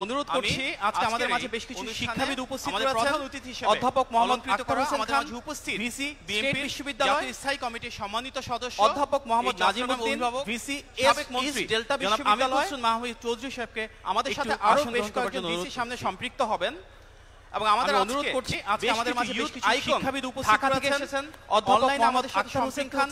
অনুরোধ করছি আজকে আমাদের মাঝে বেশ কিছু শিক্ষাবিদ উপস্থিত রয়েছেন। অধ্যাপক মোহাম্মদ খান উপস্থিত, ভিসি বিএমপি বিশ্ববিদ্যালয় স্থায়ী কমিটির সম্মানিত সদস্য অধ্যাপক মোহাম্মদ নাজিমউদ্দিন, ভিসি সাবেক মন্ত্রী ডেল্টা বিশ্ববিদ্যালয় মাহমুদ চৌধুরী সাহেবকে আমাদের সাথে আরো বেশ কয়েকজন ভিসির সামনে সম্পৃক্ত হবেন। এবং আমাদের অনুরোধ করছি আজকে আমাদের মাঝে বেশ কিছু শিক্ষাবিদ উপস্থিত রয়েছেন। অধ্যাপক মোহাম্মদ আখতার হোসেন খান,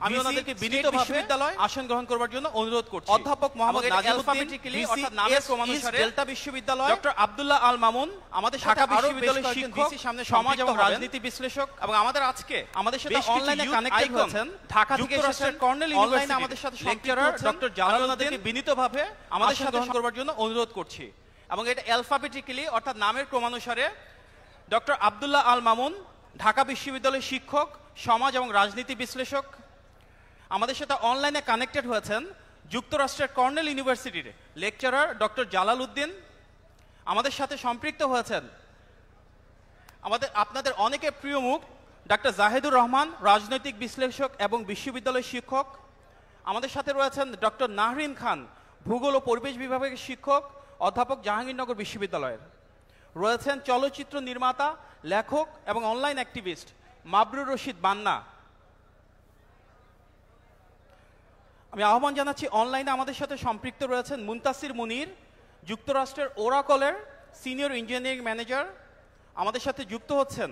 আমি ওনাদেরকে বিনীতভাবে আসন গ্রহণ করবার জন্য অনুরোধ করছি। অধ্যাপক মোহাম্মদ নাজিমউদ্দিন, অর্থাৎ নামের ক্রমানুসারে ডেল্টা বিশ্ববিদ্যালয়, ডক্টর আব্দুল্লাহ আল মামুন, আমাদের ঢাকা বিশ্ববিদ্যালয়ের শিক্ষক, সামনে সমাজ এবং রাজনীতি বিশ্লেষক। এবং আমাদের আজকে আমাদের সাথে অনলাইনে কানেক্টেড হয়েছেন ঢাকা থেকে এসেছেন কর্নেল ইউনিভার্সিটি আমাদের সাথে লেকচারার ডক্টর জালালউদ্দিন, বিনীতভাবে আমাদের সাথে গ্রহণ করবার জন্য অনুরোধ করছি। এবং এটা অ্যালফাবেটিক্যালি অর্থাৎ নামের ক্রমানুসারে ডক্টর আব্দুল্লাহ আল মামুন, ঢাকা বিশ্ববিদ্যালয়ের শিক্ষক, সমাজ এবং রাজনীতি বিশ্লেষক। আমাদের সাথে অনলাইনে কানেক্টেড হয়েছেন যুক্তরাষ্ট্রের কর্নেল ইউনিভার্সিটির লেকচারার ডক্টর জালালউদ্দিন। আমাদের সাথে সম্পৃক্ত হয়েছেন আপনাদের অনেকের প্রিয় মুখ ডাক্তার জাহিদুর রহমান, রাজনৈতিক বিশ্লেষক এবং বিশ্ববিদ্যালয়ের শিক্ষক। আমাদের সাথে রয়েছেন ডক্টর নাহরিন খান, ভূগোল ও পরিবেশ বিভাগের শিক্ষক, অধ্যাপক জাহাঙ্গীরনগর বিশ্ববিদ্যালয়ের। রয়েছেন চলচ্চিত্র নির্মাতা, লেখক এবং অনলাইন অ্যাক্টিভিস্ট মাবরুর রশিদ বান্না। আমি আহ্বান জানাচ্ছি অনলাইনে আমাদের সাথে সম্পৃক্ত রয়েছেন মুনতাসির মুনির, যুক্তরাষ্ট্রের ওরাকলের সিনিয়র ইঞ্জিনিয়ারিং ম্যানেজার। আমাদের সাথে যুক্ত হচ্ছেন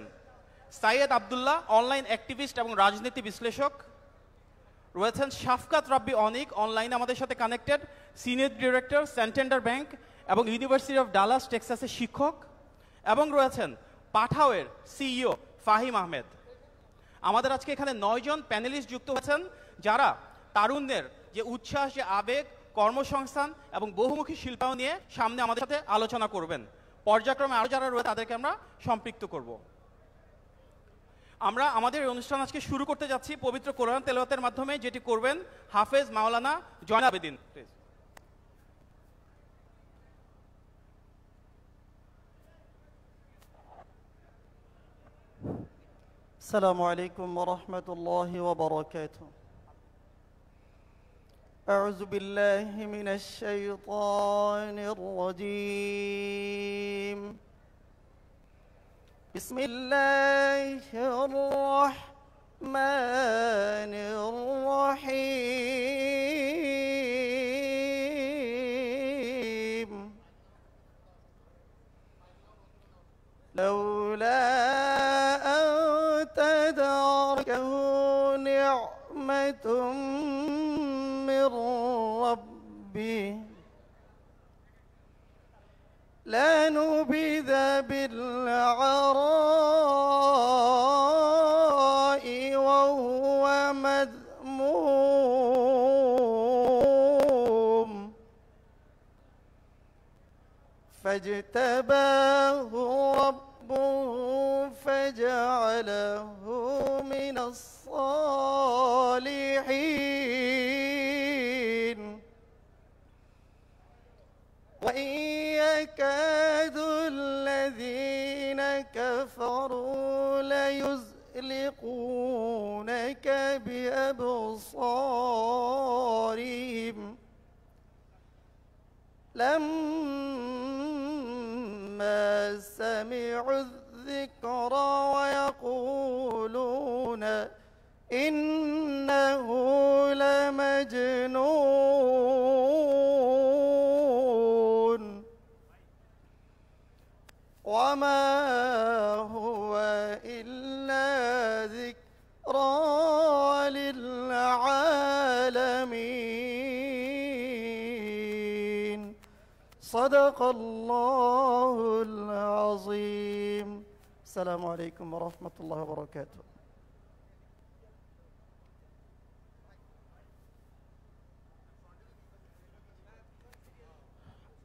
সাইয়েদ আবদুল্লাহ, অনলাইন অ্যাক্টিভিস্ট এবং রাজনীতি বিশ্লেষক। রয়েছেন শাফকাত রাব্বি অনিক, অনলাইনে আমাদের সাথে কানেক্টেড, সিনিয়র ডিরেক্টর স্যান্টেন্ডার ব্যাংক এবং ইউনিভার্সিটি অফ ডালাস টেক্সাসের শিক্ষক। এবং রয়েছেন পাঠাওয়ের সিইও ফাহিম আহমেদ। আমাদের আজকে এখানে 9 জন প্যানেলিস্ট যুক্ত হয়েছেন, যারা তারুণ্যের যে উচ্ছ্বাস, যে আবেগ, কর্মসংস্থান এবং বহুমুখী শিল্পায়ন নিয়ে সামনে আমাদের সাথে আলোচনা করবেন। পর্যায়ক্রমে আরও যারা রয়েছে তাদেরকে আমরা সম্পৃক্ত করব। আমরা আমাদের এই অনুষ্ঠান আজকে শুরু করতে যাচ্ছি পবিত্র কোরআন তেলাওয়াতের মাধ্যমে, যেটি করবেন হাফেজ মাওলানা জয়নাল আবেদিন। السلام عليكم ورحمة الله وبركاته. أعوذ بالله من الشيطان الرجيم. بسم الله الرحمن الرحيم. لولا نعمة من ربي لنبذ بالعراء وهو مذموم فاجتباه ربه فجعله من الصالحين. وإن يكاد الذين كفروا ليزلقونك بأبصارهم لما سمعوا الذكر ويقولون إنه لمجنون وما هو إلا ذكرى للعالمين. صدق الله العظيم. السلام عليكم ورحمة الله وبركاته.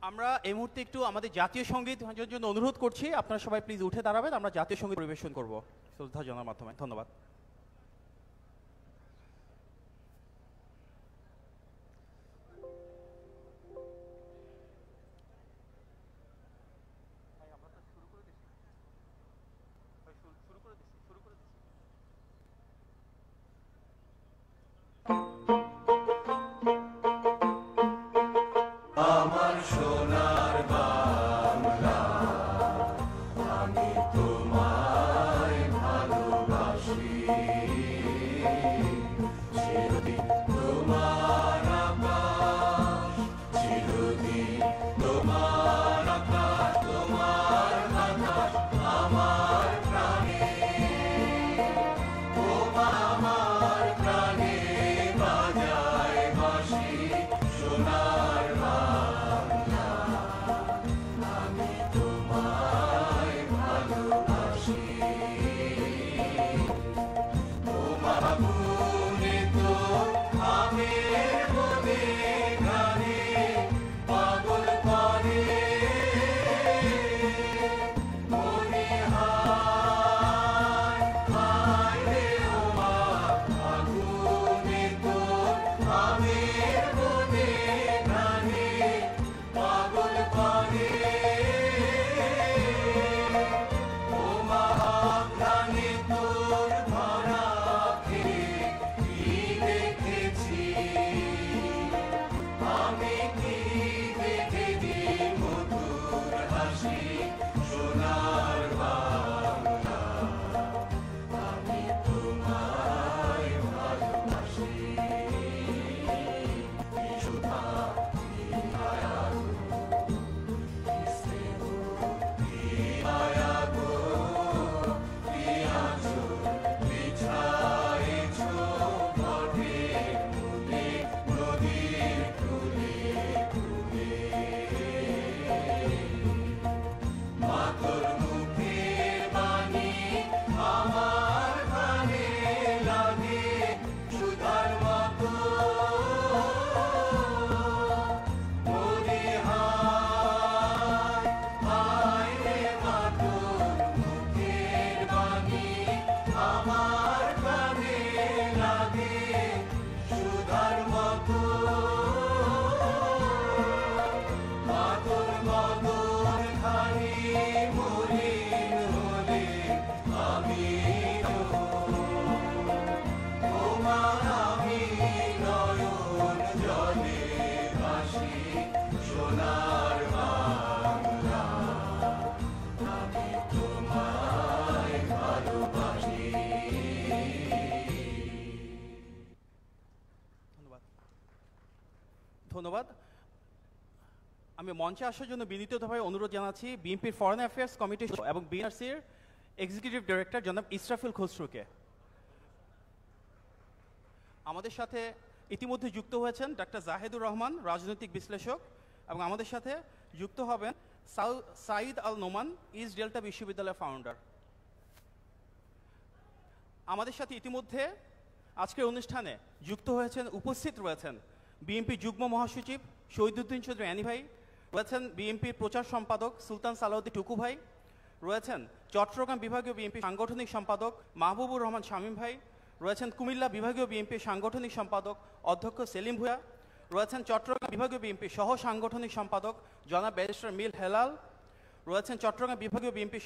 আমরা এই মুহূর্তে একটু আমাদের জাতীয় সঙ্গীত জন্য অনুরোধ করছি। আপনারা সবাই প্লিজ উঠে দাঁড়াবেন, আমরা জাতীয় সঙ্গীত পরিবেশন করব শ্রদ্ধা জানার মাধ্যমে। ধন্যবাদ। আমার সোনার ধন্যবাদ। আমি মঞ্চে আসার জন্য বিনীতভাবে অনুরোধ জানাচ্ছি বিএনপির ফরেন অ্যাফেয়ার্স কমিটি এবং বিএনসির এক্সিকিউটিভ ডাইরেক্টর জনাব ইসরাফিল খসরুকে। আমাদের সাথে ইতিমধ্যে যুক্ত হয়েছেন ডাক্তার জাহেদুর রহমান, রাজনৈতিক বিশ্লেষক, এবং আমাদের সাথে যুক্ত হবেন সাঈদ আল নোমান, ইস্ট ডেল্টা বিশ্ববিদ্যালয়ের ফাউন্ডার। আমাদের সাথে ইতিমধ্যে আজকের অনুষ্ঠানে যুক্ত হয়েছেন, উপস্থিত রয়েছেন বিএনপি যুগ্ম মহাসচিব শহীদুদ্দিন চৌধুরী অ্যানি ভাই, রয়েছেন বিএনপির প্রচার সম্পাদক সুলতান সালাউদ্দিন টুকু ভাই, রয়েছেন চট্টগ্রাম বিভাগীয় বিএনপি সাংগঠনিক সম্পাদক মাহবুবুর রহমান শামীম ভাই, রয়েছেন কুমিল্লা বিভাগীয় বিএনপির সাংগঠনিক সম্পাদক অধ্যক্ষ সেলিম ভূঁইয়া, রয়েছেন চট্টগ্রাম বিভাগীয় বিএনপি সহ সাংগঠনিক সম্পাদক জনাব ব্যারিস্টার মিল হেলাল, রয়েছেন চট্টগ্রাম বিভাগীয় বিএনপি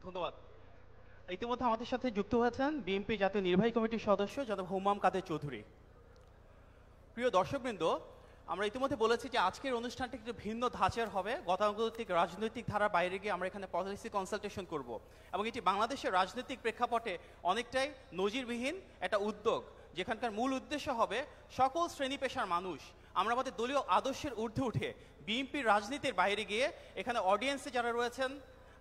ধন্যবাদ। ইতিমধ্যে আমাদের সাথে যুক্ত হয়েছেন বিএনপি জাতীয় নির্বাহী কমিটির সদস্য জনাব হুমাম কাদের চৌধুরী। প্রিয় দর্শকবৃন্দ, আমরা ইতিমধ্যে বলেছি যে আজকের অনুষ্ঠানটি একটু ভিন্ন ধাঁচের হবে। গতানুগতিক রাজনৈতিক ধারার বাইরে গিয়ে আমরা এখানে পলিসি কনসালটেশন করব এবং এটি বাংলাদেশের রাজনৈতিক প্রেক্ষাপটে অনেকটাই নজিরবিহীন একটা উদ্যোগ, যেখানকার মূল উদ্দেশ্য হবে সকল শ্রেণী পেশার মানুষ আমরা আমাদের দলীয় আদর্শের ঊর্ধ্বে উঠে বিএনপির রাজনীতির বাইরে গিয়ে এখানে অডিয়েন্সে যারা রয়েছেন,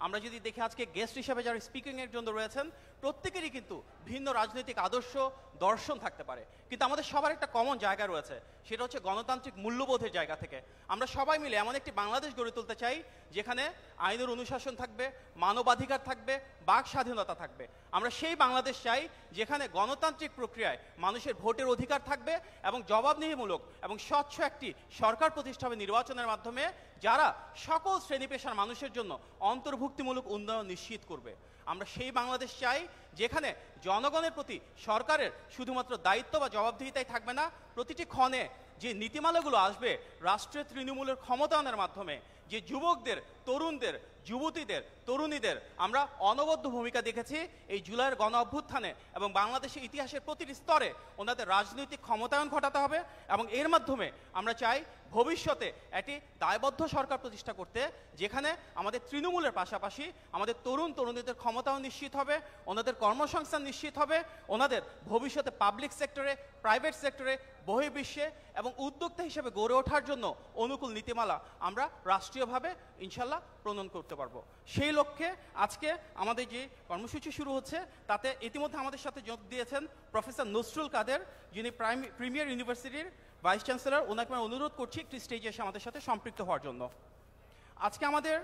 আমরা যদি দেখি আজকে গেস্ট হিসেবে যারা স্পিকিংয়ের জন্য রয়েছেন, প্রত্যেকেরই কিন্তু ভিন্ন রাজনৈতিক আদর্শ দর্শন থাকতে পারে, কিন্তু আমাদের সবার একটা কমন জায়গা রয়েছে, সেটা হচ্ছে গণতান্ত্রিক মূল্যবোধের জায়গা থেকে আমরা সবাই মিলে এমন একটি বাংলাদেশ গড়ে তুলতে চাই যেখানে আইনের অনুশাসন থাকবে, মানবাধিকার থাকবে, বাক স্বাধীনতা থাকবে। আমরা সেই বাংলাদেশ চাই যেখানে গণতান্ত্রিক প্রক্রিয়ায় মানুষের ভোটের অধিকার থাকবে এবং জবাবদিহিমূলক এবং স্বচ্ছ একটি সরকার প্রতিষ্ঠা হবে নির্বাচনের মাধ্যমে, যারা সকল শ্রেণী পেশার মানুষের জন্য অন্তর্ভুক্তিমূলক উন্নয়ন নিশ্চিত করবে। আমরা সেই বাংলাদেশ চাই যেখানে জনগণের প্রতি সরকারের শুধুমাত্র দায়িত্ব বা জবাবদিহিতাই থাকবে না, প্রতিটি ক্ষণে যে নীতিমালাগুলো আসবে রাষ্ট্রের তৃণমূলের ক্ষমতায়নের মাধ্যমে, যে যুবকদের, তরুণদের, যুবতীদের, তরুণীদের আমরা অনবদ্য ভূমিকা দেখেছি এই জুলাইয়ের গণ অভ্যুত্থানে এবং বাংলাদেশের ইতিহাসের প্রতিটি স্তরে ওনাদের রাজনৈতিক ক্ষমতায়ন ঘটাতে হবে এবং এর মাধ্যমে আমরা চাই ভবিষ্যতে একটি দায়বদ্ধ সরকার প্রতিষ্ঠা করতে, যেখানে আমাদের তৃণমূলের পাশাপাশি আমাদের তরুণ তরুণীদের ক্ষমতায়ন নিশ্চিত হবে, ওনাদের কর্মসংস্থান নিশ্চিত হবে, ওনাদের ভবিষ্যতে পাবলিক সেক্টরে, প্রাইভেট সেক্টরে, বহির্বিশ্বে এবং উদ্যোক্তা হিসেবে গড়ে ওঠার জন্য অনুকূল নীতিমালা আমরা রাষ্ট্রীয়ভাবে ইনশাল্লাহ প্রণয়ন করতে পারবো। সেই লক্ষ্যে আজকে আমাদের যে কর্মসূচি শুরু হচ্ছে তাতে ইতিমধ্যে আমাদের সাথে যোগ দিয়েছেন প্রফেসর নসরুল কাদের, যিনি প্রিমিয়ার ইউনিভার্সিটির ভাইস চ্যান্সেলর। ওনাকে আমি অনুরোধ করছি একটি স্টেজে এসে আমাদের সাথে সম্পৃক্ত হওয়ার জন্য। আজকে আমাদের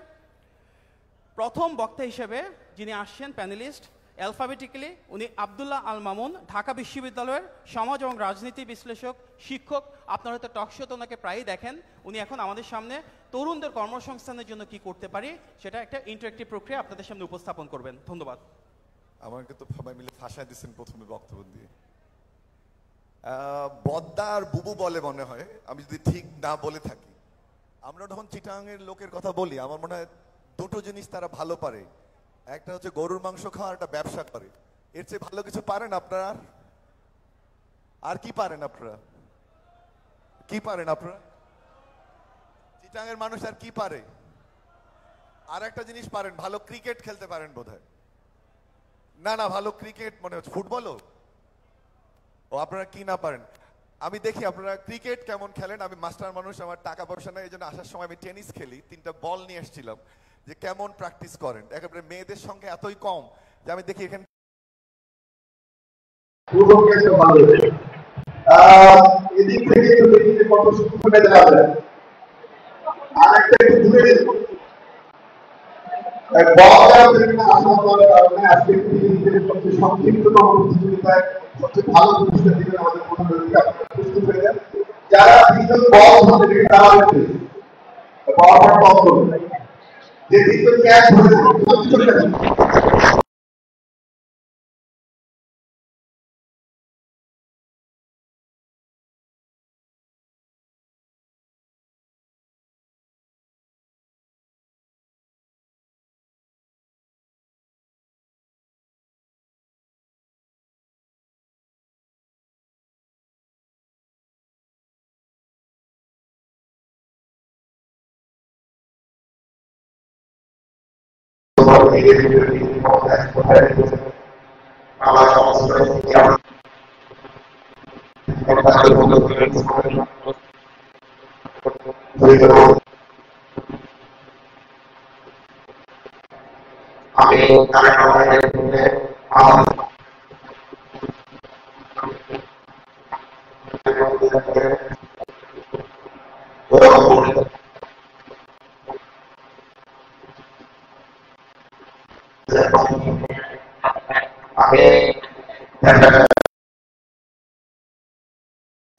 প্রথম বক্তা হিসেবে যিনি আসছেন প্যানেলিস্ট, অ্যালফাবেটিক্যালি উনি আব্দুল্লাহ আল মামুন, ঢাকা বিশ্ববিদ্যালয়ের সমাজ এবং রাজনীতি বিশ্লেষক, শিক্ষক। আপনারা হয়তো টকশোতে ওনাকে প্রায়ই দেখেন। উনি এখন আমাদের সামনে তরুণদের কর্মসংস্থানের জন্য কি করতে পারি সেটা একটা ইন্টারেক্টিভ প্রক্রিয়া আপনাদের সামনে উপস্থাপন করবেন। ধন্যবাদ। আমাকে তো সবাই মিলে ফাঁসায় দিচ্ছেন প্রথমে বক্তব্য দিয়ে। বদ্দা আর বুবু বলে মনে হয়, আমি যদি ঠিক না বলে থাকি। আমরা যখন চিটাগাংয়ের লোকের কথা বলি, আমার মনে হয় দুটো জিনিস তারা ভালো পারে, একটা হচ্ছে গরুর মাংস খাওয়া, একটা ব্যবসা করে। এর চেয়ে ভালো কিছু পারেন আপনারা? আর কি পারেন আপনারা? কি পারেন আপনারা? চিটাগাংয়ের মানুষ আর কি পারে? আর একটা জিনিস পারেন, ভালো ক্রিকেট খেলতে পারেন বোধহয়। না না, ভালো ক্রিকেট মনে হচ্ছে, ফুটবলও। ও আপনারা কি না পারেন? আমি দেখি আপনারা ক্রিকেট কেমন খেলেন। আমি মাস্টার মানুষ, আমার টাকা পয়সা নেই, এই জন্য আসার সময় আমি টেনিস খেলি, 3টা বল নিয়ে এসেছিলাম, যে কেমন প্র্যাকটিস করেন। একেবারে মেয়েদের সঙ্গে এতই কম যে আমি দেখি এখানে এদিক থেকে কত সুন্দর মেয়েদের আছে। আর একটা একটু দূরে সংক্ষিপ্ততম প্রতিযোগিতায় সবচেয়ে ভালো পুরস্কার দিবেন আমাদের প্রধানমন্ত্রী। আপনারা প্রস্তুত হয়ে যান। যারা তিনজন বল ধরে তারা বল করবে, যে তিনজন ক্যাচ ধরেছে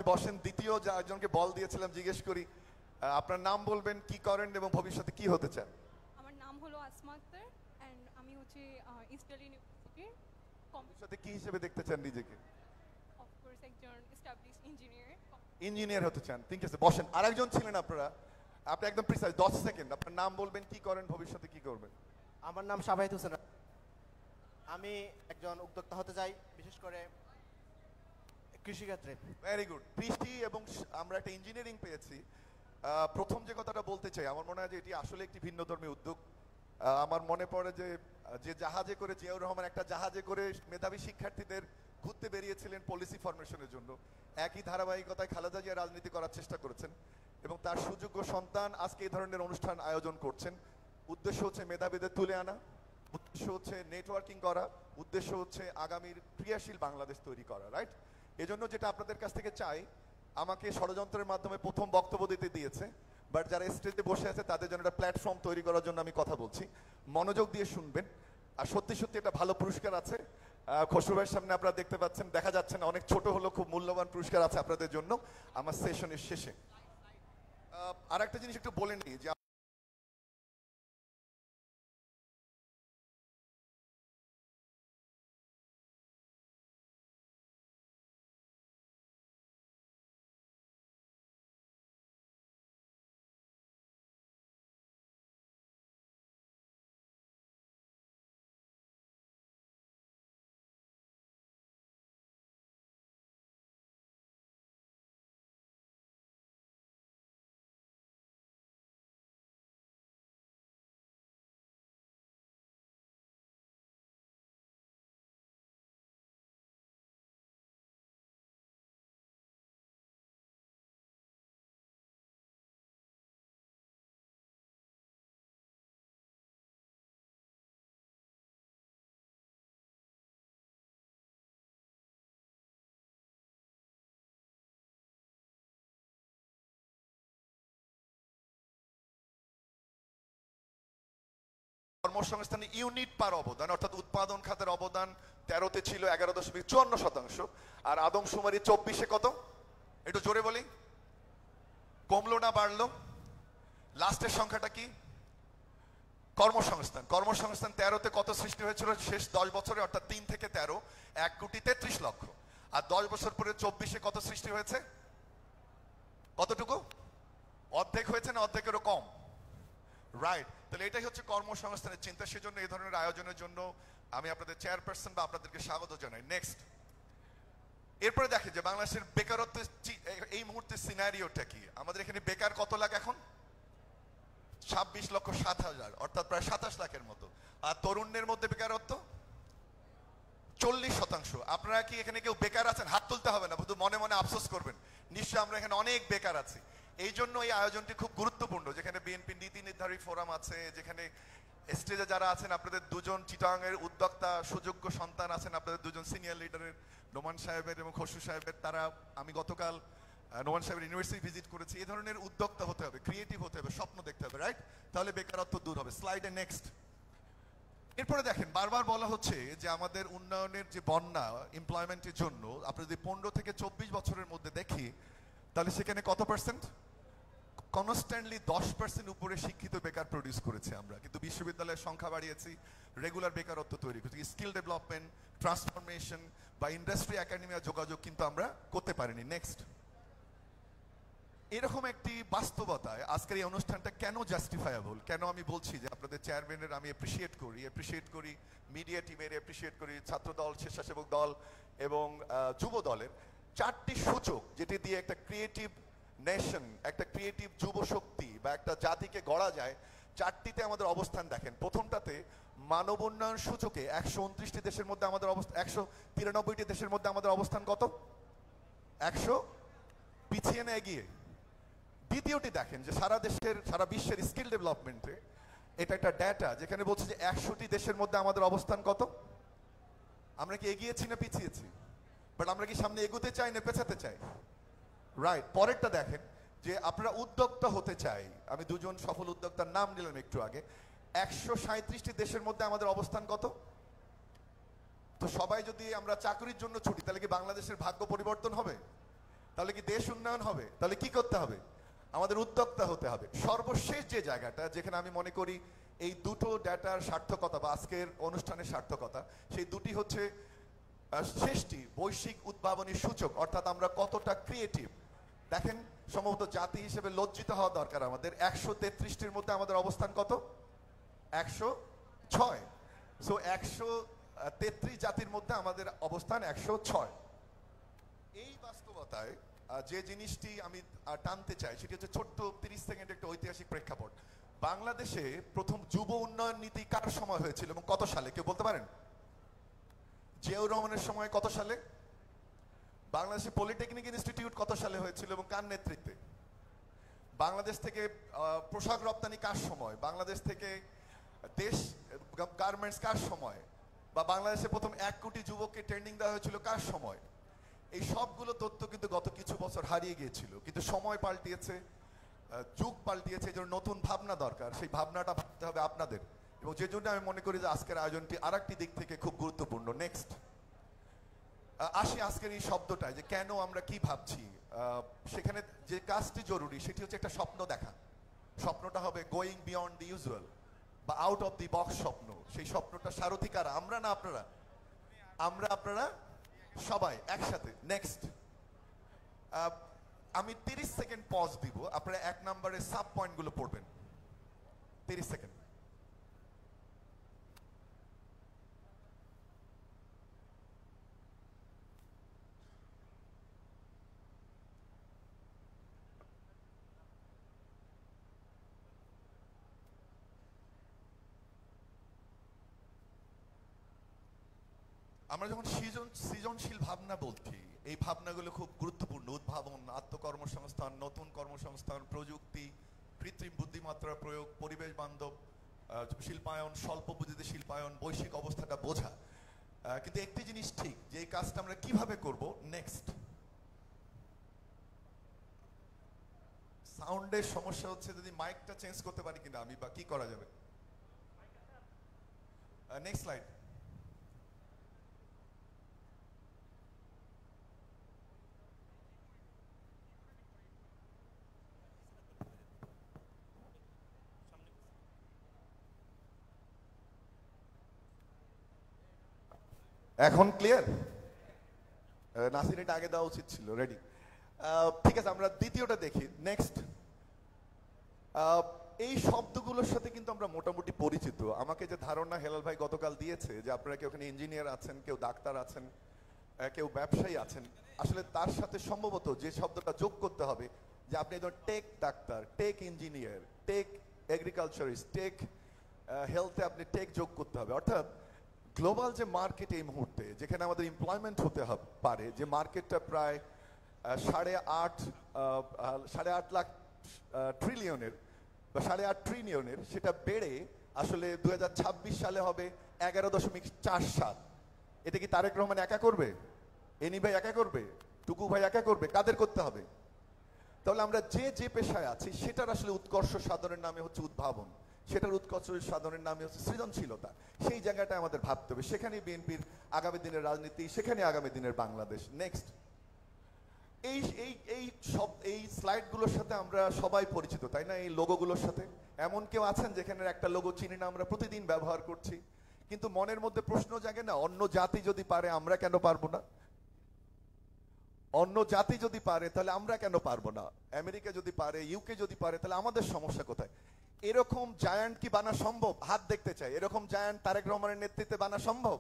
বসেন। দ্বিতীয় একজনকে বল দিয়েছিলাম, জিজ্ঞেস করি আপনার নাম বলবেন, কি করেন এবং ভবিষ্যতে কি হতে চান? আমার নাম হলো আসমা আক্তার এন্ড আমি হচ্ছে ইস্ট দিল্লি ইউনিভার্সিটির ভবিষ্যতে কি হিসেবে দেখতে চান নিজেকে? অফ কোর্স একজন এস্টাবলিশড ইঞ্জিনিয়ার। ইঞ্জিনিয়ার হতে চান, ঠিক আছে। বসেন। আরেকজন ছিলেন আপনারা, আপনি একদম প্রিসাইজ 10 সেকেন্ড আপনার নাম বলবেন, কি করেন, ভবিষ্যতে কি করবেন? আমার নাম শাবাহিদ হোসেন, আমি একজন উদ্যোক্তা হতে চাই, বিশেষ করে কৃষিক্ষেত্রে। Very good. কৃষি এবং আমরা একটা ইঞ্জিনিয়ারিং পেয়েছি। প্রথম যে কথাটা বলতে চাই, আমার মনে হয় যে এটি আসলে একটি ভিন্নধর্মী উদ্যোগ। আমার মনে পড়ে যে জাহাজে করে জিয়াউর রহমান একটা জাহাজে করে মেধাবী শিক্ষার্থীদের ঘুরতে বেরিয়েছিলেন পলিসি ফরমেশনের জন্য। একই ধারাবাহিকতায় খালেদা জিয়া রাজনীতি করার চেষ্টা করেছেন এবং তার সুযোগ্য সন্তান আজকে এই ধরনের অনুষ্ঠান আয়োজন করছেন। উদ্দেশ্য হচ্ছে মেধাবীদের তুলে আনা, উদ্দেশ্য হচ্ছে নেটওয়ার্কিং করা, উদ্দেশ্য হচ্ছে আগামীর ক্রিয়াশীল বাংলাদেশ তৈরি করা, রাইট? এজন্য যেটা আপনাদের কাছ থেকে চাই, আমাকে ষড়যন্ত্রের মাধ্যমে প্রথম বক্তব্য দিতে দিয়েছে, বাট যারা স্টেজে বসে আছে তাদের জন্য একটা প্ল্যাটফর্ম তৈরি করার জন্য আমি কথা বলছি। মনোযোগ দিয়ে শুনবেন। আর সত্যি সত্যি একটা ভালো পুরস্কার আছে খসরু ভাইয়ের সামনে, আপনারা দেখতে পাচ্ছেন, দেখা যাচ্ছে না, অনেক ছোট হলো, খুব মূল্যবান পুরস্কার আছে আপনাদের জন্য আমার সেশনের শেষে। আর একটা জিনিস একটু বলে নিই যে কর্মসংস্থানে ইউনিট পার অবদান, অর্থাৎ উৎপাদন খাতের অবদান 13তে ছিল 11.54%, আর আদমশুমারি 24-এ কত? একটু জোরে বলি, কমলো না বাড়লো? লাস্টের সংখ্যাটা কি? কর্মসংস্থান। কর্মসংস্থান 13তে কত সৃষ্টি হয়েছিল শেষ 10 বছরে, অর্থাৎ 3 থেকে 13 1,33,00,000। আর 10 বছর পরে 24-এ কত সৃষ্টি হয়েছে? কতটুকু? অর্ধেক হয়েছে না অর্ধেকেরও কম? রাইট। তাহলে এটাই হচ্ছে কর্মসংস্থানের চিন্তা। সেজন্য এই ধরনের আয়োজনের জন্য আমি আপনাদের চেয়ারপারসন বা আপনাদেরকে স্বাগত জানাই। নেক্সট, এরপরে দেখে যে বাংলাদেশের বেকারত্বের এই মুহূর্তে সিনারিওটা কি। আমাদের এখানে বেকার কত লাখ এখন? 26,07,000, অর্থাৎ প্রায় 27 লাখের মতো। আর তরুণদের মধ্যে বেকারত্ব 40%। আপনারা কি এখানে কেউ বেকার আছেন? হাত তুলতে হবে না, শুধু মনে মনে আফসোস করবেন। নিশ্চয় আমরা এখানে অনেক বেকার আছি। এই জন্য এই আয়োজনটি খুব গুরুত্বপূর্ণ, যেখানে বিএনপি নীতি নির্ধারী ফোরাম আছে, যেখানে স্টেজে যারা আছেন আপনাদের দুজন চিটাগাংয়ের উদ্যোক্তা সুযোগ্য সন্তান আছেন, আপনাদের দুজন সিনিয়র লিডারের, নোমান সাহেবের এবং খসরু সাহেবের। তারা, আমি গতকাল নোমান সাহেবের ইউনিভার্সিটি ভিজিট করেছি। এই ধরনের উদ্যোক্তা হতে হবে, ক্রিয়েটিভ হতে হবে, স্বপ্ন দেখতে হবে, রাইট? তাহলে বেকারত্ব দূর হবে। স্লাইডে নেক্সট। এরপরে দেখেন, বারবার বলা হচ্ছে যে আমাদের উন্নয়নের যে বন্যা এমপ্লয়মেন্টের জন্য, আপনি যদি 15 থেকে 24 বছরের মধ্যে দেখি, তাহলে সেখানে কত পার্সেন্ট? কনস্ট্যান্টলি 10% উপরে শিক্ষিত বেকার প্রডিউস করেছে আমরা, কিন্তু বিশ্ববিদ্যালয়ের সংখ্যা বাড়িয়েছি, রেগুলার বেকারত্ব তৈরি করছি। স্কিল ডেভেলপমেন্ট, ট্রান্সফরমেশন বা ইন্ডাস্ট্রি একাডেমিয়া যোগাযোগ কিন্তু আমরা করতে পারিনি। নেক্সট। এরকম একটি বাস্তবতায় আজকের এই অনুষ্ঠানটা কেন জাস্টিফায়াবল, কেন আমি বলছি যে আপনাদের চেয়ারম্যানের আমি অ্যাপ্রিসিয়েট করি, মিডিয়া টিমের অ্যাপ্রিসিয়েট করি, ছাত্র দল, স্বেচ্ছাসেবক দল এবং যুব দলের 4টি সূচক, যেটি দিয়ে একটা ক্রিয়েটিভ নেশন, একটা ক্রিয়েটিভ যুব শক্তি বা একটা জাতিকে গড়া যায়। 4টিতে আমাদের অবস্থান দেখেন। প্রথমটাতে মানব উন্নয়ন সূচকে 129টি দেশের মধ্যে আমাদের অবস্থান, 193টি দেশের মধ্যে আমাদের অবস্থান কত? 100, পিছিয়ে না এগিয়ে? দ্বিতীয়টি দেখেন যে সারা বিশ্বের স্কিল ডেভেলপমেন্টে, এটা একটা ডেটা যেখানে বলছে যে 100টি দেশের মধ্যে আমাদের অবস্থান কত? আমরা কি এগিয়েছি না পিছিয়েছি? বাট আমরা কি সামনে এগোতে চাই না পেছাতে চাই? রাইট। পরেরটা দেখেন যে আপনারা উদ্যোক্তা হতে চাই, আমি দুজন সফল উদ্যোক্তার নাম নিলাম একটু আগে। 137টি দেশের মধ্যে আমাদের অবস্থান কত? তো সবাই যদি আমরা চাকরির জন্য ছুটি, তাহলে কি বাংলাদেশের ভাগ্য পরিবর্তন হবে? তাহলে কি দেশ উন্নয়ন হবে? তাহলে কি করতে হবে? আমাদের উদ্যোক্তা হতে হবে। সর্বশেষ যে জায়গাটা, যেখানে আমি মনে করি এই দুটো ডেটার সার্থকতা বা আজকের অনুষ্ঠানের সার্থকতা, সেই দুটি হচ্ছে শেষটি বৈশ্বিক উদ্ভাবনী সূচক, অর্থাৎ আমরা কতটা ক্রিয়েটিভ। দেখেন, সম্ভবত জাতি হিসেবে লজ্জিত হওয়া দরকার আমাদের। 133টির মধ্যে আমাদের অবস্থান কত? 106। সো 133 জাতির মধ্যে আমাদের অবস্থান 106। এই বাস্তবতায় যে জিনিসটি আমি টানতে চাই সেটি হচ্ছে ছোট্ট 30 সেকেন্ড একটা ঐতিহাসিক প্রেক্ষাপট। বাংলাদেশে প্রথম যুব উন্নয়ন নীতি কার সময় হয়েছিল এবং কত সালে কেউ বলতে পারেন? জিয়াউর রহমানের সময় কত সালে? বাংলাদেশে পলিটেকনিক ইনস্টিটিউট কত সালে হয়েছিল এবং কার নেতৃত্বে? বাংলাদেশ থেকে পোশাক রপ্তানি কার সময়? বাংলাদেশ থেকে দেশ গার্মেন্টস কার সময়? বা বাংলাদেশে প্রথম 1 কোটি যুবককে ট্রেনিং দেওয়া হয়েছিল কার সময়? এই সবগুলো তথ্য কিন্তু গত কিছু বছর হারিয়ে গিয়েছিল, কিন্তু সময় পাল্টিয়েছে, যুগ পাল্টিয়েছে, এই জন্য নতুন ভাবনা দরকার। সেই ভাবনাটা ভাবতে হবে আপনাদের, এবং যে জন্য আমি মনে করি যে আজকের আয়োজনটি আরেকটি দিক থেকে খুব গুরুত্বপূর্ণ। নেক্সট আসি আজকের এই শব্দটায়, যে কেন আমরা কি ভাবছি। সেখানে যে কাজটি জরুরি সেটি হচ্ছে একটা স্বপ্ন দেখা। স্বপ্নটা হবে গোয়িং বিয়ন্ড দি ইউজুয়াল বা আউট অফ দি বক্স স্বপ্ন। সেই স্বপ্নটা সারথি কারা? আমরা না আপনারা? আমরা আপনারা সবাই একসাথে। নেক্সট আমি 30 সেকেন্ড পজ দিব, আপনারা 1 নম্বরে সাব পয়েন্টগুলো পড়বেন। 30 সেকেন্ড। আমরা যখন সৃজনশীল ভাবনা বলছি, এই ভাবনাগুলো খুব গুরুত্বপূর্ণ। উদ্ভাবন, আত্মকর্মসংস্থান, নতুন কর্মসংস্থান, প্রযুক্তি, কৃত্রিম বুদ্ধিমত্তার প্রয়োগ, পরিবেশ বান্ধব শিল্পায়ন, স্বল্প পুঁজিতে শিল্পায়ন, বৈশ্বিক অবস্থাটা বোঝা। কিন্তু একটি জিনিস ঠিক, যে এই কাজটা আমরা কিভাবে করব। নেক্সট সাউন্ডের সমস্যা হচ্ছে, যদি মাইকটা চেঞ্জ করতে পারি কিনা আমি, বা কি করা যাবে। Next slide. এখন ক্লিয়ার? নাসির এটা আগে দেওয়া উচিত ছিল। রেডি? ঠিক আছে, আমরা দ্বিতীয়টা দেখি। নেক্সট এই শব্দগুলোর সাথে কিন্তু আমরা মোটামুটি পরিচিত। আমাকে যে ধারণা হেলাল ভাই গতকাল দিয়েছে, যে আপনারা কেউ ওখানে ইঞ্জিনিয়ার আছেন, কেউ ডাক্তার আছেন, কেউ ব্যবসায়ী আছেন, আসলে তার সাথে সম্ভবত যে শব্দটা যোগ করতে হবে, যে আপনি একজন tech doctor, tech engineer, tech agriculturist, tech হেলথে আপনি টেক যোগ করতে হবে। অর্থাৎ গ্লোবাল যে মার্কেট এই মুহূর্তে, যেখানে আমাদের এমপ্লয়মেন্ট হতে পারে, যে মার্কেটটা প্রায় 8.5 লাখ ট্রিলিয়নের বা 8.5 ট্রিলিয়নের, সেটা বেড়ে আসলে 2026 সালে হবে 11.47। এটা কি তারেক রহমান একা করবে? এনি ভাই একা করবে? টুকু ভাই একা করবে? কাদের করতে হবে? তাহলে আমরা যে পেশায় আছি সেটার আসলে উৎকর্ষ সাধনের নামে হচ্ছে উদ্ভাবন, সেটার উৎকর্ষ সাধনের নামে হচ্ছে সৃজনশীলতা। সেই জায়গাটা আমাদের ভাবতে হবে। সেখানেই বিএনপির আগামী দিনের রাজনীতি, সেখানে আগামী দিনের বাংলাদেশ। নেক্সট এই স্লাইডগুলোর সাথে আমরা সবাই পরিচিত, তাই না? এই লোগোগুলোর সাথে এমন কেউ আছেন যেখানে একটা লোগো চিনি না, আমরা প্রতিদিন ব্যবহার করছি, কিন্তু মনের মধ্যে প্রশ্ন জাগে না, অন্য জাতি যদি পারে আমরা কেন পারবো না? অন্য জাতি যদি পারে তাহলে আমরা কেন পারবো না? আমেরিকা যদি পারে, ইউকে যদি পারে, তাহলে আমাদের সমস্যা কোথায়? এরকম জায়ান্ট কি বানা সম্ভব? হাত দেখতে চাই। এরকম জায়ান্ট তারেক রহমানের নেতৃত্বে বানা সম্ভব?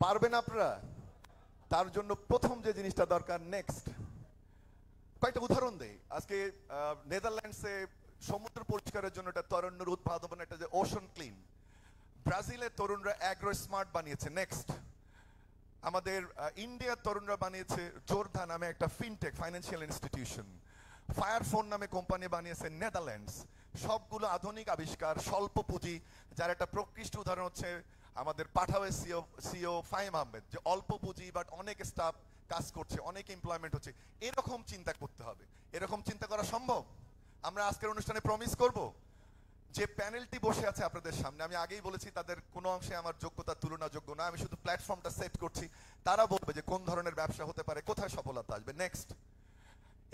পারবেন আপনারা? তার জন্য প্রথম যে জিনিসটা দরকার, নেক্সট কয়েকটা উদাহরণ দেই। আজকে নেদারল্যান্ডসে সমুদ্র পরিষ্কারের জন্য একটা তরুণের উদ্ভাবন, একটা যে ওশন ক্লিন। ব্রাজিলের তরুণরা অ্যাগ্রো স্মার্ট বানিয়েছে। নেক্সট আমাদের ইন্ডিয়ার তরুণরা বানিয়েছে জোরধা নামে একটা ফিনটেক ফাইন্যান্সিয়াল ইনস্টিটিউশন। ফায়ারফোন নামে কোম্পানি বানিয়েছে নেদারল্যান্ডস। সবগুলো আধুনিক আবিষ্কার, স্বল্প পুঁজি, যার একটা প্রকৃষ্ট উদাহরণ হচ্ছে আমাদের পাঠাওয়ে সিও ফাহিম আহমেদ, যে অল্প পুঁজি বাট অনেক স্টাফ কাজ করছে, অনেক এমপ্লয়মেন্ট হচ্ছে। এরকম চিন্তা করতে হবে। এরকম চিন্তা করা সম্ভব? আমরা আজকের অনুষ্ঠানে প্রমিস করব যে প্যানেলটি বসে আছে আপনাদের সামনে, আমি আগেই বলেছি তাদের কোনো অংশে আমার যোগ্যতা তুলনাযোগ্য না, আমি শুধু প্ল্যাটফর্মটা সেট করছি। তারা বলবে যে কোন ধরনের ব্যবসা হতে পারে, কোথায় সফলতা আসবে। নেক্সট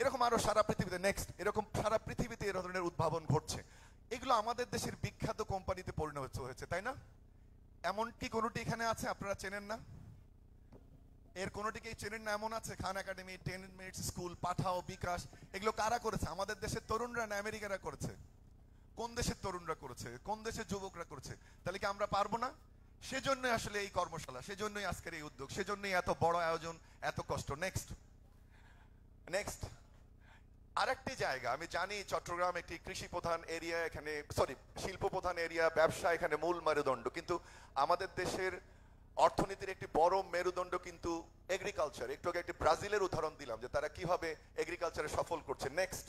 এরকম আরো সারা পৃথিবীতে, নেক্সট এরকম সারা পৃথিবীতে এ ধরনের উদ্ভাবন ঘটছে। এগুলো আমাদের দেশের বিখ্যাত কোম্পানিতে পরিণত হয়েছে, তাই না? এমনকি কোনোটি এখানে আছে আপনারা চেনেন না? এর কোনোটিকেই চেনেন না এমন আছে? খান একাডেমি, 10 মিনিটস স্কুল, পাঠাও, বিকাশ, এগুলো কারা করেছে? আমাদের দেশের তরুণরা না আমেরিকারা করেছে? কোন দেশের তরুণরা করেছে? কোন দেশের যুবকরা করেছে? তাহলে কি আমরা পারবো না? সেজন্য আসলে এই কর্মশালা, সেজন্যই আজকের এই উদ্যোগ, সেজন্যই এত বড় আয়োজন, এত কষ্ট। নেক্সট আরেকটি জায়গা, আমি জানি চট্টগ্রাম একটি কৃষি প্রধান এরিয়া, এখানে শিল্প প্রধান এরিয়া, ব্যবসা এখানে মূল মেরুদণ্ড, কিন্তু আমাদের দেশের অর্থনীতির একটি বড় মেরুদণ্ড কিন্তু এগ্রিকালচার। একটু আগে একটি ব্রাজিলের উদাহরণ দিলাম যে তারা কিভাবে এগ্রিকালচারে সফল করছে। নেক্সট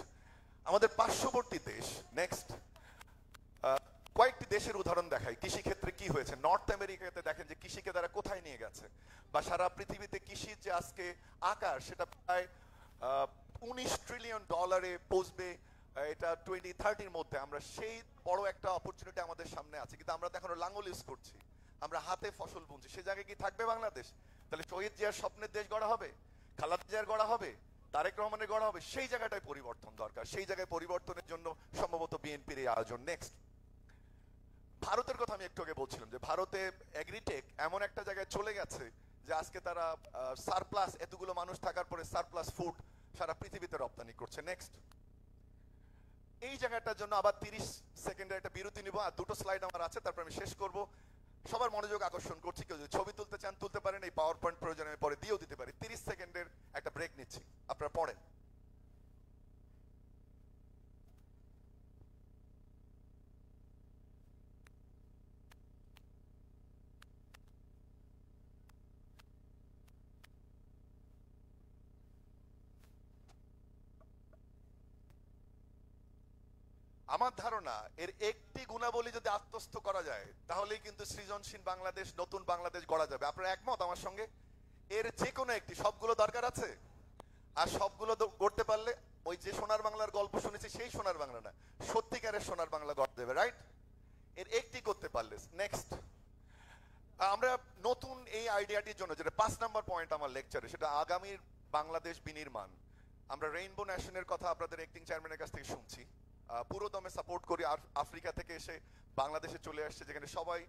আমাদের পার্শ্ববর্তী দেশ, কয়েকটি দেশের উদাহরণ দেখাই কৃষি ক্ষেত্রে কি হয়েছে। নর্থ আমেরিকাতে দেখেন যে কৃষিকে তারা কোথায় নিয়ে গেছে, বা সারা পৃথিবীতে কৃষির যে আজকে আকার সেটা প্রায় $19 ট্রিলিয়ন পৌঁছবে এটা 2030-র মধ্যে। আমরা সেই বড় একটা অপরচুনিটি আমাদের সামনে আছে, কিন্তু আমরা তো এখনো লাঙ্গল ইউজ করছি, আমরা হাতে ফসল বুনছি। সে জায়গায় কি থাকবে বাংলাদেশ? তাহলে শহীদ জিয়ার স্বপ্নের দেশ গড়া হবে, খালেদা জিয়ার গড়া হবে, তারেক রহমানের গড়া হবে? সেই জায়গাটায় পরিবর্তন দরকার। সেই জায়গায় পরিবর্তনের জন্য সম্ভবত বিএনপির এই আয়োজন। নেক্সট ভারতের কথা আমি একটু আগে বলছিলাম যে ভারতে এগ্রিটেক এমন একটা জায়গায় চলে গেছে যে আজকে তারা সারপ্লাস, এতগুলো মানুষ থাকার পরে সারপ্লাস ফুড সারা পৃথিবীতে রপ্তানি করছে। নেক্সট এই জায়গাটার জন্য আবার 30 সেকেন্ডের একটা বিরতি নিব, আর দুটো স্লাইড আমার আছে, তারপর আমি শেষ করব। সবার মনোযোগ আকর্ষণ করছি, কেউ যদি ছবি তুলতে চান তুলতে পারেন, এই পাওয়ার পয়েন্ট প্রয়োজনে আমি পরে দিয়েও দিতে পারি। 30 সেকেন্ডের একটা ব্রেক নিচ্ছি, আপনারা পড়েন। আমার ধারণা এর একটি গুণাবলী যদি আত্মস্থ করা যায় তাহলেই কিন্তু সৃজনশীল বাংলাদেশ, নতুন বাংলাদেশ গড়া যাবে। আপনারা একমত আমার সঙ্গে? এর যে কোনো একটি, সবগুলো দরকার আছে, আর সবগুলো করতে পারলে ওই যে সোনার বাংলার গল্প শুনেছি সেই সোনার বাংলা না, সত্যিকারের সোনার বাংলা গড় দেবে, রাইট? এর একটি করতে পারলে। নেক্সট আমরা নতুন এই আইডিয়াটির জন্য, যেটা 5 নম্বর পয়েন্ট আমার লেকচারে, সেটা আগামীর বাংলাদেশ বিনির্মাণ। আমরা রেইনবো ন্যাশনের কথা আপনাদের অ্যাক্টিং চেয়ারম্যানের কাছ থেকে শুনছি, পুরো দমে সাপোর্ট করি। আফ্রিকা থেকে এসে বাংলাদেশে চলে আসছে, যেখানে সবাই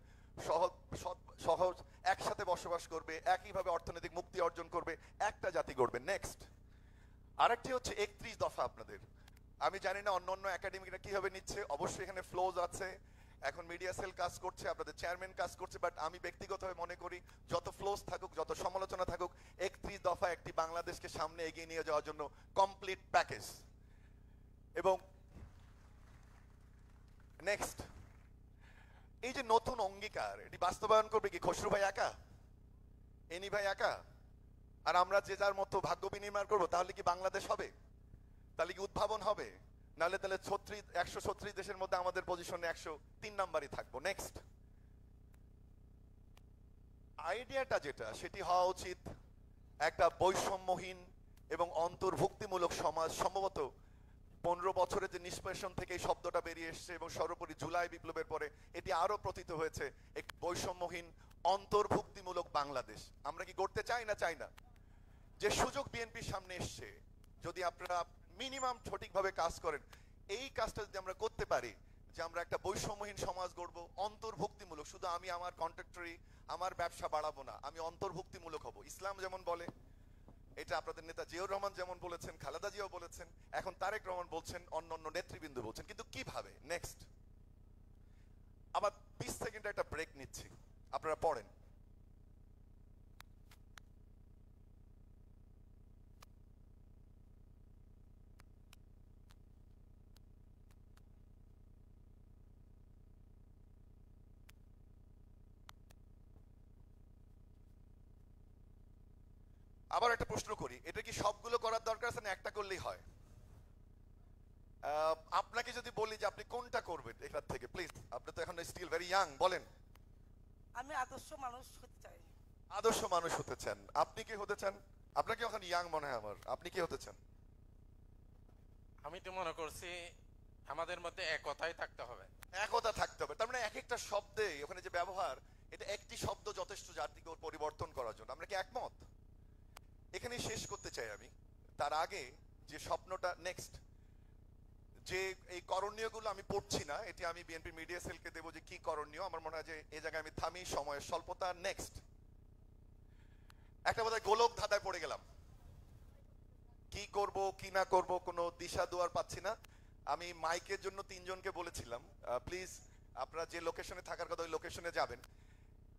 সহজ একসাথে বসবাস করবে, একইভাবে অর্থনৈতিক মুক্তি অর্জন করবে, একটা জাতি গড়বে। নেক্সট আরেকটি হচ্ছে 31 দফা। আপনাদের আমি জানি না অন্য একাডেমিকরা কিভাবে নিচ্ছে, অবশ্যই এখানে ফ্লোজ আছে, এখন মিডিয়া সেল কাজ করছে, আপনাদের চেয়ারম্যান কাজ করছে, বাট আমি ব্যক্তিগতভাবে মনে করি যত ফ্লোজ থাকুক, যত সমালোচনা থাকুক, 31 দফা একটি বাংলাদেশকে সামনে এগিয়ে নিয়ে যাওয়ার জন্য কমপ্লিট প্যাকেজ। এবং নেক্সট এই যে নতুন অঙ্গীকার, এটি বাস্তবায়ন করবে কি খসরু ভাই একা, এনি ভাই একা, আর আমরা যে যার মতো ভাগ্য বিনির্মাণ করবো? তাহলে কি বাংলাদেশ হবে? তাহলে কি উদ্ভাবন হবে? নাহলে তাহলে 136 দেশের মধ্যে আমাদের পজিশনে 103 নাম্বারই থাকবো। নেক্সট আইডিয়াটা যেটা, সেটি হওয়া উচিত একটা বৈষম্যহীন এবং অন্তর্ভুক্তিমূলক সমাজ। সম্ভবত 15 বছরের যে নিষ্পেষণ থেকে এই শব্দটা বেরিয়ে এসছে, এবং সর্বোপরি জুলাই বিপ্লবের পরে এটি আরো প্রতীত হয়েছে, একটি বৈষম্যহীন অন্তর্ভুক্তিমূলক বাংলাদেশ আমরা কি করতে চাই না? চাই না। যে সুযোগ বিএনপির সামনে এসছে, যদি আপনারা মিনিমাম সঠিকভাবে কাজ করেন, এই কাজটা যদি আমরা করতে পারি যে আমরা একটা বৈষম্যহীন সমাজ গড়বো, অন্তর্ভুক্তিমূলক। শুধু আমি আমার কন্ট্রাক্টরি, আমার ব্যবসা বাড়াবো না, আমি অন্তর্ভুক্তিমূলক হব। ইসলাম যেমন বলে, এটা আপনাদের নেতা জিয়াউর রহমান যেমন বলেছেন, খালেদা জিয়াও বলেছেন, এখন তারেক রহমান বলছেন, অন্যান্য নেতৃবৃন্দ বলছেন, কিন্তু কিভাবে? নেক্সট আবার 20 সেকেন্ডের একটা ব্রেক নিচ্ছি, আপনারা পড়েন। আবার একটা প্রশ্ন করি, এটা কি সবগুলো করার দরকার আছে না একটা করলেই হয়? আপনাকে যদি বলি যে আপনি কোনটা করবেন এখান থেকে, প্লিজ, আপনি তো এখন স্টিল ভেরি ইয়াং, বলেন। আমি আদর্শ মানুষ হতে চাই। আদর্শ মানুষ হতে চান? আপনি কি হতে চান? আপনাকে এখন ইয়াং মনে হয় আমার, আপনি কি হতে চান? আমি তো মনে করছি আমাদের মধ্যে একতাই থাকতে হবে। একতা থাকতে হবে, তার মানে এক একটা শব্দে ওখানে যে ব্যবহার, এটা একটি শব্দ যথেষ্ট জাতিকে পরিবর্তন করার জন্য। আমরা কি একমত? এখানে শেষ করতে চাই আমি, তার আগে যে স্বপ্নটা, নেক্সট যে এই করণীয়গুলো আমি পড়ছি না, এটি আমি বিএনপি মিডিয়া সেলকে দেবো যে কি করণীয়। আমার মনে হয় যে এই জায়গায় আমি থামি, সময়ের স্বল্পতা। নেক্সট একটা বোধহয় গোলক ধাঁধায় পড়ে গেলাম, কি করব কি না করব কোনো দিশা দুয়ার পাচ্ছি না। আমি মাইকের জন্য 3 জনকে বলেছিলাম, প্লিজ আপনারা যে লোকেশনে থাকার কথা ওই লোকেশনে যাবেন।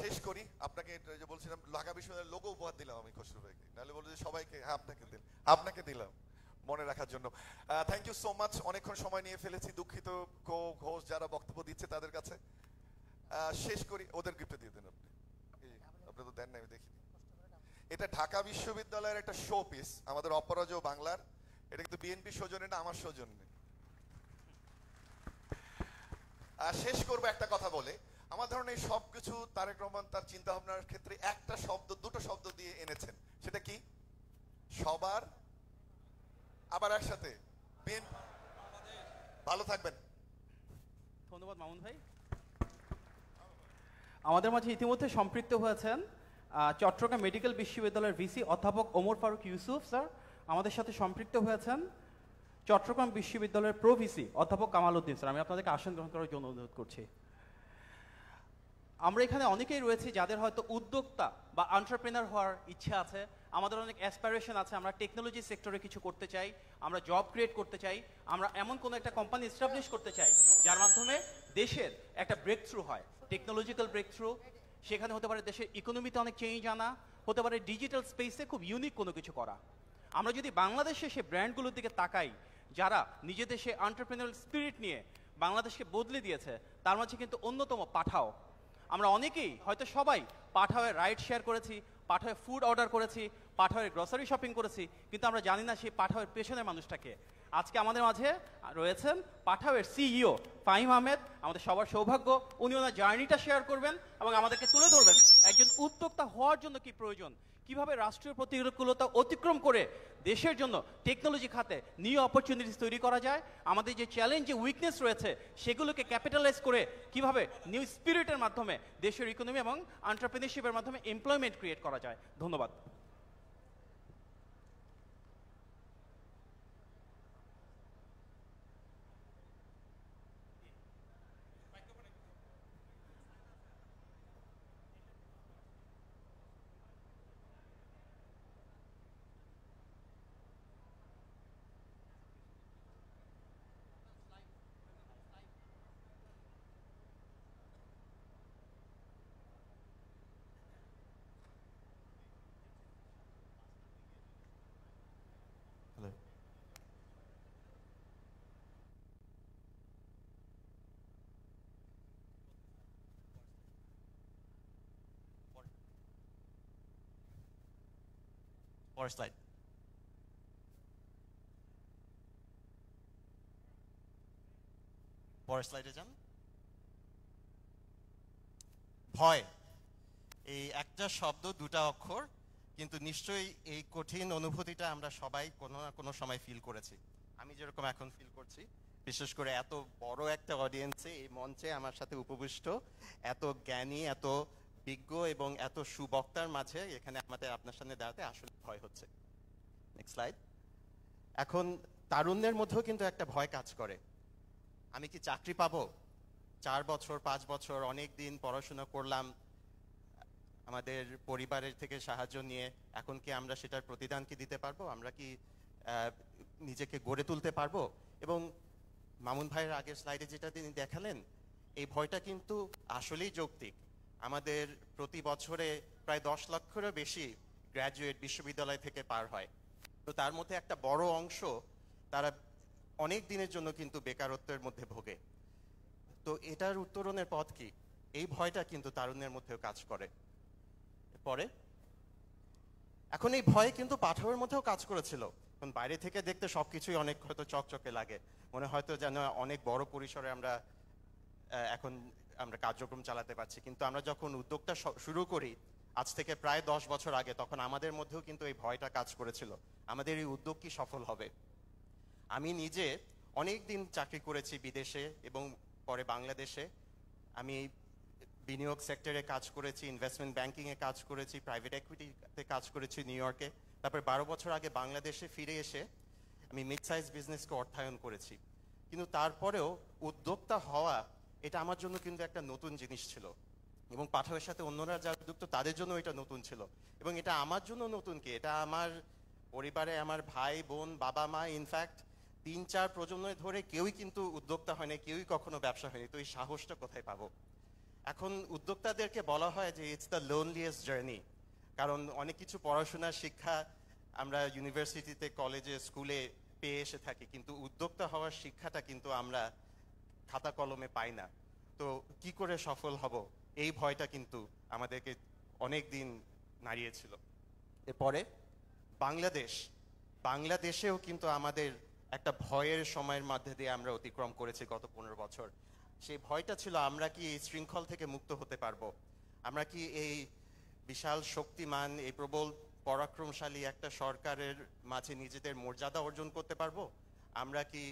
শেষ করি আপনাকে যে বলছিলাম ঢাকা বিশ্ববিদ্যালয়ের লোগো উপহার দিলাম আমি খসরু ভাইকে, নাহলে বলবো যে সবাইকে, হ্যাঁ আপনাকে দিলাম মনে রাখার জন্য। থ্যাংক ইউ সো মাচ, অনেকক্ষণ সময় নিয়ে ফেলেছি, দুঃখিত ঘোষ যারা বক্তব্য দিচ্ছে তাদের কাছে। শেষ করি, ওদের গিফট দিয়ে দেন আপনি, আপনি তো দেন না আমি দেখি। এটা ঢাকা বিশ্ববিদ্যালয়ের একটা শো পিস, আমাদের অপরাজয় বাংলার, এটা কিন্তু বিএনপি সৌজন্যে না, আমার সৌজন্যে। শেষ করবো একটা কথা বলে, আমার ধরনের সবকিছু তারেক রহমান তার চিন্তা ভাবনার ক্ষেত্রে একটা শব্দ, দুটো শব্দ দিয়ে এনেছেন, সেটা কি? সবার, আবার একসাথে ভালো থাকবেন। ধন্যবাদ মামুন ভাই। আমাদের মাঝে ইতিমধ্যে সম্পৃক্ত হয়েছেন চট্টগ্রাম মেডিকেল বিশ্ববিদ্যালয়ের ভিসি অধ্যাপক ওমর ফারুক ইউসুফ স্যার, আমাদের সাথে সম্পৃক্ত হয়েছেন চট্টগ্রাম বিশ্ববিদ্যালয়ের প্রো ভিসি অধ্যাপক কামাল উদ্দিন স্যার। আমি আপনাদেরকে আসন গ্রহণ করার জন্য অনুরোধ করছি। আমরা এখানে অনেকেই রয়েছি যাদের হয়তো উদ্যোক্তা বা এন্টারপ্রেনার হওয়ার ইচ্ছা আছে, আমাদের অনেক অ্যাসপাইরেশন আছে, আমরা টেকনোলজি সেক্টরে কিছু করতে চাই, আমরা জব ক্রিয়েট করতে চাই, আমরা এমন কোনো একটা কোম্পানি এস্টাবলিশ করতে চাই যার মাধ্যমে দেশের একটা ব্রেক থ্রু হয়, টেকনোলজিক্যাল ব্রেক থ্রু। সেখানে হতে পারে দেশের ইকোনমিতে অনেক চেঞ্জ আনা, হতে পারে ডিজিটাল স্পেসে খুব ইউনিক কোনো কিছু করা। আমরা যদি বাংলাদেশে সে ব্র্যান্ডগুলোর দিকে তাকাই যারা নিজেদের সে এন্টারপ্রেনারিয়াল স্পিরিট নিয়ে বাংলাদেশকে বদলে দিয়েছে, তার মাঝে কিন্তু অন্যতম পাঠাও। আমরা অনেকেই, হয়তো সবাই, পাঠাওয়ের রাইড শেয়ার করেছি, পাঠাওয়ে ফুড অর্ডার করেছি, পাঠাওয়ের গ্রসারি শপিং করেছি, কিন্তু আমরা জানি না সেই পাঠাওয়ের পেছনের মানুষটাকে। আজকে আমাদের মাঝে রয়েছেন পাঠাওয়ের সিইও ফাহিম আহমেদ, আমাদের সবার সৌভাগ্য, উনি ওনার জার্নিটা শেয়ার করবেন এবং আমাদেরকে তুলে ধরবেন একজন উদ্যোক্তা হওয়ার জন্য কি প্রয়োজন, কিভাবে রাষ্ট্রীয় প্রতিকূলতা অতিক্রম করে দেশের জন্য টেকনোলজি খাতে নিউ অপরচুনিটিস তৈরি করা যায়, আমাদের যে চ্যালেঞ্জ, যে উইকনেস রয়েছে সেগুলোকে ক্যাপিটালাইজ করে কিভাবে নিউ স্পিরিটের মাধ্যমে দেশের ইকোনমি এবং এন্টারপ্রেনারশিপের মাধ্যমে এমপ্লয়মেন্ট ক্রিয়েট করা যায়। ধন্যবাদ। Forward slide. পরের স্লাইডে যান। ভয়, এই একটা শব্দ, দুটা অক্ষর, কিন্তু নিশ্চয়ই এই কঠিন অনুভূতিটা আমরা সবাই কোনো না কোনো সময় ফিল করেছি। আমি যেরকম এখন ফিল করছি, বিশেষ করে এত বড় একটা অডিয়েন্সে, এই মঞ্চে আমার সাথে উপবিষ্ট এত জ্ঞানী, এত বিজ্ঞ এবং এত সুবক্তার মাঝে এখানে আমাদের আপনার সামনে দাঁড়াতে আসলে ভয় হচ্ছে। Next slide. এখন তারুণ্যের মধ্যেও কিন্তু একটা ভয় কাজ করে, আমি কি চাকরি পাবো? 4 বছর 5 বছর অনেক দিন পড়াশোনা করলাম, আমাদের পরিবারের থেকে সাহায্য নিয়ে, এখন কি আমরা সেটার প্রতিদান কি দিতে পারবো? আমরা কি নিজেকে গড়ে তুলতে পারবো? এবং মামুন ভাইয়ের আগের স্লাইডে যেটা তিনি দেখালেন, এই ভয়টা কিন্তু আসলেই যৌক্তিক। আমাদের প্রতি বছরে প্রায় 10 লক্ষেরও বেশি গ্র্যাজুয়েট বিশ্ববিদ্যালয় থেকে পার হয়, তো তার মধ্যে একটা বড় অংশ তারা অনেক দিনের জন্য কিন্তু বেকারত্বের মধ্যে ভোগে। তো এটার উত্তরণের পথ কি? এই ভয়টা কিন্তু তারুণ্যের মধ্যেও কাজ করে। পরে এখন এই ভয় কিন্তু পাঠাওয়ের মধ্যেও কাজ করেছিল। এখন বাইরে থেকে দেখতে সবকিছুই অনেক হয়তো চকচকে লাগে, মনে হয়তো যেন অনেক বড় পরিসরে আমরা এখন কার্যক্রম চালাতে পারছি, কিন্তু আমরা যখন উদ্যোগটা শুরু করি আজ থেকে প্রায় 10 বছর আগে, তখন আমাদের মধ্যেও কিন্তু এই ভয়টা কাজ করেছিল, আমাদের এই উদ্যোগ কি সফল হবে। আমি নিজে অনেক দিন চাকরি করেছি বিদেশে এবং পরে বাংলাদেশে। আমি বিনিয়োগ সেক্টরে কাজ করেছি, ইনভেস্টমেন্ট ব্যাংকিংয়ে কাজ করেছি, প্রাইভেট ইকুইটিতে কাজ করেছি নিউ ইয়র্কে। তারপর 12 বছর আগে বাংলাদেশে ফিরে এসে আমি মিড সাইজ বিজনেসকে অর্থায়ন করেছি। কিন্তু তারপরেও উদ্যোক্তা হওয়া এটা আমার জন্য কিন্তু একটা নতুন জিনিস ছিল, এবং পাঠাওয়ের সাথে অন্যরা যারা যুক্ত তাদের জন্য এটা নতুন ছিল। এবং এটা আমার জন্য নতুন কি, এটা আমার পরিবারে আমার ভাই বোন বাবা মা ইনফ্যাক্ট 3-4 প্রজন্ম ধরে কেউই কিন্তু উদ্যোক্তা হয়নি, কেউই কখনো ব্যবসা হয়নি। তো এই সাহসটা কোথায় পাবো? এখন উদ্যোক্তাদেরকে বলা হয় যে ইটস দ্য লোনলিয়েস্ট জার্নি, কারণ অনেক কিছু পড়াশোনার শিক্ষা আমরা ইউনিভার্সিটিতে, কলেজে, স্কুলে পেয়ে এসে থাকি, কিন্তু উদ্যোক্তা হওয়ার শিক্ষাটা কিন্তু আমরা খাতা কলমে পাই না। তো কি করে সফল হব, এই ভয়টা কিন্তু আমাদেরকে অনেক দিন নাড়িয়েছিল। এরপরে বাংলাদেশেও কিন্তু আমাদের একটা ভয়ের সময়ের মধ্যে দিয়ে আমরা অতিক্রম করেছি গত 15 বছর। সেই ভয়টা ছিল আমরা কি এই শৃঙ্খল থেকে মুক্ত হতে পারবো, আমরা কি এই বিশাল শক্তিমান, এই প্রবল পরাক্রমশালী একটা সরকারের মাঝে নিজেদের মর্যাদা অর্জন করতে পারবো, আমরা কি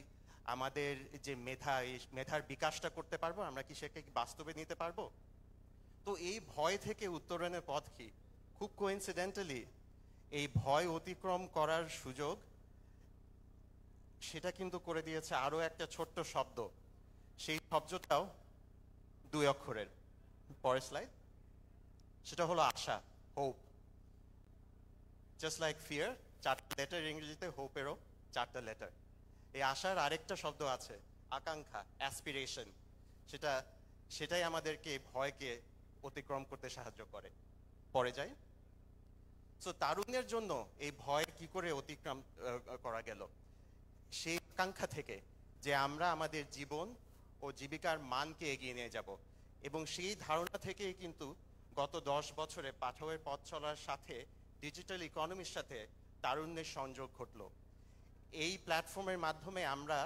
আমাদের যে মেধা, এই মেধার বিকাশটা করতে পারবো, আমরা কি সেকে বাস্তবে নিতে পারবো। তো এই ভয় থেকে উত্তরণের পথ কি? খুব কোইন্সিডেন্টালি এই ভয় অতিক্রম করার সুযোগ সেটা কিন্তু করে দিয়েছে আরো একটা ছোট্ট শব্দ। সেই শব্দটাও 2 অক্ষরের। পরের স্লাইড। সেটা হলো আশা, হোপ। জাস্ট লাইক ফিয়ার 4টা লেটার ইংরেজিতে, হোপেরও 4টা লেটার। এই আশার আরেকটা শব্দ আছে, আকাঙ্ক্ষা, অ্যাসপিরেশন। সেটাই আমাদেরকে ভয়কে অতিক্রম করতে সাহায্য করে। পরে যাই। সো তারুণ্যের জন্য এই ভয় কি করে অতিক্রম করা গেল? সেই আকাঙ্ক্ষা থেকে যে আমরা আমাদের জীবন ও জীবিকার মানকে এগিয়ে নিয়ে যাব, এবং সেই ধারণা থেকেই কিন্তু গত 10 বছরে পাথরের পথ চলার সাথে ডিজিটাল ইকোনমির সাথে তারুণ্যের সংযোগ ঘটল। এই প্ল্যাটফর্মের মাধ্যমে আমরা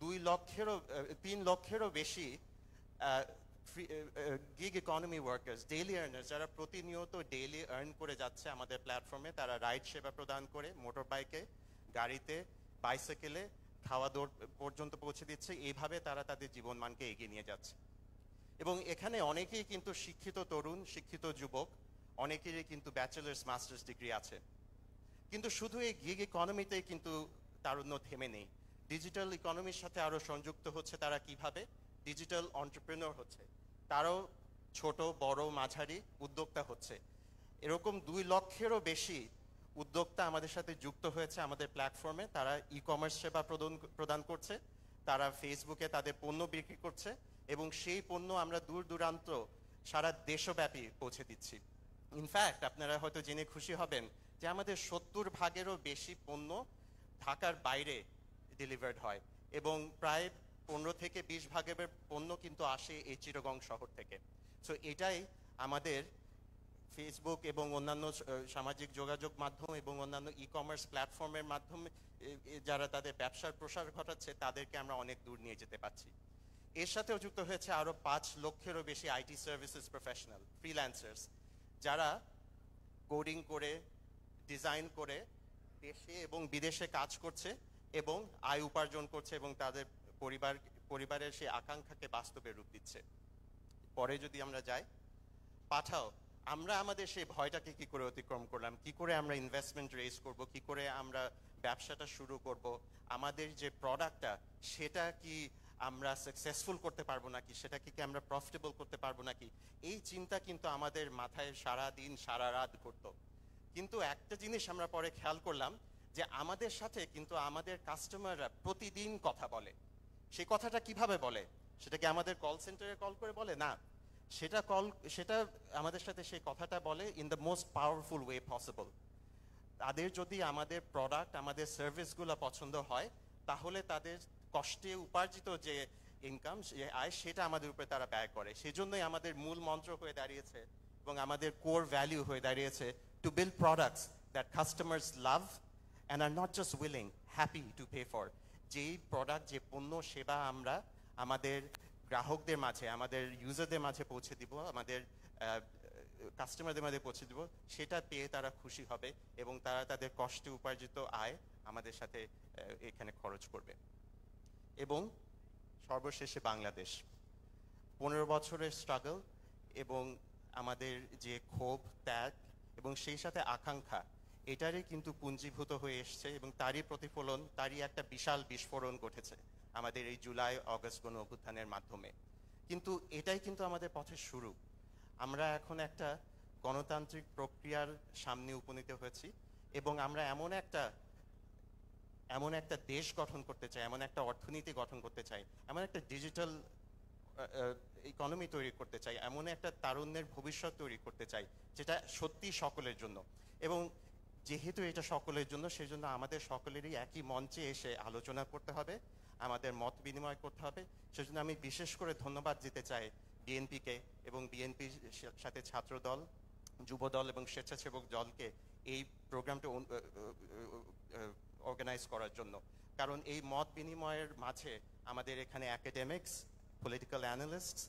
3 লক্ষেরও বেশি gig economy workers, daily earners, যারা প্রতিনিয়ত ডেইলি আর্ন করে যাচ্ছে আমাদের প্ল্যাটফর্মে। তারা রাইড সেবা প্রদান করে, মোটর বাইকে, গাড়িতে, বাইসাইকেলে খাওয়া দৌড় পর্যন্ত পৌঁছে দিচ্ছে। এইভাবে তারা তাদের জীবনমানকে এগিয়ে নিয়ে যাচ্ছে। এবং এখানে অনেকেই কিন্তু শিক্ষিত তরুণ, শিক্ষিত যুবক, অনেকেরই কিন্তু ব্যাচেলার্স, মাস্টার্স ডিগ্রি আছে। কিন্তু শুধু এই গিগ ইকোনমিতেই কিন্তু তারুণ্য থেমে নেই। ডিজিটাল ইকোনমির সাথে আরো সংযুক্ত হচ্ছে তারা কিভাবে? ডিজিটাল এন্টারপ্রেনিউর হচ্ছে, তারাও ছোট, বড়, মাঝারি উদ্যোক্তা হচ্ছে। এরকম 2 লক্ষেরও বেশি উদ্যোক্তা আমাদের সাথে যুক্ত হয়েছে আমাদের প্ল্যাটফর্মে। তারা ই কমার্স সেবা প্রদান করছে, তারা ফেসবুকে তাদের পণ্য বিক্রি করছে, এবং সেই পণ্য আমরা দূর দূরান্ত সারা দেশব্যাপী পৌঁছে দিচ্ছি। ইনফ্যাক্ট আপনারা হয়তো জেনে খুশি হবেন যে আমাদের 70 ভাগেরও বেশি পণ্য ঢাকার বাইরে ডেলিভার্ড হয়, এবং প্রায় 15 থেকে 20 ভাগের পণ্য কিন্তু আসে এই চিটাগং শহর থেকে। সো এটাই আমাদের ফেসবুক এবং অন্যান্য সামাজিক যোগাযোগ মাধ্যম এবং অন্যান্য ই কমার্স প্ল্যাটফর্মের মাধ্যমে যারা তাদের ব্যবসার প্রসার ঘটাচ্ছে, তাদেরকে আমরা অনেক দূর নিয়ে যেতে পারছি। এর সাথেও যুক্ত হয়েছে আরো 5 লক্ষেরও বেশি আইটি সার্ভিসেস প্রফেশনাল, ফ্রিল্যান্সার্স, যারা কোডিং করে, ডিজাইন করে দেশে এবং বিদেশে কাজ করছে এবং আয় উপার্জন করছে, এবং তাদের পরিবারের সেই আকাঙ্ক্ষাকে বাস্তবে রূপ দিচ্ছে। পরে যদি আমরা যাই, পাঠাও, আমরা আমাদের সেই ভয়টাকে কি করে অতিক্রম করলাম, কি করে আমরা ইনভেস্টমেন্ট রেজ করব, কি করে আমরা ব্যবসাটা শুরু করব, আমাদের যে প্রোডাক্টটা সেটা কি আমরা সাকসেসফুল করতে পারবো নাকি, সেটা কি আমরা প্রফিটেবল করতে পারবো নাকি, এই চিন্তা কিন্তু আমাদের মাথায় সারা দিন সারা রাত ঘুরতো। কিন্তু একটা জিনিস আমরা পরে খেয়াল করলাম যে আমাদের সাথে কিন্তু আমাদের কাস্টমাররা প্রতিদিন কথা বলে। সেই কথাটা কিভাবে বলে? সেটা কি আমাদের কল সেন্টারে কল করে বলে? না, সেটা আমাদের সাথে সেই কথাটা বলে in the most powerful way possible. তাদের যদি আমাদের প্রোডাক্ট, আমাদের সার্ভিসগুলো পছন্দ হয়, তাহলে তাদের কষ্টে উপার্জিত যে ইনকাম, যে আয়, সেটা আমাদের উপরে তারা ব্যয় করে। সেজন্যই আমাদের মূল মন্ত্র হয়ে দাঁড়িয়েছে এবং আমাদের কোর ভ্যালু হয়ে দাঁড়িয়েছে to build products that customers love and are not just willing, happy to pay for. যেই প্রোডাক্ট, যে পণ্য সেবা আমরা আমাদের গ্রাহকদের মাঝে, আমাদের ইউজারদের মাঝে পৌঁছে দিব, আমাদের কাস্টমারদের মাঝে পৌঁছে দিব, সেটা পেয়ে তারা খুশি হবে এবং তারা তাদের কষ্টে উপার্জিত আয় আমাদের সাথে এখানে খরচ করবে। এবং সর্বশেষে বাংলাদেশ 15 বছরের স্ট্রাগল এবং আমাদের যে ক্ষোভ, ত্যাগ এবং সেই সাথে আকাঙ্ক্ষা, এটারই কিন্তু পুঞ্জীভূত হয়ে এসছে, এবং তারই প্রতিফলন, তারই একটা বিশাল বিস্ফোরণ ঘটেছে আমাদের এই জুলাই অগস্ট গণ অভ্যুত্থানের মাধ্যমে। কিন্তু এটাই কিন্তু আমাদের পথের শুরু। আমরা এখন একটা গণতান্ত্রিক প্রক্রিয়ার সামনে উপনীত হয়েছি, এবং আমরা এমন একটা দেশ গঠন করতে চাই, এমন একটা অর্থনীতি গঠন করতে চাই, এমন একটা ডিজিটাল ইকোনমি তৈরি করতে চাই, এমন একটা তারুণ্যের ভবিষ্যৎ তৈরি করতে চাই যেটা সত্যি সকলের জন্য। এবং যেহেতু এটা সকলের জন্য, সেজন্য আমাদের সকলেরই একই মঞ্চে এসে আলোচনা করতে হবে, আমাদের মত বিনিময় করতে হবে। সেজন্য আমি বিশেষ করে ধন্যবাদ দিতে চাই বিএনপিকে এবং বিএনপির সাথে ছাত্রদল, যুবদল এবং স্বেচ্ছাসেবক দলকে এই প্রোগ্রামটা অর্গানাইজ করার জন্য। কারণ এই মত বিনিময়ের মাঝে আমাদের এখানে অ্যাকাডেমিক্স, পলিটিক্যাল অ্যানালিস্টস,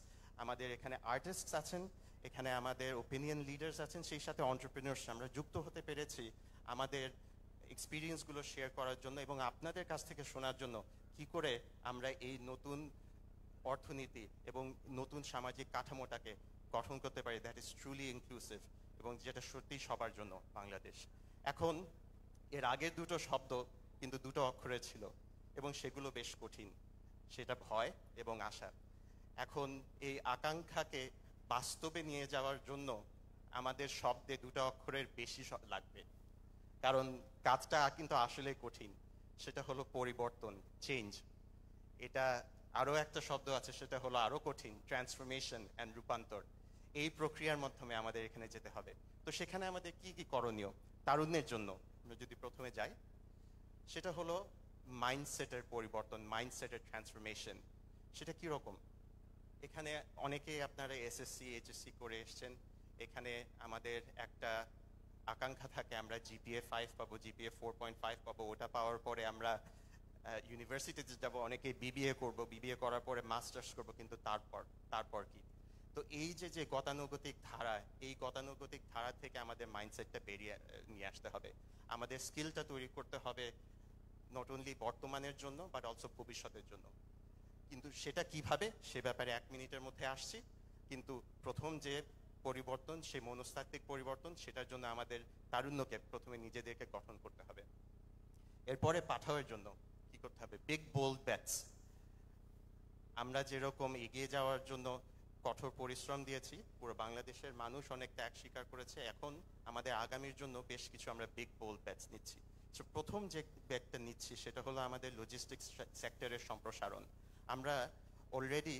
আমাদের এখানে আর্টিস্টস আছেন, এখানে আমাদের ওপিনিয়ন লিডার্স আছেন, সেই সাথে এন্টারপ্রেনিউরস। আমরা যুক্ত হতে পেরেছি আমাদের এক্সপিরিয়েন্সগুলো শেয়ার করার জন্য এবং আপনাদের কাছ থেকে শোনার জন্য কি করে আমরা এই নতুন অর্থনীতি এবং নতুন সামাজিক কাঠামোটাকে গঠন করতে পারি, দ্যাট ইজ ট্রুলি ইনক্লুসিভ, এবং যেটা সত্যি সবার জন্য বাংলাদেশ। এখন এর আগের দুটো শব্দ কিন্তু দুটো অক্ষরের ছিল এবং সেগুলো বেশ কঠিন, সেটা ভয় এবং আশা। এখন এই আকাঙ্ক্ষাকে বাস্তবে নিয়ে যাওয়ার জন্য আমাদের শব্দে দুটো অক্ষরের বেশি লাগবে, কারণ কাজটা কিন্তু আসলে কঠিন। সেটা হলো পরিবর্তন, চেঞ্জ। এটা আরও একটা শব্দ আছে, সেটা হলো আরও কঠিন, ট্রান্সফরমেশন অ্যান্ড রূপান্তর। এই প্রক্রিয়ার মাধ্যমে আমাদের এখানে যেতে হবে। তো সেখানে আমাদের কি কি করণীয় তারুণ্যের জন্য? আমরা যদি প্রথমে যাই, সেটা হলো মাইন্ডসেটের পরিবর্তন, মাইন্ডসেটের ট্রান্সফরমেশন। সেটা কীরকম? এখানে অনেকেই আপনারা এসএসসি, এইচএসসি করে এসছেন। এখানে আমাদের একটা আকাঙ্ক্ষা থাকে আমরা জিপিএ 5 পাবো, জিপিএ 4.5 পাবো। ওটা পাওয়ার পরে আমরা ইউনিভার্সিটিতে যাব, অনেকে বিবিএ করব, বিবিএ করার পরে মাস্টার্স করব, কিন্তু তারপর কি? তো এই যে গতানুগতিক ধারা, এই গতানুগতিক ধারা থেকে আমাদের মাইন্ডসেটটা বেরিয়ে নিয়ে আসতে হবে। আমাদের স্কিলটা তৈরি করতে হবে নট অনলি বর্তমানের জন্য বাট অলসো ভবিষ্যতের জন্য। কিন্তু সেটা কিভাবে, সে ব্যাপারে 1 মিনিটের মধ্যে আসছি। কিন্তু প্রথম যে পরিবর্তন, সেই মনস্তাত্ত্বিক পরিবর্তন, সেটার জন্য আমাদের তারুণ্যকে প্রথমে নিজেদেরকে গঠন করতে হবে। এরপরে পাঠাওয়ের জন্য কি করতে হবে? Big bold bats. আমরা যেরকম এগিয়ে যাওয়ার জন্য কঠোর পরিশ্রম দিয়েছি, পুরো বাংলাদেশের মানুষ অনেক ত্যাগ স্বীকার করেছে, এখন আমাদের আগামীর জন্য বেশ কিছু আমরা বিগ বোল্ড ব্যাটস নিচ্ছি। প্রথম যে ব্যাটটা নিচ্ছি সেটা হলো আমাদের লজিস্টিক্স সেক্টরের সম্প্রসারণ। আমরা অলরেডি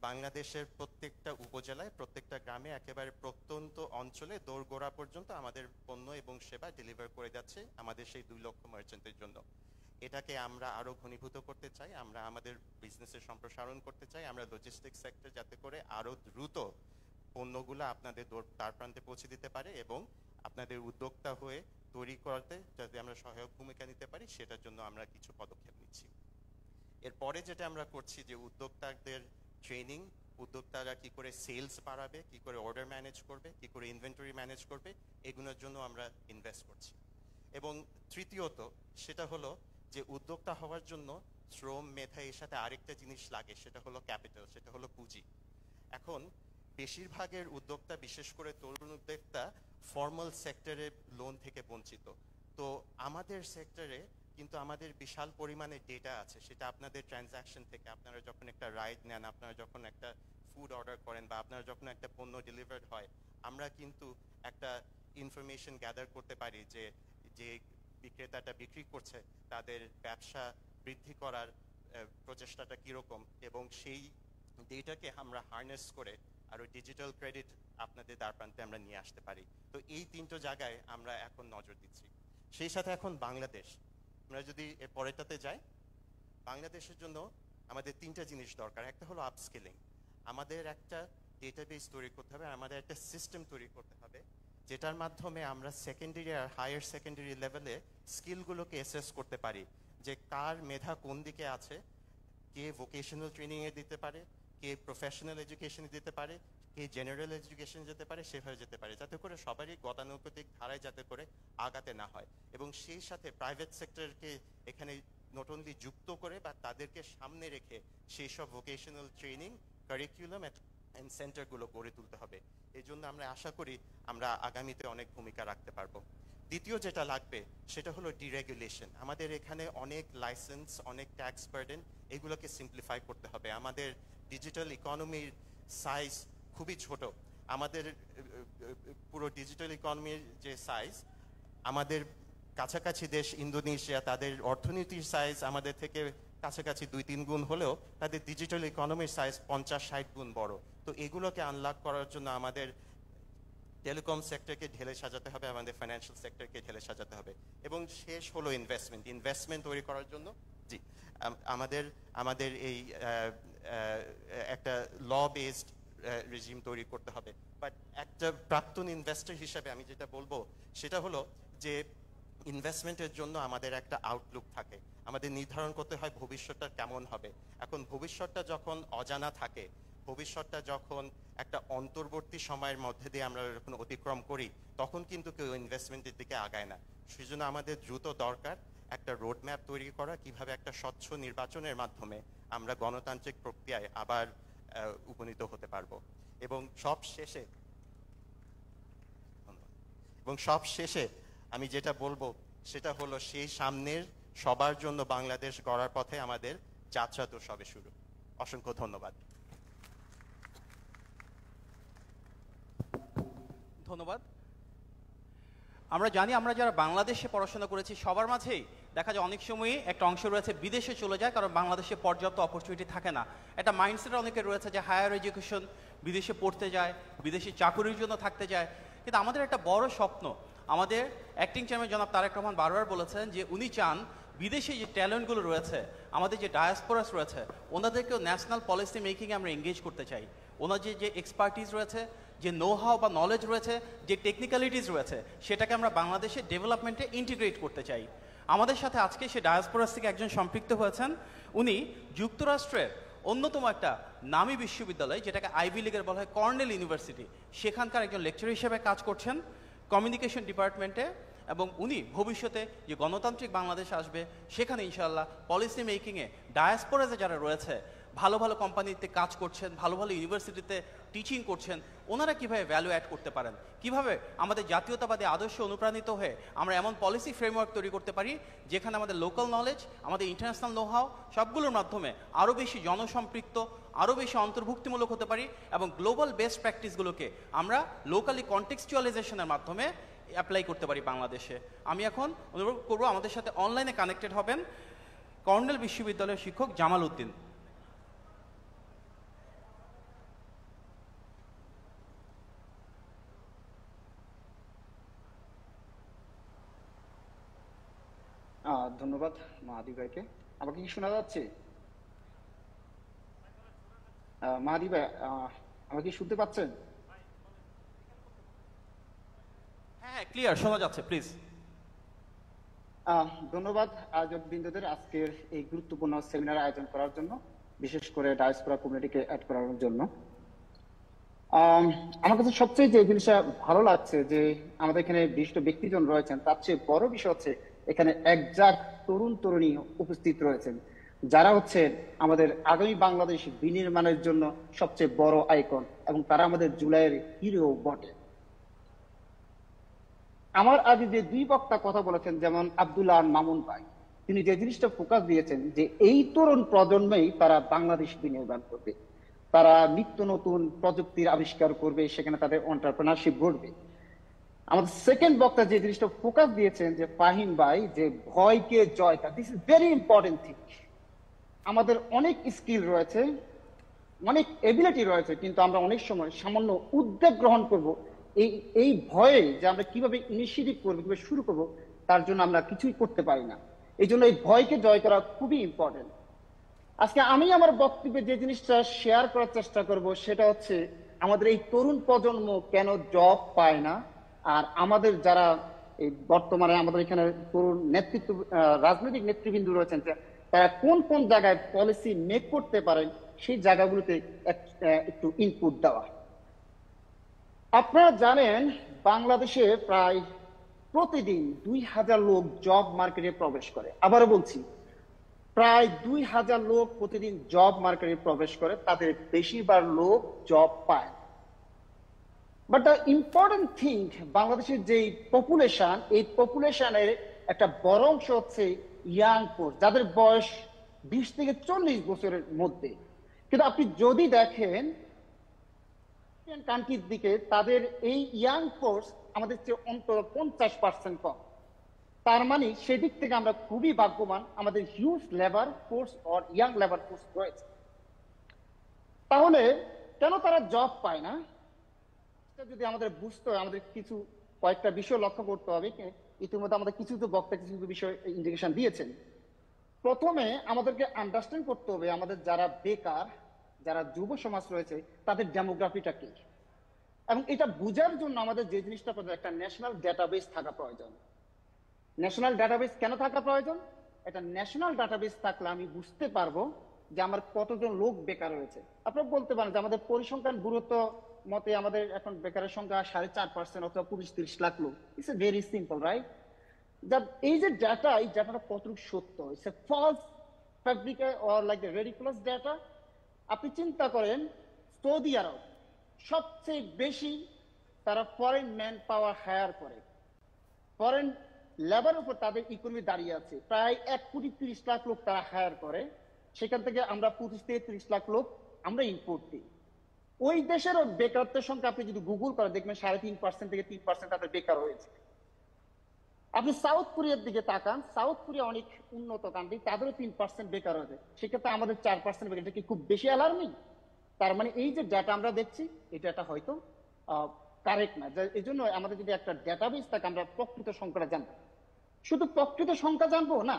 বাংলাদেশের প্রত্যেকটা উপজেলায়, প্রত্যেকটা গ্রামে, একেবারে প্রত্যন্ত অঞ্চলে দোরগোড়া পর্যন্ত আমাদের পণ্য এবং সেবা ডেলিভার করে যাচ্ছে আমাদের সেই 2 লক্ষ মার্চেন্টের জন্য। এটাকে আমরা আরও ঘনীভূত করতে চাই, আমরা আমাদের বিজনেসের সম্প্রসারণ করতে চাই। আমরা লজিস্টিক্স সেক্টর যাতে করে আরও দ্রুত পণ্যগুলো আপনাদের দ্বার প্রান্তে পৌঁছে দিতে পারে এবং আপনাদের উদ্যোক্তা হয়ে তৈরি করতে যাতে আমরা সহায়ক ভূমিকা নিতে পারি, সেটার জন্য আমরা কিছু পদক্ষেপ নিচ্ছি। এরপরে যেটা আমরা করছি যে উদ্যোক্তাদের ট্রেনিং, উদ্যোক্তারা কি করে সেলস বাড়াবে, কি করে অর্ডার ম্যানেজ করবে, কি করে ইনভেন্টরি ম্যানেজ করবে, এগুলোর জন্য আমরা ইনভেস্ট করছি। এবং তৃতীয়ত সেটা হলো যে উদ্যোক্তা হওয়ার জন্য শ্রম, মেধা, এর সাথে আরেকটা জিনিস লাগে, সেটা হলো ক্যাপিটাল, সেটা হলো পুঁজি। এখন বেশিরভাগের উদ্যোক্তা, বিশেষ করে তরুণ উদ্যোক্তা, ফর্মাল সেক্টরে লোন থেকে বঞ্চিত। তো আমাদের সেক্টরে কিন্তু আমাদের বিশাল পরিমাণে ডেটা আছে, সেটা আপনাদের ট্রানজ্যাকশন থেকে, আপনারা যখন একটা রাইড নেন, আপনারা যখন একটা ফুড অর্ডার করেন বা আপনারা যখন একটা পণ্য ডেলিভার্ড হয়, আমরা কিন্তু একটা ইনফরমেশন গ্যাদার করতে পারি যে যে বিক্রেতাটা বিক্রি করছে তাদের ব্যবসা বৃদ্ধি করার প্রচেষ্টাটা কীরকম, এবং সেই ডেটাকে আমরা হারনেস করে আরও ডিজিটাল ক্রেডিট আপনাদের দ্বার প্রান্তে আমরা নিয়ে আসতে পারি। তো এই 3টো জায়গায় আমরা এখন নজর দিচ্ছি। সেই সাথে এখন বাংলাদেশ, আমরা যদি এর পরেরটাতে যাই, বাংলাদেশের জন্য আমাদের 3টা জিনিস দরকার। একটা হলো আপস্কিলিং, আমাদের একটা ডেটাবেস তৈরি করতে হবে, আমাদের একটা সিস্টেম তৈরি করতে হবে যেটার মাধ্যমে আমরা সেকেন্ডারি আর হায়ার সেকেন্ডারি লেভেলে স্কিলগুলোকে অ্যাসেস করতে পারি যে কার মেধা কোন দিকে আছে, কে ভোকেশনাল ট্রেনিংয়ে দিতে পারে, কে প্রফেশনাল এডুকেশনে দিতে পারে, কে জেনারেল এডুকেশন যেতে পারে, সেভাবে যেতে পারে, যাতে করে সবারই গতানুগতিক ধারায় যাতে করে আগাতে না হয়। এবং সেই সাথে প্রাইভেট সেক্টরকে এখানে নট অনলি যুক্ত করে বা তাদেরকে সামনে রেখে সেই সব ভোকেশনাল ট্রেনিং, কারিকুলাম অ্যান্ড সেন্টারগুলো গড়ে তুলতে হবে। এই জন্য আমরা আশা করি আমরা আগামীতে অনেক ভূমিকা রাখতে পারবো। দ্বিতীয় যেটা লাগবে সেটা হলো ডিরেগুলেশন। আমাদের এখানে অনেক লাইসেন্স, অনেক ট্যাক্স বার্ডেন, এগুলোকে সিম্পলিফাই করতে হবে। আমাদের ডিজিটাল ইকোনমির সাইজ খুবই ছোট। আমাদের পুরো ডিজিটাল ইকোনমির যে সাইজ, আমাদের কাছাকাছি দেশ ইন্দোনেশিয়া, তাদের অর্থনীতির সাইজ আমাদের থেকে কাছাকাছি 2-3 গুণ হলেও তাদের ডিজিটাল ইকোনমির সাইজ 50-60 গুণ বড়। তো এগুলোকে আনলক করার জন্য আমাদের টেলিকম সেক্টরকে ঢেলে সাজাতে হবে, আমাদের ফাইন্যান্সিয়াল সেক্টরকে ঢেলে সাজাতে হবে। এবং শেষ হলো ইনভেস্টমেন্ট তৈরি করার জন্য জি আমাদের এই একটা ল বেসড রেজিম তৈরি করতে হবে। বাট একটা প্রাক্তন ইনভেস্টর হিসাবে আমি যেটা বলবো সেটা হলো যে ইনভেস্টমেন্টের জন্য আমাদের একটা আউটলুক থাকে, আমাদের নির্ধারণ করতে হয় ভবিষ্যৎটা কেমন হবে। এখন ভবিষ্যৎটা যখন অজানা থাকে, ভবিষ্যৎটা যখন একটা অন্তর্বর্তী সময়ের মধ্যে দিয়ে আমরা যখন অতিক্রম করি, তখন কিন্তু কেউ ইনভেস্টমেন্টের দিকে আগায় না। সেজন্য আমাদের দ্রুত দরকার একটা রোডম্যাপ তৈরি করা, কিভাবে একটা স্বচ্ছ নির্বাচনের মাধ্যমে আমরা গণতান্ত্রিক প্রক্রিয়ায় আবার উপনীত হতে পারবো। এবং সব শেষে আমি যেটা বলবো সেটা হলো সেই সামনের সবার জন্য বাংলাদেশ গড়ার পথে আমাদের যাত্রা তো সবে শুরু। অসংখ্য ধন্যবাদ। ধন্যবাদ। আমরা জানি, আমরা যারা বাংলাদেশে পড়াশোনা করেছি সবার মাঝেই দেখা যায় অনেক সময়ই একটা অংশ রয়েছে বিদেশে চলে যায়, কারণ বাংলাদেশে পর্যাপ্ত অপরচুনিটি থাকে না। একটা মাইন্ডসেট অনেকের রয়েছে যে হায়ার এডুকেশন, বিদেশে পড়তে যায়, বিদেশি চাকুরির জন্য থাকতে যায়। কিন্তু আমাদের একটা বড় স্বপ্ন, আমাদের অ্যাক্টিং চেয়ারম্যান জনাব তারেক রহমান বারবার বলেছেন যে উনি চান বিদেশে যে ট্যালেন্টগুলো রয়েছে, আমাদের যে ডায়াসপোরাস রয়েছে, ওনাদেরকেও ন্যাশনাল পলিসি মেকিংয়ে আমরা এঙ্গেজ করতে চাই। ওনার যে এক্সপার্টিস রয়েছে, যে নো হাউ বা নলেজ রয়েছে, যে টেকনিক্যালিটিস রয়েছে, সেটাকে আমরা বাংলাদেশের ডেভেলপমেন্টে ইন্টিগ্রেট করতে চাই। আমাদের সাথে আজকে সে ডায়াসপোরাস থেকে একজন সম্পৃক্ত হয়েছেন। উনি যুক্তরাষ্ট্রের অন্যতম একটা নামী বিশ্ববিদ্যালয়, যেটাকে আইভি লিগের বলা হয়, কর্নেল ইউনিভার্সিটি, সেখানকার একজন লেকচার হিসেবে কাজ করছেন কমিউনিকেশন ডিপার্টমেন্টে। এবং উনি ভবিষ্যতে যে গণতান্ত্রিক বাংলাদেশ আসবে, সেখানে ইনশাআল্লাহ পলিসি মেকিংয়ে ডায়াসপোরাতে যারা রয়েছে, ভালো ভালো কোম্পানিতে কাজ করছেন, ভালো ভালো ইউনিভার্সিটিতে টিচিং করছেন, ওনারা কীভাবে ভ্যালু অ্যাড করতে পারেন, কিভাবে আমাদের জাতীয়তাবাদী আদর্শে অনুপ্রাণিত হয়ে আমরা এমন পলিসি ফ্রেমওয়ার্ক তৈরি করতে পারি যেখানে আমাদের লোকাল নলেজ, আমাদের ইন্টারন্যাশনাল নো হাউ সবগুলোর মাধ্যমে আরও বেশি জনসম্পৃক্ত, আরও বেশি অন্তর্ভুক্তিমূলক হতে পারি, এবং গ্লোবাল বেস্ট প্র্যাকটিসগুলোকে আমরা লোকালি কনটেক্সচুয়ালাইজেশনের মাধ্যমে অ্যাপ্লাই করতে পারি বাংলাদেশে। আমি এখন অনুরোধ করবো আমাদের সাথে অনলাইনে কানেক্টেড হবেন কর্নেল বিশ্ববিদ্যালয়ের শিক্ষক জামাল উদ্দিন। ধন্যবাদ মাহাদি ভাইকে। আমাকে কি শোনা যাচ্ছে? মাহাদি ভাই আমাকে শুনতে পাচ্ছেন? হ্যাঁ, ক্লিয়ার শোনা যাচ্ছে, প্লিজ। ধন্যবাদ আয়োজক বৃন্দদের আজকের এই গুরুত্বপূর্ণ সেমিনার আয়োজন করার জন্য, বিশেষ করে ডায়াসপোরা কমিউনিটিকে অ্যাড করার জন্য। আমার কাছে সবচেয়ে যে জিনিসটা ভালো লাগছে যে আমাদের এখানে বিশিষ্ট ব্যক্তিজন রয়েছেন, তার চেয়ে বড় বিষয় হচ্ছে এখানে একজাক তরুণ তরুণী উপস্থিত রয়েছেন, যারা হচ্ছে আমাদের আগামী বাংলাদেশ বিনির্মাণের জন্য সবচেয়ে বড় আইকন, এবং তারা আমাদের জুলাইয়ের হিরো বটে। আমার আগে যে দুই বক্তা কথা বলেছেন, যেমন আব্দুল্লাহ মামুন ভাই, তিনি যে জিনিসটা ফোকাস দিয়েছেন যে এই তরুণ প্রজন্মেই তারা বাংলাদেশ বিনির্মাণ করবে, তারা নিত্য নতুন প্রযুক্তির আবিষ্কার করবে, সেখানে তাদের এন্টারপ্রেনারশিপ ঘটবে। আমাদের সেকেন্ড বক্তা যে জিনিসটা ফোকাস দিয়েছেন যে ফাহিম ভাই, যে ভয়কে জয় করা, this is very important thing. আমাদের অনেক স্কিল রয়েছে, অনেক এবিলিটি রয়েছে, কিন্তু আমরা অনেক সময় সামান্য উদ্যোগ গ্রহণ করব, এই ভয়ে যে আমরা কিভাবে ইনিশিয়েটিভ করবো, কিভাবে শুরু করবো, তার জন্য আমরা কিছুই করতে পারি না। এই জন্য এই ভয়কে জয় করা খুবই ইম্পর্টেন্ট। আজকে আমি আমার বক্তব্যে যে জিনিসটা শেয়ার করার চেষ্টা করব সেটা হচ্ছে আমাদের এই তরুণ প্রজন্ম কেন জব পায় না, আর আমাদের যারা এই বর্তমানে আমাদের এখানে তরুণ নেতৃত্ব, রাজনৈতিক নেতৃবৃন্দ রয়েছেন, তারা কোন কোন জায়গায় পলিসি মেক করতে পারেন, সেই জায়গাগুলোতে একটু ইনপুট দেওয়া। আপনারা জানেন বাংলাদেশে প্রায় প্রতিদিন 2000 লোক জব মার্কেটে প্রবেশ করে। আবারও বলছি, প্রায় 2000 লোক প্রতিদিন জব মার্কেটে প্রবেশ করে, তাদের বেশিরভাগ লোক জব পায়। বাট দ্য ইম্পর্টেন্ট থিং, বাংলাদেশের যে পপুলেশন, এই পপুলেশনের একটা বড় অংশ হচ্ছে ইয়াং ফোর্স, যাদের বয়স 20 থেকে 40 বছরের মধ্যে। কিন্তু আপনি যদি দেখেন কান্ট্রির দিকে, তাদের এই ইয়াং ফোর্স আমাদের চেয়ে অন্তত 50% কম। তার মানে সেদিক থেকে আমরা খুবই ভাগ্যবান, আমাদের huge labour force or young labour force রয়েছে। তাহলে কেন তারা জব পায় না, যদি আমাদের বুঝতে হয়, আমাদের কিছু কয়েকটা বিষয় লক্ষ্য করতে হবে। ইতিমধ্যে আমাদের কিছু বক্তা কিছু বিষয় ইন্ডিকেশন দিয়েছেন। প্রথমে আমাদেরকে আন্ডারস্ট্যান্ড করতে হবে আমাদের যারা বেকার, যারা যুব সমাজ রয়েছে, তাদের ডেমোগ্রাফিটা কি, এবং এটা বোঝার জন্য আমাদের যে জিনিসটা প্রয়োজন, একটা ন্যাশনাল ডাটাবেস থাকা প্রয়োজন। ন্যাশনাল ডাটাবেস কেন থাকা প্রয়োজন? একটা ন্যাশনাল ডাটাবেস থাকলে আমি বুঝতে পারবো যে আমার কতজন লোক বেকার রয়েছে। আপনারা বলতে পারেন যে আমাদের পরিসংখ্যান ব্যুরোর মতে আমাদের এখন বেকারের সংখ্যা 4.5% অথবা 25-30 লাখ লোক। It's a very simple, right? এই যে ডাটা, এই ডাটাটা কতটুকু সত্য, it's a false fabric or like a ridiculous data. আপনি চিন্তা করেন, সৌদি আরব সবচেয়ে বেশি তারা ফরেন ম্যান পাওয়ার হায়ার করে, ফরেন লেবার উপর তাদের ইকোনমি দাঁড়িয়ে আছে। প্রায় 1.30 লাখ লোক তারা হায়ার করে, সেখান থেকে আমরা 25-30 লাখ লোক আমরা ইম্পোর্ট দিই। ওই দেশেরও বেকারত্বের সংখ্যা আপনি যদি গুগল করে দেখবেন 3.5% থেকে 3% তাদের বেকার হয়েছে। আপনি সাউথ কোরিয়ার দিকে তাকান, সাউথ কোরিয়া অনেক উন্নত কান্ট্রি, তাদেরও 3% বেকার হয়েছে, সেক্ষেত্রে আমাদের 4% বেকার। এটা কি খুব বেশি অ্যালার্মিং? তার মানে এই যে ডাটা আমরা দেখছি, এই ডাটা হয়তো কারেক্ট না। এই জন্য আমাদের যদি একটা ডাটাবেস থাকে, আমরা প্রকৃত সংখ্যাটা জানবো। শুধু প্রকৃত সংখ্যা জানবো না,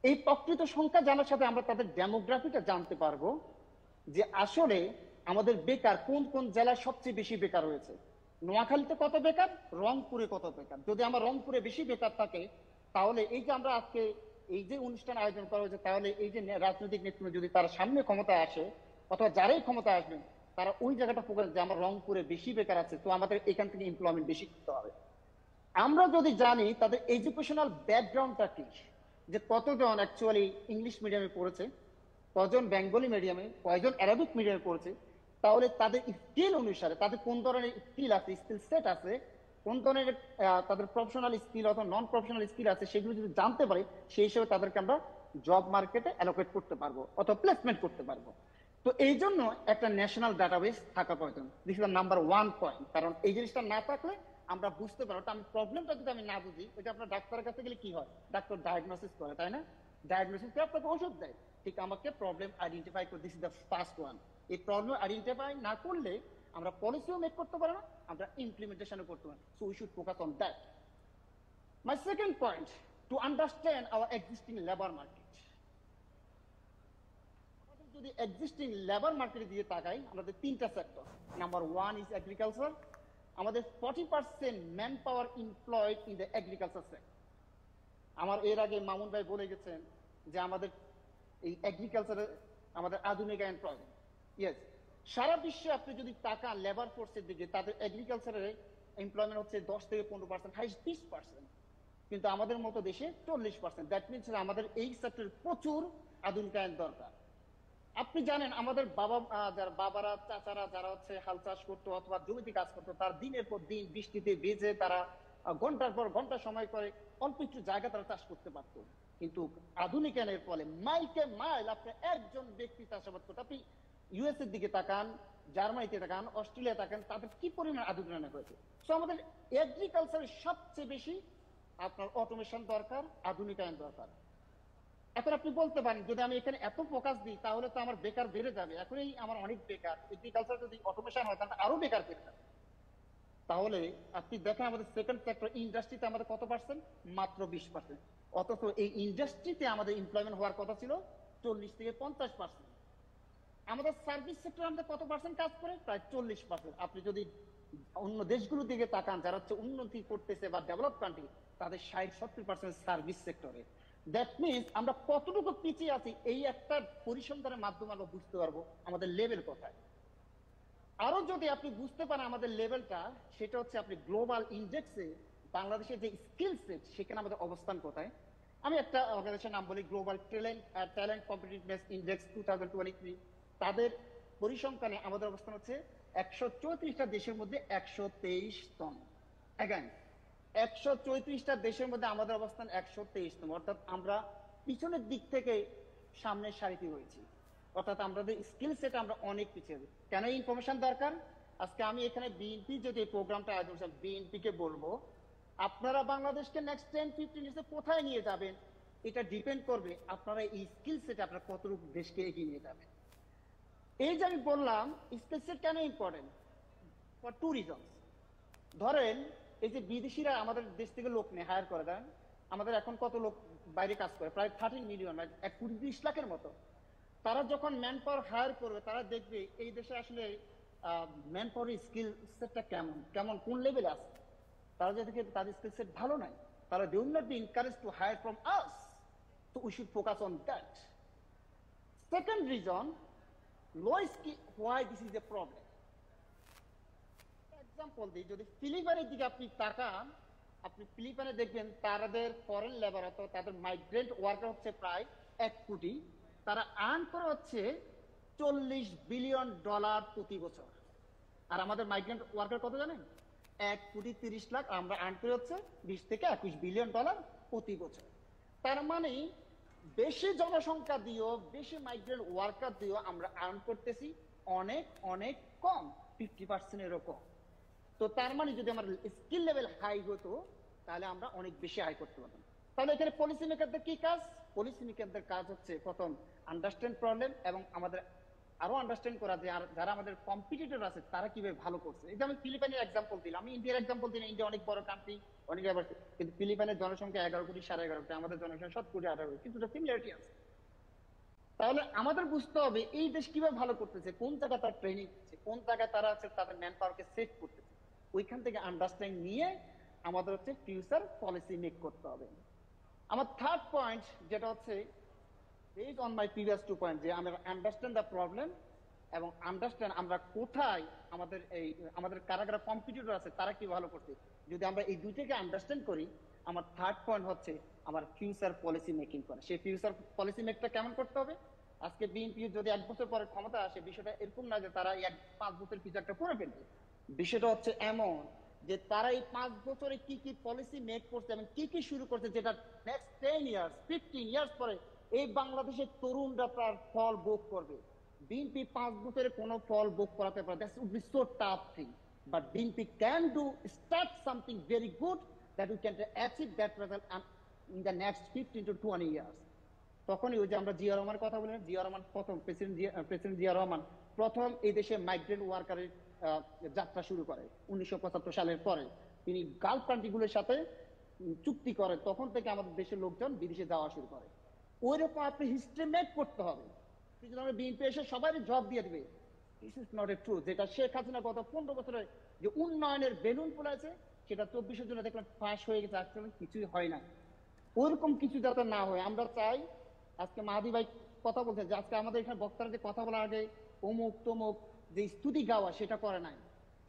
এই প্রকৃত সংখ্যা জানার সাথে আমরা তাদের ডেমোগ্রাফিটা জানতে পারবো যে আসলে আমাদের বেকার কোন কোন জেলায় সবচেয়ে বেশি বেকার হয়েছে। নোয়াখালীতে কত বেকার, রংপুরে কত বেকার। যদি আমার রংপুরে বেশি বেকার থাকে, তাহলে এই যে আমরা আজকে এই যে অনুষ্ঠান আয়োজন করা হয়েছে, তাহলে এই যে রাজনৈতিক নেতৃত্ব যদি তার সামনে ক্ষমতায় আসে, অথবা যারাই ক্ষমতায় আসবেন, তারা ওই জায়গাটা ফোকাস যে আমার রংপুরে বেশি বেকার আছে, তো আমাদের এখান থেকে এমপ্লয়মেন্ট বেশি করতে হবে। আমরা যদি জানি তাদের এডুকেশনাল ব্যাকগ্রাউন্ডটা কি, যে কতজন অ্যাকচুয়ালি ইংলিশ মিডিয়ামে পড়েছে, কজন বেঙ্গলি মিডিয়ামে, কয়জন অ্যারাবিক মিডিয়ামে পড়েছে, তাহলে তাদের স্কিল অনুসারে তাদের কোন ধরনের স্কিল আছে, স্কিল সেট আছে, কোন ধরনের তাদের প্রফেশনাল স্কিল অথবা নন প্রফেশনাল স্কিল আছে, সেগুলো যদি জানতে পারি, সেই হিসেবে তাদেরকে আমরা জব মার্কেটে অ্যালোকেট করতে পারবো অথবা প্লেসমেন্ট করতে পারবো। তো এই জন্য একটা ন্যাশনাল ডাটাবেস থাকা প্রয়োজন। This is number 1 point. কারণ এই জিনিসটা না থাকলে আমরা বুঝতে পারবো, আমি প্রবলেমটা যদি আমি না বুঝি, ওইটা আপনার ডাক্তারের কাছে গেলে কি হয়, ডাক্তার ডায়াগনোসিস করে, তাই না? ডায়াগনোসিস করে আপনাকে ওষুধ দেয়। ঠিক আমাকে প্রবলেম আইডেন্টিফাই করে, this is the first one. এই প্রবলেম আইডেন্টিফাই না করলে আমরা পলিসিও মেক করতে পারবো না, আমরা ইমপ্লিমেন্টেশনও করতে পারবো। So we should focus on that. My second point, to understand our existing labour market. আমাদের যদি এক্সিস্টিং লেবার মার্কেটে দিয়ে তাকাই, আমাদের 3টা সেক্টর। Number 1 is agriculture. আমাদের 40% man power employed in the agriculture sector. আমার এর আগে মামুন ভাই বলে গেছেন যে আমাদের এই এগ্রিকালচারে আমাদের আধুনিকায়ন প্রয়োজন। ইয়েস, সারা বিশ্বে আপনি যদি তাকান লেবার ফোর্সের দিকে, তাদের এগ্রিকালচারে এমপ্লয়মেন্ট হচ্ছে 10 থেকে 15%, হাইস্ট 30%, কিন্তু আমাদের মতো দেশে 40%। দ্যাট মিনস আমাদের এই সেক্টরে প্রচুর আধুনিকায়ন দরকার। আপনি জানেন আমাদের বাবারা চাচারা যারা হচ্ছে হাল চাষ করতো অথবা জমিতে কাজ করতো, তার দিনের পর দিন বৃষ্টিতে ভিজে তারা ঘন্টার পর ঘন্টা সময় করে অল্প একটু জায়গা তারা চাষ করতে পারতো। কিন্তু আধুনিকায়নের ফলে মাইলকে মাইল আপনি একজন ব্যক্তি চাষাবাদ করতে, আপনি ইউএস এর দিকে তাকান, জার্মানিতে তাকান, অস্ট্রেলিয়া তাকান, তাদের কি পরিমাণ আধুনিকায়ন হয়েছে। সো আমাদের এগ্রিকালচারের সবচেয়ে বেশি আপনার অটোমেশন দরকার, আধুনিকায়ন দরকার। এখন আপনি বলতে পারেন যদি আমি এখানে এত ফোকাস দিই তাহলে তো আমার বেকার বেড়ে যাবে, এখনই আমার অনেক বেকার, এগ্রিকালচার যদি অটোমেশন হয় তাহলে আরো বেকার বেড়ে যাবে। তাহলে আপনি দেখেন আমাদের সেকেন্ড সেক্টর ইন্ডাস্ট্রিতে আমাদের কত পার্সেন্ট, মাত্র 20%। অথচ এই ইন্ডাস্ট্রিতে আমাদের এমপ্লয়মেন্ট হওয়ার কথা ছিল 40 থেকে 50%। আমাদের সার্ভিস সেক্টর আমাদের কত পার্সেন্ট কাজ করে, প্রায় 40%। আপনি যদি অন্য দেশগুলোর দিকে তাকান যারা হচ্ছে উন্নতি করতেছে বা ডেভেলপ কান্ট্রি, তাদের 60-70% সার্ভিস সেক্টরে। দ্যাট মিনস আমরা কতটুকু পিছিয়ে আছি, এই একটা পরিসংখ্যানের মাধ্যমে আমরা বুঝতে পারবো আমাদের লেভেল কোথায়। আরো যদি আপনি বুঝতে পারেন আমাদের লেভেলটা, সেটা হচ্ছে আপনি গ্লোবাল ইন্ডেক্সে বাংলাদেশের যে স্কিল সেট সেখানে আমাদের অবস্থান কোথায়। আমি একটা অর্গানাইজেশন নাম বলি, গ্লোবাল ট্যালেন্ট কম্পিটিটিভনেস ইন্ডেক্স 2023। তাদের পরিসংখ্যানে আমাদের অবস্থান হচ্ছে 134টা দেশের মধ্যে 123তম। অ্যাগাইন 134টা দেশের মধ্যে আমাদের অবস্থান 123তম, অর্থাৎ আমরা পিছনের দিক থেকে সামনের সারিতে রয়েছি। অর্থাৎ আমাদের স্কিল সেট আমরা অনেক পিছিয়ে। কেন ইনফরমেশন দরকার? আজকে আমি এখানে বিএনপি যদি এই প্রোগ্রামটা আয়োজন করছি, বিএনপি কে বলবো আপনারা বাংলাদেশকে নেক্সট 10-15 ইয়ার্সে কোথায় নিয়ে যাবেন এটা ডিপেন্ড করবে আপনারা এই স্কিল সেট আপনারা কতটুকু দেশকে এগিয়ে নিয়ে যাবেন। এই যে আমি বললাম স্কিল সেট কেন ইম্পর্টেন্ট, ফর 2 রিজনস। ধরেন এই যে বিদেশিরা আমাদের দেশ থেকে লোক নিয়ে হায়ার করে দেন, আমাদের এখন কত লোক বাইরে কাজ করে, প্রায় 13 মিলিয়ন, 1,20,00,000-এর মতো। তারা যখন ম্যান পাওয়ার হায়ার করবে তারা দেখবে এই দেশে আসলে ম্যান পাওয়ারের স্কিল সেটটা কেমন কেমন কোন লেভেলে আছে। তারা যদি তাদের স্কিল সেট ভালো নাই, তারা they will not be encouraged to hire from us, so we should focus on that. Second reason, low skill, why this is a problem. Example দিই, যদি ফিলিপাইনের দিকে আপনি তাকান, আপনি ফিলিপাইনে দেখবেন তাদের ফরেন লেবার অথবা তাদের মাইগ্রেন্ট ওয়ার্কার হচ্ছে প্রায় 1 কোটি, তারা আর্ন করে হচ্ছে $40 বিলিয়ন প্রতি বছর। আর আমাদের মাইগ্রেন্ট ওয়ার্কার কত জানেন? 1,30,00,000, আমরা আর্ন করে হচ্ছে $20 থেকে $21 বিলিয়ন প্রতি বছর। তার মানে বেশি জনসংখ্যা দিয়েও বেশি মাইগ্রেন্ট ওয়ার্কার দিয়েও আমরা আর্ন করতেছি অনেক অনেক কম, 50%-এরও কম। তো তার মানে যদি আমার স্কিল লেভেল হাই হতো তাহলে আমরা অনেক বেশি আয় করতে পারতাম। তাহলে এখানে পলিসি মেকারদের কি কাজ? পলিসি মেকারদের কাজ হচ্ছে প্রথম আন্ডারস্ট্যান্ড প্রবলেম এবং আমাদের আরো আন্ডারস্ট্যান্ড করা যে যারা আমাদের কম্পিটিটর আছে তারা কিভাবে ভালো করছে। এই যে আমি ফিলিপাইনের এক্সাম্পল দিলাম, আমি ইন্ডিয়ার এক্সাম্পল দিলাম। ইন্ডিয়া অনেক বড় কান্ট্রি, অনেক ডাইভার্সিটি, কিন্তু ফিলিপাইনের জনসংখ্যা 11 কোটি, 11.5 কোটি, আমাদের জনসংখ্যা 7 কোটি 18 কোটি, কিছুটা সিমিলারিটি আছে। তাহলে আমাদের বুঝতে হবে এই দেশ কিভাবে ভালো করতেছে, কোন জায়গায় তার ট্রেনিং দিচ্ছে, কোন জায়গায় তারা আছে তাদের ম্যান পাওয়ারকে সেট করতেছে, ওইখান থেকে আন্ডারস্ট্যান্ড নিয়ে আমাদের হচ্ছে ফিউচার পলিসি মেক করতে হবে। আমার থার্ড পয়েন্ট যেটা হচ্ছে based on my previous 2 points, যে আমরা আন্ডারস্ট্যান্ড দ্য প্রবলেম এবং আন্ডারস্ট্যান্ড আমরা কোথায় আমাদের কারা কারা কম্পিটিটর আছে তারা কি ভালো করছে। যদি আমরা এই দুইটাকে আন্ডারস্ট্যান্ড করি, আমার থার্ড পয়েন্ট হচ্ছে আমার ফিউচার পলিসি মেকিং করা। সেই ফিউচার পলিসি মেকটা কেমন করতে হবে? আজকে বিএনপি যদি 1 বছর পরে ক্ষমতা আসে, বিষয়টা এরকম না যে তারা 5 বছর কিছু একটা করে ফেলবে। বিষয়টা হচ্ছে এমন যে তারা এই 5 বছরে কি কি পলিসি মেক করছে এবং কি কি শুরু করছে, যেটা নেক্সট 10 ইয়ার্স 15 ইয়ার্স পরে এই বাংলাদেশের তরুণরা তার ফল ভোগ করবে। বিএনপি 5 বছরে কোনো ফল ভোগ করাতে পারে, that's would be so tough thing, but BNP can do start something very good that we can achieve that result in the next 15 to 20 years. তখনই ওই যে আমরা জিয়া রহমানের কথা বললাম, জিয়া রহমান প্রথম প্রেসিডেন্ট জিয়া রহমান প্রথম এই দেশে মাইগ্রেন্ট ওয়ার্কারের যাত্রা শুরু করে 1975 সালের পরে। তিনি গালফ কান্ট্রিগুলোর সাথে চুক্তি করে, তখন থেকে আমাদের দেশের লোকজন বিদেশে যাওয়া শুরু করে। ওই রকম আপনি হিস্ট্রি মেক করতে হবে। বিএনপি এসে সবাই জব দিয়ে দিবে, this is not a true. যেটা শেখ হাসিনা গত 15 বছরে যে উন্নয়নের বেলুন ফোলাইছে সেটা 24 জন্য দেখলাম ফাঁস হয়ে গেছে, আসলে কিছুই হয় না। ওইরকম কিছু যাতে না হয় আমরা চাই। আজকে মাহাদি ভাই কথা বলছেন যে আজকে আমাদের এখানে বক্তারা যে কথা বলার আগে অমুক তমুক যে স্তুতি গাওয়া সেটা করে নাই।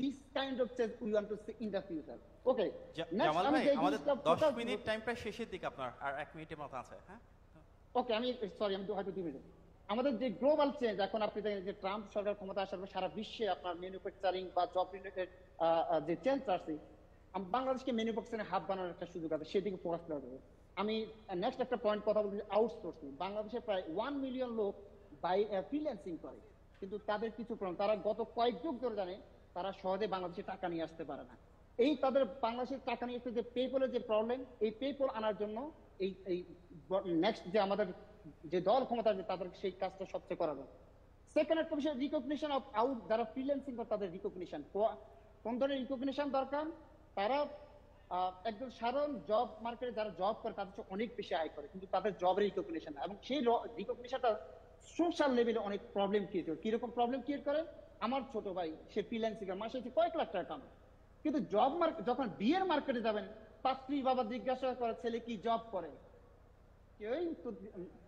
This kind of change we want to see in the future. Okay, Jamal ভাই আমাদের 10 মিনিট টাইম প্রায় শেষের দিকে, আপনার আর 1 মিনিটের মতো আছে। হ্যাঁ ওকে, আমি হয়তো 2 মিনিট। আমাদের যে গ্লোবাল চেঞ্জ, এখন আপনি দেখেন যে ট্রাম্প সরকার ক্ষমতা আসার পর সারা বিশ্বে আপনার ম্যানুফ্যাকচারিং বা জব রিলেটেড যে চেঞ্জ আসছে, বাংলাদেশকে ম্যানুফ্যাকচারিং হাব বানানোর একটা সুযোগ আছে, সেদিকে ফোকাস করা যাবে। আমি নেক্সট একটা পয়েন্ট কথা বলছি, আউটসোর্সিং। বাংলাদেশে প্রায় 1 মিলিয়ন লোক ফ্রিল্যান্সিং করে, কিন্তু তাদের কিছু প্রবলেম, তারা গত কয়েক যুগ ধরে জানে তারা সহজে বাংলাদেশে টাকা নিয়ে আসতে পারে না। এই তাদের বাংলাদেশের টাকা নিয়ে আসতে যে পেপলের যে প্রবলেম, এই পেপল আনার জন্য এই নেক্সট যে আমাদের যে দল ক্ষমতা আছে তাদের সেই কাজটা সবচেয়ে করা যায়। সেকেন্ড একটা বিষয় রিকগনিশন অফ আউট, যারা ফ্রিল্যান্সিং করে তাদের রিকগনিশন। কোন ধরনের রিকগনিশন দরকার? তারা একজন সাধারণ জব মার্কেটে যারা জব করে তাদের অনেক বেশি আয় করে, কিন্তু তাদের জবের রিকগনিশন এবং সেই রিকগনিশনটা সোশ্যাল লেভেলে অনেক প্রবলেম ক্রিয়েট করে। কিরকম প্রবলেম ক্রিয়েট করে? আমার ছোট ভাই সে ফ্রিল্যান্সিং মাসে কয়েক লাখ টাকা কামায়, কিন্তু জব মার্কেট যখন বিয়ের মার্কেটে যাবেন পাত্রী বাবা জিজ্ঞাসা করে ছেলে কি জব করে, কেউই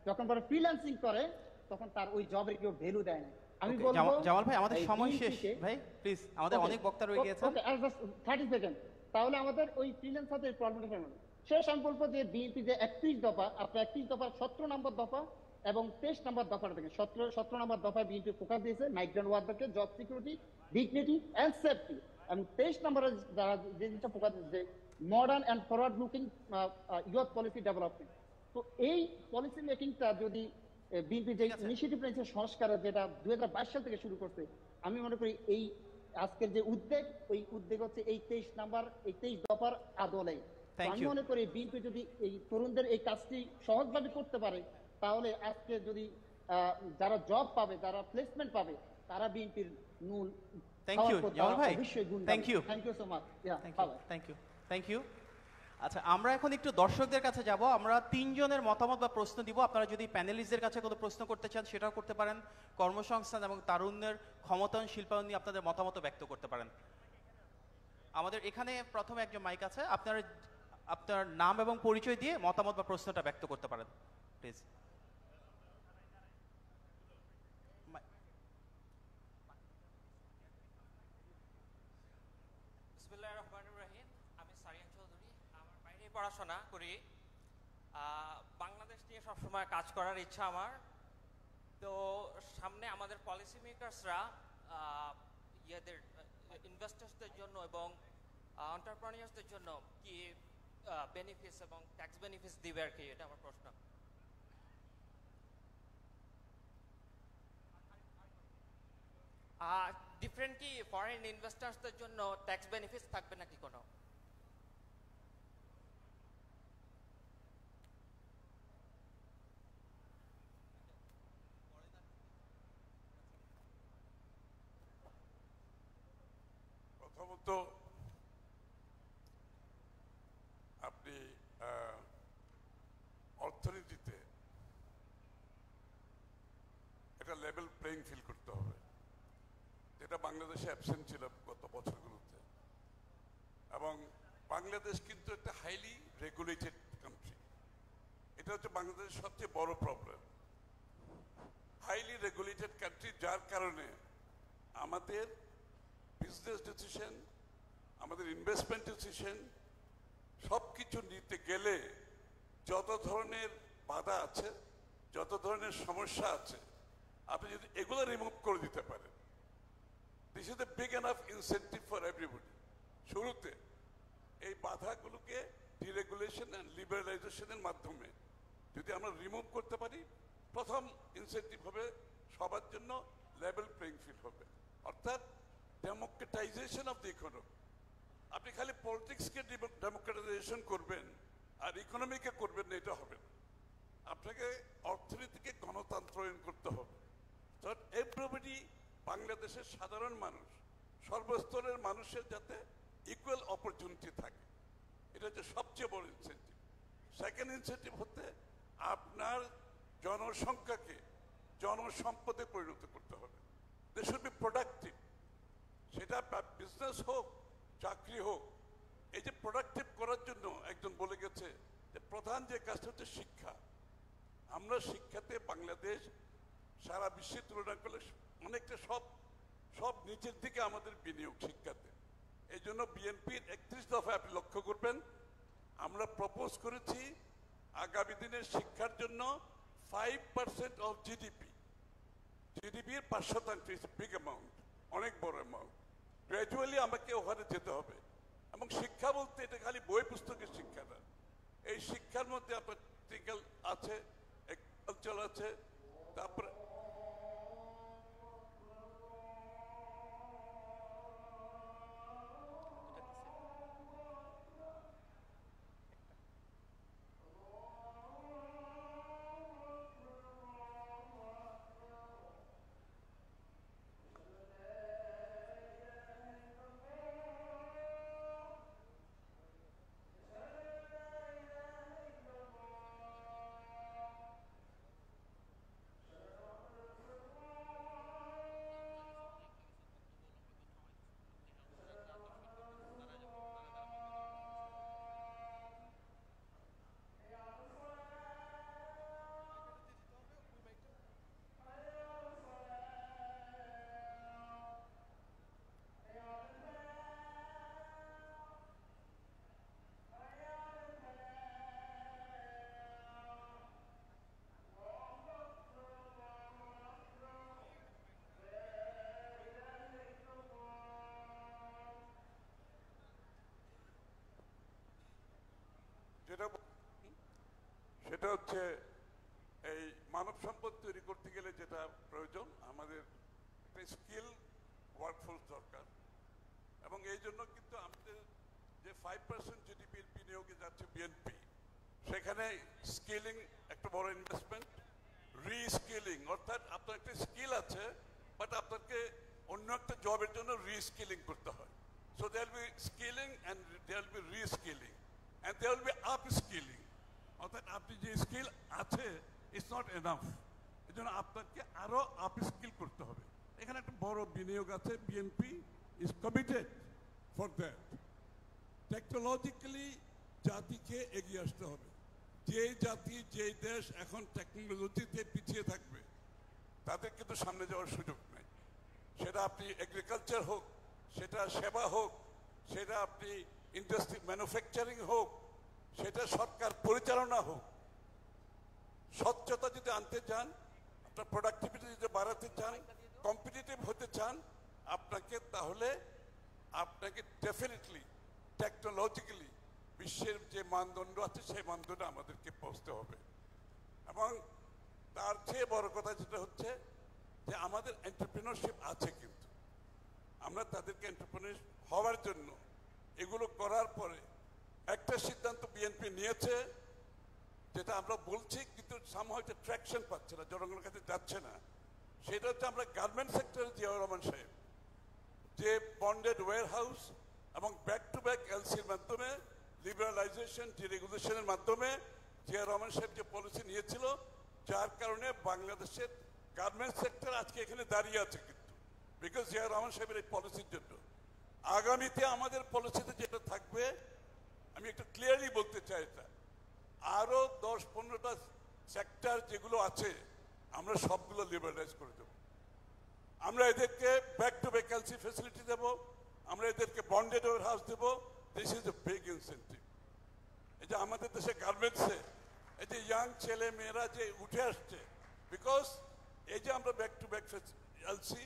যখন পরে ফ্রিল্যান্সিং করে তখন তার ওই জবের কেউ ভ্যালু দেয় না। আমি বলবো জামাল ভাই আমাদের সময় শেষ ভাই, প্লিজ, আমাদের অনেক বক্তা রয়ে গেছে। ওকে, 30 সেকেন্ড। তাহলে আমাদের ওই ফ্রিল্যান্সারদের প্রবলেমটা কেমন? শেষ আমি বলবো যে বিএনপি যে 31 দফা, আপনার 31 দফার 17 নম্বর দফা এবং 23 নম্বর দফাটা দেখেন। 17 নম্বর দফায় বিএনপি ফোকাস দিয়েছে মাইগ্রেন্ট ওয়ার্কারকে job security, dignity and safety, এবং 23 নম্বরে যারা যে জিনিসটা ফোকাস দিয়েছে modern and forward looking youth policy development. তো এই পলিসি মেকিংটা যদি বিএনপি যে ইনিশিয়েটিভ নিয়েছে সংস্কারের, যেটা 2022 সাল থেকে শুরু করছে, আমি মনে করি এই আজকের যে উদ্যোগ, ওই উদ্যোগ হচ্ছে এই 23 দফার আদলে আমি মনে করি বিএনপি যদি এই তরুণদের এই কাজটি সহজভাবে করতে পারে, তাহলে আজকে যদি যারা জব পাবে, যারা প্লেসমেন্ট পাবে, তারা বিএনপির মূল থ্যাংক ইউ জামাল ভাই, thank you so much, thank you. আচ্ছা, আমরা এখন একটু দর্শকদের কাছে যাব। আমরা তিনজনের মতামত বা প্রশ্ন দিব। আপনারা যদি প্যানেলিস্টদের কাছে কোনো প্রশ্ন করতে চান সেটাও করতে পারেন। কর্মসংস্থান এবং তারুণ্যের ক্ষমতায়ন, শিল্পায়ন নিয়ে আপনাদের মতামত ব্যক্ত করতে পারেন। আমাদের এখানে প্রথমে একজন মাইক আছে, আপনার নাম এবং পরিচয় দিয়ে মতামত বা প্রশ্নটা ব্যক্ত করতে পারেন প্লিজ। বিসমিল্লাহির রহমানির রহিম। আমি সারিয়ান চৌধুরী, আমার বাইরে পড়াশোনা করি। বাংলাদেশ নিয়ে সবসময় কাজ করার ইচ্ছা আমার। তো সামনে আমাদের পলিসি মেকার্সরা ইয়েদের ইনভেস্টার্সদের জন্য এবং এন্টারপ্রেনিয়ার্সদের জন্য কি বেনিফিটস এবং ট্যাক্স বেনিফিটস দিবে আর কি, এটা আমার প্রশ্ন। ডিফারেন্ট কি ফরেন ইনভেস্টার্সদের জন্য ট্যাক্স বেনিফিটস থাকবে নাকি কোনো? প্রথমত আপনি অর্থনীতিতে একটা লেভেল প্লেইং ফিল করতে হবে, যেটা বাংলাদেশে অ্যাবসেন্ট ছিল গত বছরগুলোতে। এবং বাংলাদেশ কিন্তু একটা হাইলি রেগুলেটেড কান্ট্রি। এটা হচ্ছে বাংলাদেশের সবচেয়ে বড় প্রবলেম, হাইলি রেগুলেটেড কান্ট্রি, যার কারণে আমাদের বিজনেস ডিসিশন, আমাদের ইনভেস্টমেন্ট ডিসিশন সব কিছু নিতে গেলে যত ধরনের বাধা আছে, যত ধরনের সমস্যা আছে, আপনি যদি এগুলো রিমুভ করে দিতে পারেন, this is the big enough incentive for everybody. শুরুতে এই বাধাগুলোকে ডিরেগুলেশন অ্যান্ড লিবারালাইজেশনের মাধ্যমে যদি আমরা রিমুভ করতে পারি, প্রথম ইনসেন্টিভ হবে সবার জন্য লেভেল প্লেইং ফিল্ড হবে, অর্থাৎ ডেমোক্রেটাইজেশন অফ দ্য ইকোনমি। আপনি খালি পলিটিক্সকে ডেমোক্রেটাইজেশন করবেন আর ইকোনমিকে করবেন না, এটা হবে না। আপনাকে অর্থনীতিকে গণতন্ত্রায়ন করতে হবে। এভরিবডি, বাংলাদেশের সাধারণ মানুষ, সর্বস্তরের মানুষের যাতে ইকুয়াল অপরচুনিটি থাকে, এটা হচ্ছে সবচেয়ে বড় ইনসেন্টিভ। সেকেন্ড ইনসেন্টিভ হতে আপনার জনসংখ্যাকে জনসম্পদে পরিণত করতে হবে। দে শুড বি প্রোডাক্টিভ, সেটা বিজনেস হোক, চাকরি হোক। এই যে প্রোডাক্টিভ করার জন্য একজন বলে গেছে যে প্রধান যে কাজটা হচ্ছে শিক্ষা। আমরা শিক্ষাতে বাংলাদেশ সারা বিশ্বের তুলনা করলে অনেকটা সব নিচের দিকে আমাদের বিনিয়োগ শিক্ষাতে। এই জন্য বিএনপির 31 দফায় আপনি লক্ষ্য করবেন, আমরা প্রপোজ করেছি আগামী দিনের শিক্ষার জন্য 5% অফ জিডিপির 5%, ইজ বিগ অ্যামাউন্ট, অনেক বড় অ্যামাউন্ট। গ্র্যাজুয়ালি আমাকে ওখানে যেতে হবে। এবং শিক্ষা বলতে এটা খালি বই পুস্তকের শিক্ষা না, এই শিক্ষার মধ্যে আপনার টেকনিক্যাল আছে, এগ্রিকালচার আছে, তারপরে সেটা হচ্ছে এই মানব সম্পদ তৈরি করতে গেলে যেটা প্রয়োজন, আমাদের একটা স্কিল ওয়ার্কফোর্স দরকার। এবং এই জন্য কিন্তু আমাদের যে 5% জিডিপির বিনিয়োগে যাচ্ছে বিএনপি, সেখানে স্কিলিং একটা বড় ইনভেস্টমেন্ট, রিস্কিলিং অর্থাৎ আপনার একটা স্কিল আছে বাট আপনাকে অন্য একটা জবের জন্য রিস্কিলিং করতে হয়। So there be skilling and there be reskilling and there be upskilling, অর্থাৎ আপনি যে স্কিল আছে ইটস নট এনাফ, এই জন্য আপনাকে আরো আপস্কিল করতে হবে। এখানে একটা বড় বিনিয়োগ আছে, BNP is committed for that. Technologically জাতিকে এগিয়ে আসতে হবে। যে জাতি যে দেশ এখন টেকনোলজিতে পিছিয়ে থাকবে তাদের কিন্তু সামনে যাওয়ার সুযোগ নেই। সেটা আপনি এগ্রিকালচার হোক, সেটা সেবা হোক, সেটা আপনি ইন্ডাস্ট্রি ম্যানুফ্যাকচারিং হোক, সেটা সরকার পরিচালনা হোক। স্বচ্ছতা যদি আনতে চান, আপনার প্রোডাক্টিভিটি যদি বাড়াতে চান, কম্পিটিটিভ হতে চান, তাহলে আপনাকে ডেফিনেটলি টেকনোলজিক্যালি বিশ্বের যে মানদণ্ড আছে সেই মানদণ্ডে আমাদেরকে পৌঁছতে হবে। এবং তার চেয়ে বড় কথা যেটা হচ্ছে যে আমাদের এন্টারপ্রেনারশিপ আছে, কিন্তু আমরা তাদেরকে এন্টারপ্রেনার হওয়ার জন্য এগুলো করার পরে একটা সিদ্ধান্ত বিএনপি নিয়েছে, যেটা আমরা বলছি কিন্তু সামহাও এটা ট্র্যাকশন পাচ্ছে না, জনগণের কাছে যাচ্ছে না। সেটা হচ্ছে আমরা গার্মেন্ট সেক্টরে জিয়াউর রহমান সাহেব যে বন্ডেড ওয়্যার হাউস এবং ব্যাক টু ব্যাক এলসির মাধ্যমে লিবারালাইজেশন, ডিরেগুলেশনের মাধ্যমে জিয়াউর রহমান সাহেব যে পলিসি নিয়েছিল, যার কারণে বাংলাদেশের গার্মেন্ট সেক্টর আজকে এখানে দাঁড়িয়ে আছে, কিন্তু বিকজ জিয়াউর রহমান সাহেবের এই পলিসির জন্য। আগামীতে আমাদের পলিসিতে যেটা থাকবে, আমি একটু ক্লিয়ারলি বলতে চাই, এটা আরো 10-15টা সেক্টর যেগুলো আছে আমরা সবগুলো লিবারালাইজ করে দেব। আমরা এদেরকে back to back LC facility দেব, আমরা এদেরকে বন্ডেড ওয়্যার হাউস দেব। This is a big incentive. এই যে আমাদের দেশে গার্মেন্টসে এই যে ইয়াং ছেলে মেয়েরা যে উঠে আসছে, বিকজ এই যে আমরা back to back LC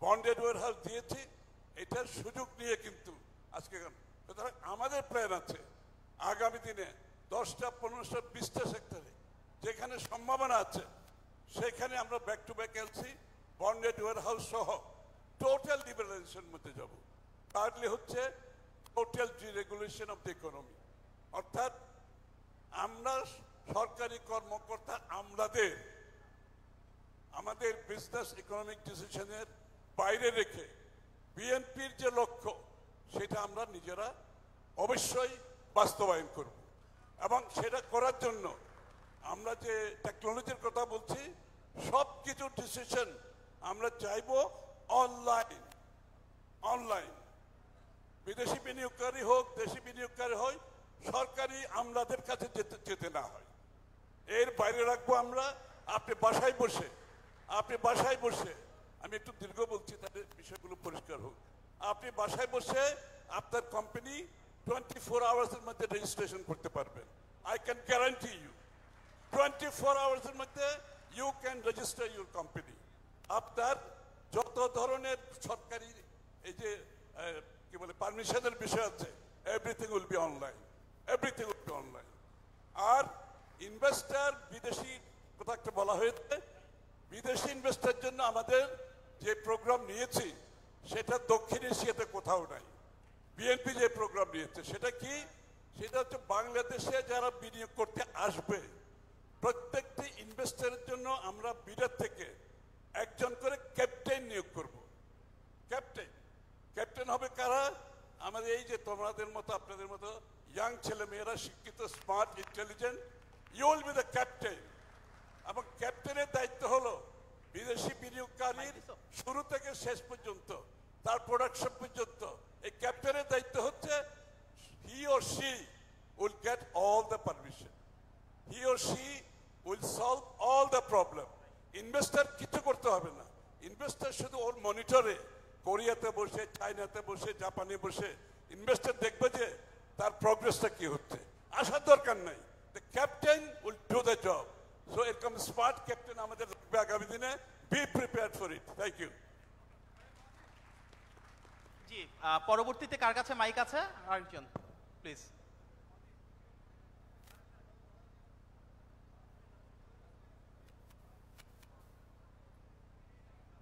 bonded warehouse দিয়েছি, এটার সুযোগ নিয়ে কিন্তু আজকে সুতরাং আমাদের প্ল্যান আছে আগামী দিনে 10টা, 15টা, 20টা সেক্টরে যেখানে সম্ভাবনা আছে সেখানে আমরা back to back LC bonded warehouse সহ টোটাল লিবারালাইজেশনের মধ্যে যাব। থার্ডলি হচ্ছে total deregulation of the economy, অর্থাৎ আমরা সরকারি কর্মকর্তা আমাদের বিজনেস ইকোনমিক ডিসিশনের বাইরে রেখে বিএনপির যে লক্ষ্য সেটা আমরা নিজেরা অবশ্যই বাস্তবায়ন করব। এবং সেটা করার জন্য আমরা যে টেকনোলজির কথা বলছি, সব কিছু ডিসিশন আমরা চাইব অনলাইন। বিদেশি বিনিয়োগকারী হোক, দেশি বিনিয়োগকারী হয়, সরকারি আমলাদের কাছে যেতে না হয়। এর বাইরে রাখবো আমরা। আপনি বাসায় বসে আমি একটু দীর্ঘ বলছি, তাদের বিষয়গুলো পরিষ্কার হোক। আপনি বাসায় বসে আপনার কোম্পানি 24 আওয়ার্সের মধ্যে রেজিস্ট্রেশন করতে পারবেন। আই ক্যান গ্যারান্টি ইউ 24 আওয়ার্সের মধ্যে you can register your company. আপনার যত ধরনের সরকারি এই যে কি বলে পারমিশনের বিষয় আছে, এভরিথিং উইল বি অনলাইন। আর ইনভেস্টার, বিদেশি কথা একটা বলা হয়েছে, বিদেশি ইনভেস্টার জন্য আমাদের যে প্রোগ্রাম নিয়েছি সেটা দক্ষিণ এশিয়াতে কোথাও নাই। বিএনপি যে প্রোগ্রাম নিয়েছে সেটা কি? সেটা হচ্ছে বাংলাদেশে যারা বিনিয়োগ করতে আসবে প্রত্যেকটি ইনভেস্টরের জন্য আমরা বিডার থেকে একজন করে ক্যাপ্টেন নিয়োগ করব। ক্যাপ্টেন হবে কারা? আমাদের এই যে তোমাদের মতো, আপনাদের মতো ইয়াং ছেলে মেয়েরা, শিক্ষিত, smart, intelligent, you will be the captain. এবং ক্যাপ্টেনের দায়িত্ব হলো বিদেশি বিনিয়োগকারীর শুরু থেকে শেষ পর্যন্ত, তার প্রোডাকশন পর্যন্ত। এই ক্যাপ্টেনের দায়িত্ব হচ্ছে he or she will get all the permission, he or she will solve all the problem. Investor কিছু করতে হবে না। ইনভেস্টর শুধু ওর মনিটরে কোরিয়াতে বসে, চায়নাতে বসে, জাপানে বসে ইনভেস্টর দেখবে যে তার প্রগ্রেসটা কি হচ্ছে, আসার দরকার নাই। The captain will do the job. So এরকম স্মার্ট ক্যাপ্টেন আমাদের লাগবে আগামী দিনে। Be prepared for it. Thank you. জি, পরবর্তীতে কার কাছে মাইক আছে? আরেকজন প্লিজ।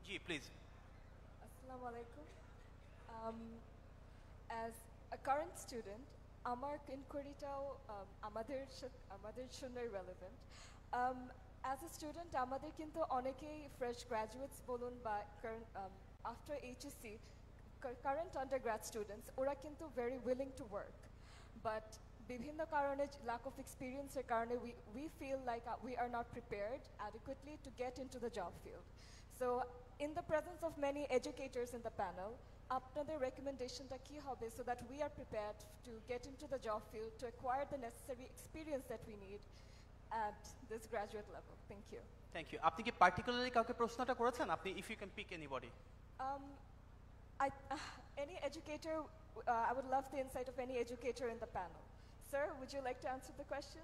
জি please. Assalamu alaikum. As current student আমার ইনকোয়ারিটাও আমাদের জন্যই রেলেভেন্ট। অ্যাজ এ স্টুডেন্ট আমাদের কিন্তু অনেকেই ফ্রেশ গ্র্যাজুয়েটস বলুন বা after HSC current undergrad students ওরা কিন্তু very willing to work, but বিভিন্ন কারণে lack of experienceর কারণে we feel like we are not prepared adequately to get into the job field. So in the presence of many educators in the panel, আপনাদের রেকমেন্ডেশনটা কি হবে so that we are prepared to get into the job field to acquire the necessary experience that we need at this graduate level? Thank you. Thank you. আপনি কি particularly কাউকে প্রশ্নটা করেছেন? আপনি if you can pick anybody. Any educator, I would love the insight of any educator in the panel. Sir, would you like to answer the question?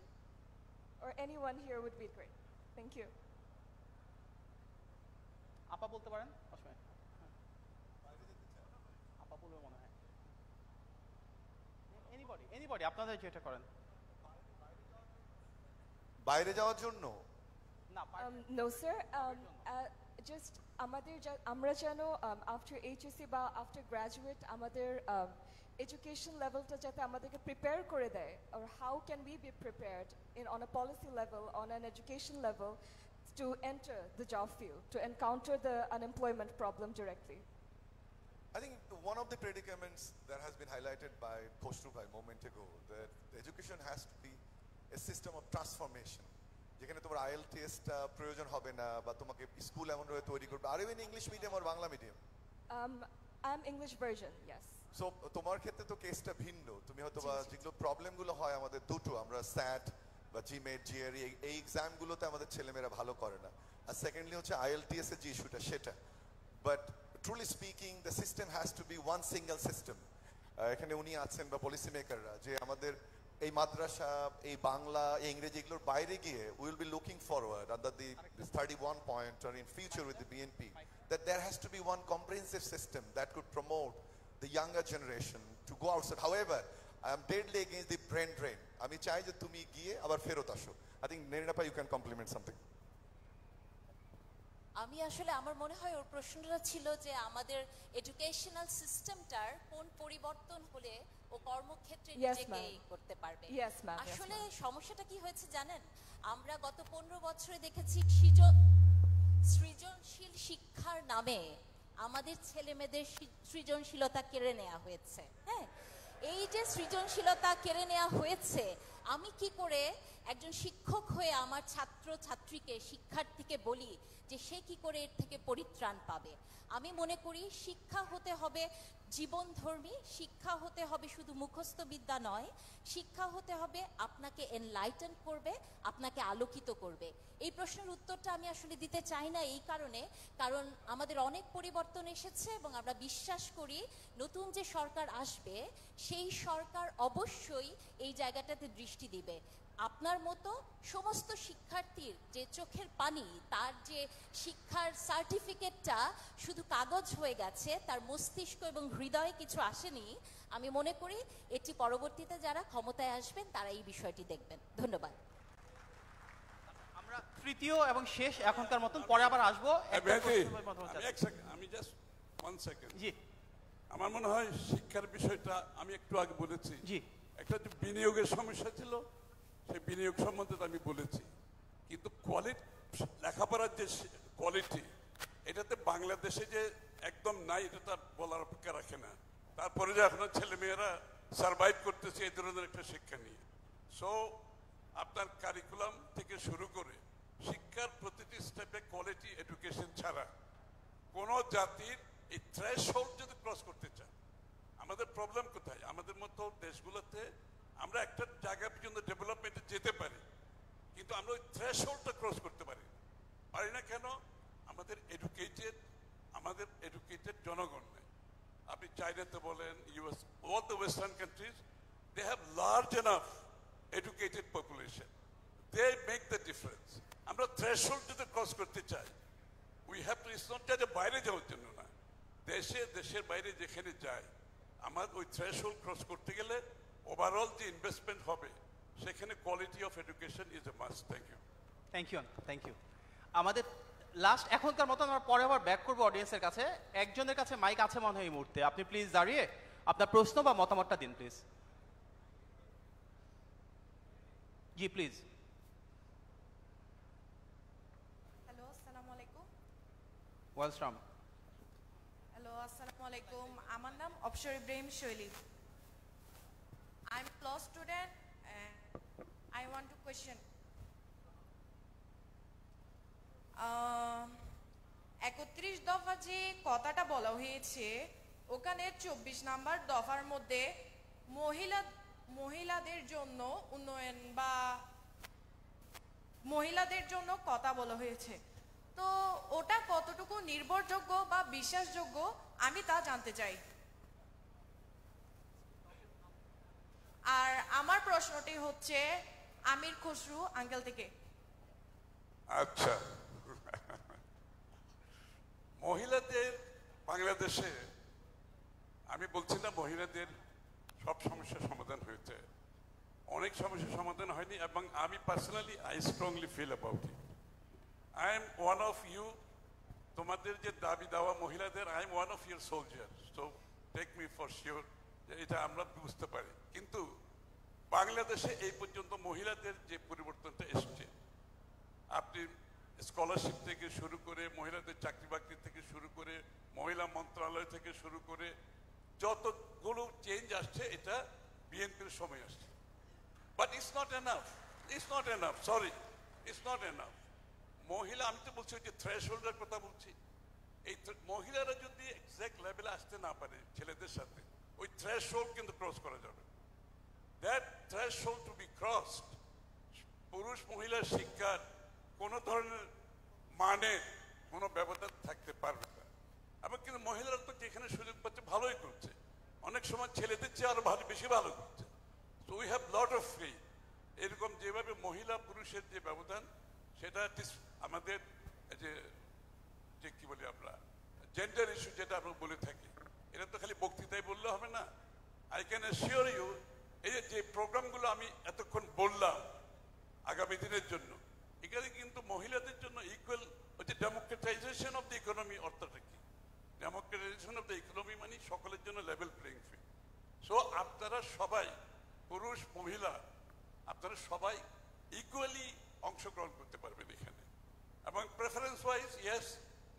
Or anyone here would be great. Thank you. আপা বলতে পারেন? আপা বলবে মনে হয়। Anybody আপনাদের যেটা করেন। বাইরে যাওয়ার জন্য? No sir, just আমরা যেন after HSC বা after graduate আমাদের education levelটা যাতে আমাদেরকে prepare করে দেয়, or how can we be prepared on a policy level, on an education level to enter the job field, to encounter the unemployment problem directly? I think one of the predicaments that has been highlighted by Khosru a moment ago, that education has to be a system of transformation. যেখানে তোমার IELTS প্রয়োজন হবে না বা তোমাকে school এমন ভাবে তৈরি করবে। আর ইন ইংলিশ মিডিয়াম আর Bangla medium? I'm English version, yes. So তোমার ক্ষেত্রে তো কেসটা ভিন্ন। তুমি হয়তো বা যেগুলো প্রবলেমগুলো হয় আমাদের দুটো, আমরা স্যাট বা জিমেট জিআরই এই এক্সামগুলোতে আমাদের ছেলেমেয়েরা ভালো করে না, আর সেকেন্ডলি হচ্ছে IELTS এর যে ইস্যুটা সেটা। But truly speaking the system has to be one single system. এখানে উনি আছেন বা পলিসি মেকাররা, যে আমাদের এই মাদ্রাসা, এই বাংলা, এই ইংরেজি এগুলোর বাইরে গিয়ে will be looking forward under the 31 point or in future with the BNP that there has to be one comprehensive system that could promote the younger generation to go outside. However, I am deadly against the brain drain. আমি চাই যে তুমি গিয়ে আবার ফেরত আসো। I think Nerina, you can compliment something. আমি আসলে আমার মনে হয় ওর প্রশ্নটা ছিল যে আমাদের এডুকেশনাল সিস্টেমটার কোন পরিবর্তন হলে ও কর্মক্ষেত্রে নিজেকে করতে পারবে। আসলে সমস্যাটা কি হয়েছে জানেন, আমরা গত 15 বছরে দেখেছি সৃজনশীল শিক্ষার নামে আমাদের ছেলেমেয়েদের সৃজনশীলতা কেড়ে নেওয়া হয়েছে। হ্যাঁ, এই যে সৃজনশীলতা কেড়ে নেওয়া হয়েছে, আমি কি করে একজন শিক্ষক হয়ে আমার ছাত্র ছাত্রীকে, শিক্ষার্থীকে বলি যে সে কি করে এর থেকে পরিত্রাণ পাবে? আমি মনে করি শিক্ষা হতে হবে জীবনধর্মী, শিক্ষা হতে হবে শুধু মুখস্থ বিদ্যা নয়, শিক্ষা হতে হবে আপনাকে এনলাইটেন করবে, আপনাকে আলোকিত করবে। এই প্রশ্নের উত্তরটা আমি আসলে দিতে চাই না এই কারণে, কারণ আমাদের অনেক পরিবর্তন এসেছে এবং আমরা বিশ্বাস করি নতুন যে সরকার আসবে সেই সরকার অবশ্যই এই জায়গাটাতে দৃষ্টি দিবে। আপনার মতো সমস্ত শিক্ষার্থীর যে চোখের পানি, তার যে শিক্ষার সার্টিফিকেটটা শুধু কাগজ হয়ে গেছে, তার মস্তিষ্ক এবং হৃদয়ে কিছু আসেনি, আমি মনে করি এটি পরবর্তীতে যারা ক্ষমতায় আসবেন তারা এই বিষয়টি দেখবেন। ধন্যবাদ। আমরা তৃতীয় এবং শেষ এখনকার মতন, পরে আবার আসবো। আমি জাস্ট 1 সেকেন্ড। জি, আমার মনে হয় শিক্ষার বিষয়টা আমি একটু আগে বলেছি। জি, একটা যে বিনিয়োগের সমস্যা ছিল, সেই বিনিয়োগ সম্বন্ধে আমি বলেছি, কিন্তু লেখাপড়ার যে কোয়ালিটি, এটাতে বাংলাদেশে যে একদম নাই এটা তার বলার অপেক্ষা রাখে না। তারপরে যে এখনো ছেলেমেয়েরা সার্ভাইভ করতেছে এই ধরনের একটা শিক্ষা নিয়ে। সো আপনার কারিকুলাম থেকে শুরু করে শিক্ষার প্রতিটি স্টেপে কোয়ালিটি এডুকেশন ছাড়া কোনো জাতির এই থ্রেশহোল্ড যদি ক্রস করতে চায়, আমাদের প্রবলেম কোথায়? আমাদের মতো দেশগুলোতে আমরা একটা জায়গা পর্যন্ত ডেভেলপমেন্টে যেতে পারি, কিন্তু আমরা ওই থ্রেশহোল্ডটা ক্রস করতে পারি না। কেন? আমাদের এডুকেটেড জনগণ নেই। আপনি চাইনাতে বলেন, US, all the western countries, they have large enough educated population, they make the difference. আমরা থ্রেশহোল্ড যদি ক্রস করতে চাই, we have to, it's not যে বাইরে যাওয়ার জন্য না, দেশের বাইরে যেখানে যায়, আমার ওই থ্রেশহোল্ড ক্রস করতে গেলে ওভারঅল যে ইনভেস্টমেন্ট হবে সেখানে quality of education is a must. Thank you. আমাদের লাস্ট এখনকার মতো, আমরা পরে আবার ব্যাক করবো অডিয়েন্সের কাছে। একজনের কাছে মাইক আছে মনে হয় এই মুহূর্তে, আপনি প্লিজ দাঁড়িয়ে আপনার প্রশ্ন বা মতামতটা দিন প্লিজ। জি প্লিজ। হ্যালো, আসসালামু আলাইকুম। ওয়েলকাম। হ্যালো, আসসালামু আলাইকুম। আমার নাম অপসর ইব্রাহিম শৈলী। I am law student and I want to question 31 দফা যে কথাটা বলা হয়েছে ওখানে 24 নাম্বার দফার মধ্যে মহিলাদের জন্য উন্নয়ন বা মহিলাদের জন্য কথা বলা হয়েছে, তো ওটা কতটুকু নির্ভরযোগ্য বা বিশ্বাসযোগ্য আমি তা জানতে চাই। আর আমার প্রশ্নটি হচ্ছে আমির খসরু আঙ্কেল থেকে। আচ্ছা, মহিলাদের বাংলাদেশে আমি বলছি না মহিলাদের সব সমস্যার সমাধান হয়েছে, অনেক সমস্যার সমাধান হয়নি, এবং আমি personally I strongly feel about it. I am one of you, তোমাদের যে দাবি দেওয়া মহিলাদের, I am one of your soldier, so take me for sure, এটা আমরা বুঝতে পারি। কিন্তু বাংলাদেশে এই পর্যন্ত মহিলাদের যে পরিবর্তনটা এসছে, আপনি স্কলারশিপ থেকে শুরু করে মহিলাদের চাকরি বাকরি থেকে শুরু করে মহিলা মন্ত্রণালয় থেকে শুরু করে যতগুলো চেঞ্জ আসছে এটা বিএনপির সময় আসছে। But it's not enough, it's not enough, sorry, it's not enough. মহিলা, আমি তো বলছি যে থ্রেশহোল্ডের কথা বলছি, এই মহিলারা যদি এক্সাক্ট লেভেলে আসতে না পারে ছেলেদের সাথে, ওই থ্রেশহোল্ড কিন্তু ক্রস করা যাবে। That threshold to be crossed, পুরুষ মহিলার শিক্ষার কোনো ধরনের মানে কোনো ব্যবধান থাকতে পারবে না। এবং কিন্তু মহিলারা তো যেখানে সুযোগ পাচ্ছে ভালোই করছে, অনেক সময় ছেলেদের চেয়ে আরো বেশি ভালো করছে। So we have lot of free. এরকম যেভাবে মহিলা পুরুষের যে ব্যবধান, সেটা আমাদের যে কি বলি আমরা জেন্ডার ইস্যু যেটা আমরা বলে থাকি, এটা তো খালি বক্তৃতায় বললে হবে না। আই ক্যান অ্যাসিওর ইউ, এই যে প্রোগ্রামগুলো আমি এতক্ষণ বললাম আগামী দিনের জন্য, এখানে কিন্তু মহিলাদের জন্য ইকুয়াল হচ্ছে ডেমোক্রেটাইজেশন অফ দ্য ইকোনমি। অর্থটা কি? ডেমোক্রেটাইজেশন অফ দ্য ইকোনমি মানে সকলের জন্য লেভেল প্লেইং ফিল্ড। সো আপনারা সবাই, পুরুষ মহিলা, আপনারা সবাই ইকুয়ালি অংশগ্রহণ করতে পারবেন এখানে। এবং প্রেফারেন্স ওয়াইজ ইয়েস,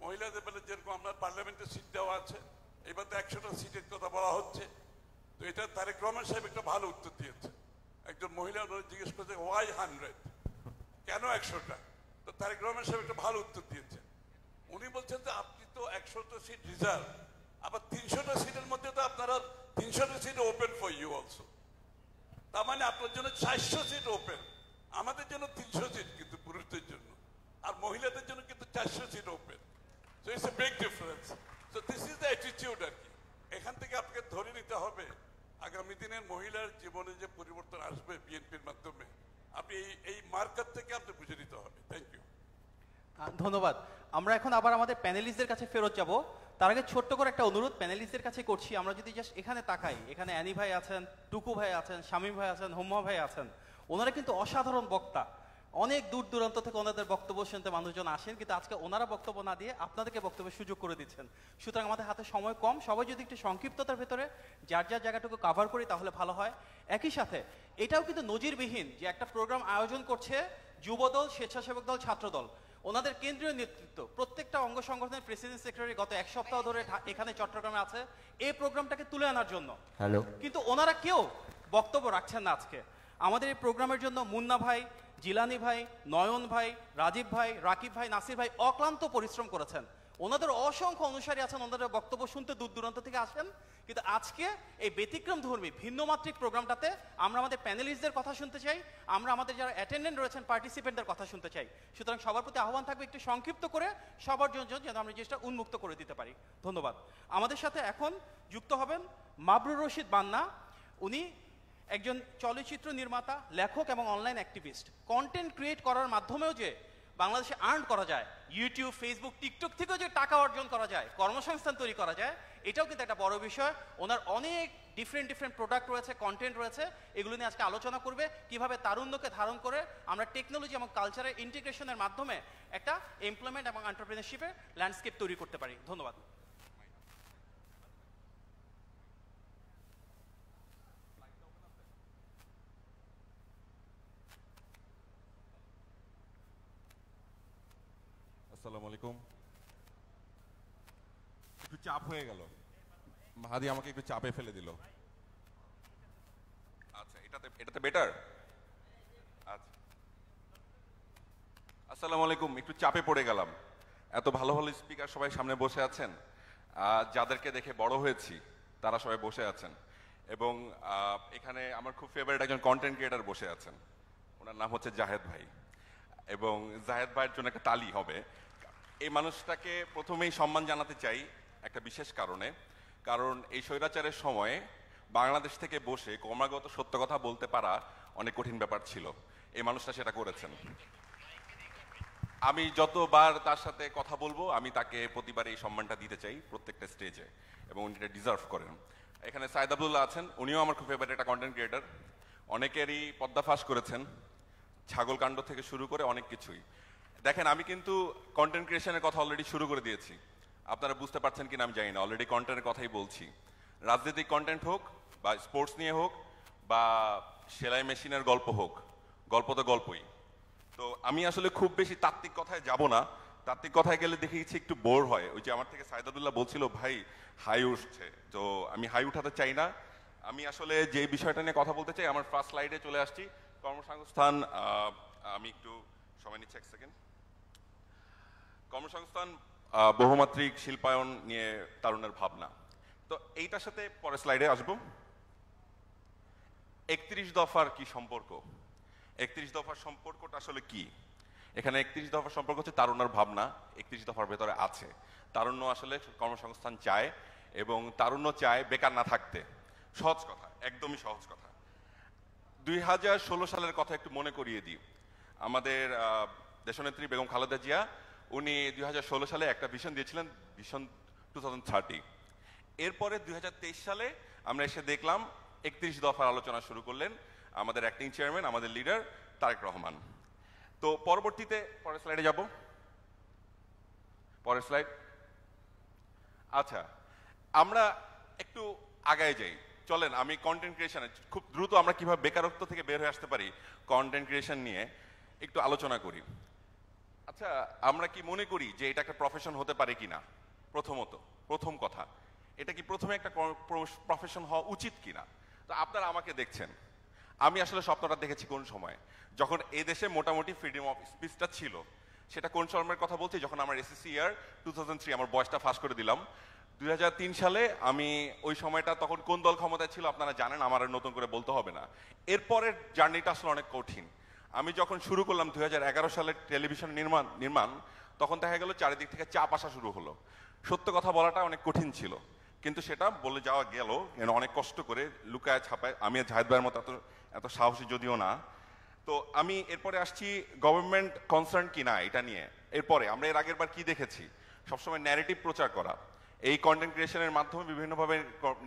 মহিলাদের বেলা যেরকম আপনার পার্লামেন্টে সিট দেওয়া আছে, এবার তো 100টা সিটের কথা বলা হচ্ছে। তো এটা তারেক রহমান সাহেব একটা ভালো উত্তর দিয়েছে। একজন মহিলা জিজ্ঞেস করছে ওয়াই 100, কেন 100টা? তো তারেক রহমান সাহেব একটা ভালো উত্তর দিয়েছে। উনি বলছেন যে আপনি তো 100টা সিট রিজার্ভ, আবার 300টা সিটের মধ্যে তো আপনারা 300টা seat open for you also. তার মানে আপনার জন্য 400 সিট ওপেন, আমাদের জন্য 300 সিট কিন্তু পুরুষদের জন্য, আর মহিলাদের জন্য কিন্তু 400 seat open. So it's a big difference. So this is the attitude আর কি। এখান থেকে আপনাকে ধরে নিতে হবে আগামী দিনের মহিলার জীবনে যে পরিবর্তন আসবে বিএনপির মাধ্যমে, আপনি এই মার্কার থেকে আপনি বুঝে নিতে হবে। Thank you. ধন্যবাদ। আমরা এখন আবার আমাদের প্যানেলিস্টদের কাছে ফেরত যাব। তার আগে ছোট্ট করে একটা অনুরোধ প্যানেলিস্টদের কাছে করছি। আমরা যদি জাস্ট এখানে তাকাই, এখানে অ্যানি ভাই আছেন, টুকু ভাই আছেন, শামীম ভাই আছেন, হুম্মা ভাই আছেন, ওনারা কিন্তু অসাধারণ বক্তা। অনেক দূর দূরান্ত থেকে ওনাদের বক্তব্য শুনতে মানুষজন আসেন, কিন্তু আজকে ওনারা বক্তব্য না দিয়ে আপনাদেরকে বক্তব্যের সুযোগ করে দিচ্ছেন। সুতরাং আমাদের হাতে সময় কম, সবাই যদি একটু সংক্ষিপ্ততার ভেতরে যার যার জায়গাটুকু কভার করি তাহলে ভালো হয়। একই সাথে এটাও কিন্তু নজিরবিহীন যে একটা প্রোগ্রাম আয়োজন করছে যুবদল, স্বেচ্ছাসেবক দল, ছাত্রদল, ওনাদের কেন্দ্রীয় নেতৃত্ব, প্রত্যেকটা অঙ্গ সংগঠনের প্রেসিডেন্ট সেক্রেটারি গত 1 সপ্তাহ ধরে এখানে চট্টগ্রামে আছে এই প্রোগ্রামটাকে তুলে আনার জন্য। কিন্তু ওনারা কেউ বক্তব্য রাখছেন না আজকে। আমাদের এই প্রোগ্রামের জন্য মুন্না ভাই, জিলানি ভাই, নয়ন ভাই, রাজীব ভাই, রাকিব ভাই, নাসির ভাই অক্লান্ত পরিশ্রম করেছেন। ওনাদের অসংখ্য অনুসারী আছেন, ওনাদের বক্তব্য শুনতে দূর দূরান্ত থেকে আসেন। কিন্তু আজকে এই ব্যতিক্রম ধর্মী ভিন্নমাত্রিক প্রোগ্রামটাতে আমরা আমাদের প্যানেলিস্টদের কথা শুনতে চাই, আমরা আমাদের যারা অ্যাটেন্ডেন্ট রয়েছেন পার্টিসিপেন্টদের কথা শুনতে চাই। সুতরাং সবার প্রতি আহ্বান থাকবে একটু সংক্ষিপ্ত করে সবার জন্য যেন আমরা জিনিসটা উন্মুক্ত করে দিতে পারি। ধন্যবাদ। আমাদের সাথে এখন যুক্ত হবেন মাবরুর রশিদ বান্না। উনি একজন চলচ্চিত্র নির্মাতা, লেখক এবং অনলাইন অ্যাক্টিভিস্ট। কন্টেন্ট ক্রিয়েট করার মাধ্যমেও যে বাংলাদেশে আর্ন করা যায়, ইউটিউব, ফেসবুক, টিকটক থেকেও যে টাকা অর্জন করা যায়, কর্মসংস্থান তৈরি করা যায়, এটাও কিন্তু একটা বড় বিষয়। ওনার অনেক ডিফারেন্ট প্রোডাক্ট রয়েছে, কন্টেন্ট রয়েছে, এগুলো নিয়ে আজকে আলোচনা করবে কিভাবে তারুণ্যকে ধারণ করে আমরা টেকনোলজি এবং কালচারের ইন্টিগ্রেশনের মাধ্যমে একটা এমপ্লয়মেন্ট এবং এন্টারপ্রেনারশিপের ল্যান্ডস্কেপ তৈরি করতে পারি। ধন্যবাদ। আসসালামু আলাইকুম। একটু চাপ হয়ে গেল, মাহাদি আমাকে একটু চাপে ফেলে দিল। আচ্ছা, এটাতে বেটার। আচ্ছা, আসসালামু আলাইকুম। একটু চাপে পড়ে গেলাম, এত ভালো ভালো স্পিকার সবাই সামনে বসে আছেন, যাদেরকে দেখে বড় হয়েছি তারা সবাই বসে আছেন, এবং এখানে আমার খুব ফেভারিট একজন কন্টেন্ট ক্রিয়েটার বসে আছেন, ওনার নাম হচ্ছে জাহেদ ভাই, এবং জাহেদ ভাইয়ের জন্য একটা তালি হবে। এই মানুষটাকে প্রথমেই সম্মান জানাতে চাই একটা বিশেষ কারণে, কারণ এই স্বৈরাচারের সময়ে বাংলাদেশ থেকে বসে ক্রমাগত সত্য কথা বলতে পারা অনেক কঠিন ব্যাপার ছিল, এই মানুষটা সেটা করেছেন। আমি যতবার তার সাথে কথা বলবো আমি তাকে প্রতিবার এই সম্মানটা দিতে চাই প্রত্যেকটা স্টেজে, এবং উনি এটা ডিজার্ভ করেন। এখানে সাইদ আব্দুল্লাহ আছেন, উনিও আমার খুব ফেভারিট একটা কন্টেন্ট ক্রিয়েটার, অনেকেরই পর্দাফাশ করেছেন, ছাগলকাণ্ড থেকে শুরু করে অনেক কিছুই। দেখেন, আমি কিন্তু কন্টেন্ট ক্রিয়েশনের কথা অলরেডি শুরু করে দিয়েছি, আপনারা বুঝতে পারছেন কিনা আমি জানি না, অলরেডি কন্টেন্টের কথাই বলছি। রাজনৈতিক কন্টেন্ট হোক বা স্পোর্টস নিয়ে হোক বা সেলাই মেশিনের গল্প হোক, গল্প তো গল্পই। তো আমি আসলে খুব বেশি তাত্ত্বিক কথায় যাব না, তাত্ত্বিক কথায় গেলে দেখেছি একটু বোর হয়। ওই যে আমার থেকে সাইদাদুল্লাহ বলছিল ভাই হাই উঠছে, তো আমি হাই উঠাতে চাই না। আমি আসলে যে বিষয়টা নিয়ে কথা বলতে চাই, আমার ফার্স্ট স্লাইডে চলে আসছি, কর্মসংস্থান। আমি একটু সময় নিচ্ছি, এক সেকেন্ড। কর্মসংস্থান, বহুমাত্রিক শিল্পায়ন নিয়ে তারুণের ভাবনা, তো এইটার সাথে পরের স্লাইডে আসবো। 31 দফার কি সম্পর্ক? 31 দফার সম্পর্কটা আসলে কি? এখানে 31 দফার সম্পর্ক হচ্ছে তারুণের ভাবনা 31 দফার ভেতরে আছে। তারুণ্য আসলে কর্মসংস্থান চায়, এবং তারুণ্য চায় বেকার না থাকতে। সহজ কথা, একদমই সহজ কথা। 2016 সালের কথা একটু মনে করিয়ে দিই। আমাদের দেশনেত্রী বেগম খালেদা জিয়া, উনি 2016 সালে একটা ভিশন দিয়েছিলেন, ভিশন 2030। এরপরে 2023 সালে আমরা এসে দেখলাম 31 দফার আলোচনা শুরু করলেন আমাদের অ্যাক্টিং চেয়ারম্যান, আমাদের লিডার তারেক রহমান। তো পরবর্তীতে পরের স্লাইডে যাব, পরের স্লাইড। আচ্ছা, আমরা একটু আগায় যাই, চলেন আমি কন্টেন্ট ক্রিয়েশনে খুব দ্রুত আমরা কিভাবে বেকারত্ব থেকে বের হয়ে আসতে পারি কন্টেন্ট ক্রিয়েশন নিয়ে একটু আলোচনা করি। আচ্ছা, আমরা কি মনে করি যে এটা একটা প্রফেশন হতে পারে কিনা? প্রথম কথা, এটা কি প্রথমে একটা প্রফেশন হওয়া উচিত কিনা? তো আপনারা আমাকে দেখছেন, আমি আসলে স্বপ্নটা দেখেছি কোন সময়, যখন এই দেশে মোটামুটি ফ্রিডম অফ স্পিচটা ছিল। সেটা কোন সময়ের কথা বলছি? যখন আমার এসএসসি ইয়ার 2003, আমার বয়সটা ফাঁস করে দিলাম। 2003 সালে আমি ওই সময়টা, তখন কোন দল ক্ষমতায় ছিল আপনারা জানেন, আমার আর নতুন করে বলতে হবে না। এরপরের জার্নিটা আসলে অনেক কঠিন। আমি যখন শুরু করলাম 2011 সালে টেলিভিশন নির্মাণ, তখন দেখা গেল চারিদিক থেকে চাপ আসা শুরু হলো। সত্য কথা বলাটা অনেক কঠিন ছিল, কিন্তু সেটা বলে যাওয়া গেল অনেক কষ্ট করে, লুকায় ছাপায়। আমি জাহেদ ভাইয়ের মতো এত সাহসী যদিও না। তো আমি এরপরে আসছি গভর্নমেন্ট কনসার্ন কিনা এটা নিয়ে। এরপরে আমরা এর আগের বার কি দেখেছি? সবসময় ন্যারেটিভ প্রচার করা। এই কন্টেন্ট ক্রিয়েশনের মাধ্যমে বিভিন্নভাবে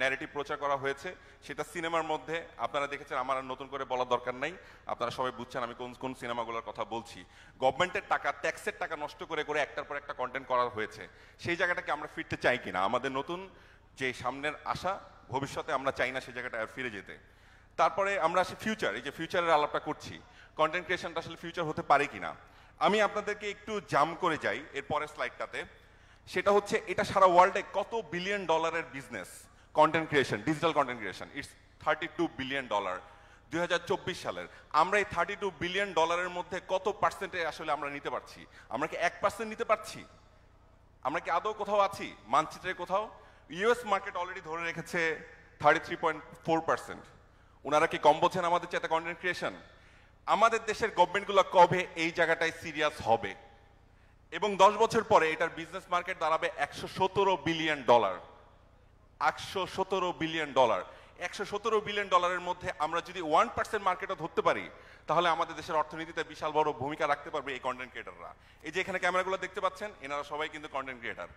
ন্যারেটিভ প্রচার করা হয়েছে, সেটা সিনেমার মধ্যে আপনারা দেখেছেন, আমার আর নতুন করে বলার দরকার নাই, আপনারা সবাই বুঝছেন আমি কোন কোন সিনেমাগুলোর কথা বলছি। গভর্নমেন্টের টাকা, ট্যাক্সের টাকা নষ্ট করে করে একটার পর একটা কন্টেন্ট করা হয়েছে। সেই জায়গাটাকে আমরা ফিরতে চাই কিনা? আমাদের নতুন যে সামনের আশা, ভবিষ্যতে আমরা চাই না সেই জায়গাটা আর ফিরে যেতে। তারপরে আমরা আসি ফিউচার, এই যে ফিউচারের আলাপটা করছি, কন্টেন্ট ক্রিয়েশনটা আসলে ফিউচার হতে পারে কিনা। আমি আপনাদেরকে একটু জাম করে যাই এর পরের স্লাইডটাতে। সেটা হচ্ছে, এটা সারা ওয়ার্ল্ডে কত বিলিয়ন ডলারের business content creation, digital content creation. It's $32 billion 2024 সালের। আমরা এই $32 বিলিয়ন মধ্যে কত পার্সেন্টে আসলে আমরা নিতে পারছি? আমরা কি 1% নিতে পারছি? আমরা কি আদৌ কোথাও আছি মানচিত্রে কোথাও? ইউএস মার্কেট অলরেডি ধরে রেখেছে 33.4%। ওনারা কি কম বোঝেন আমাদের চাইতে কন্টেন্ট ক্রিয়েশন? আমাদের দেশের গভর্নমেন্টগুলো কবে এই জায়গাটায় সিরিয়াস হবে? এবং 10 বছর পরে এটার বিজনেস মার্কেট দাঁড়াবে $117 বিলিয়ন। $117 বিলিয়ন। $117 বিলিয়ন মধ্যে আমরা যদি 1% মার্কেটও ধরতে পারি, তাহলে আমাদের দেশের অর্থনীতিতে বিশাল বড় ভূমিকা রাখতে পারবে এই কন্টেন্ট ক্রিয়েটাররা। এই যে এখানে ক্যামেরাগুলো দেখতে পাচ্ছেন, এনারা সবাই কিন্তু কন্টেন্ট ক্রিয়েটার।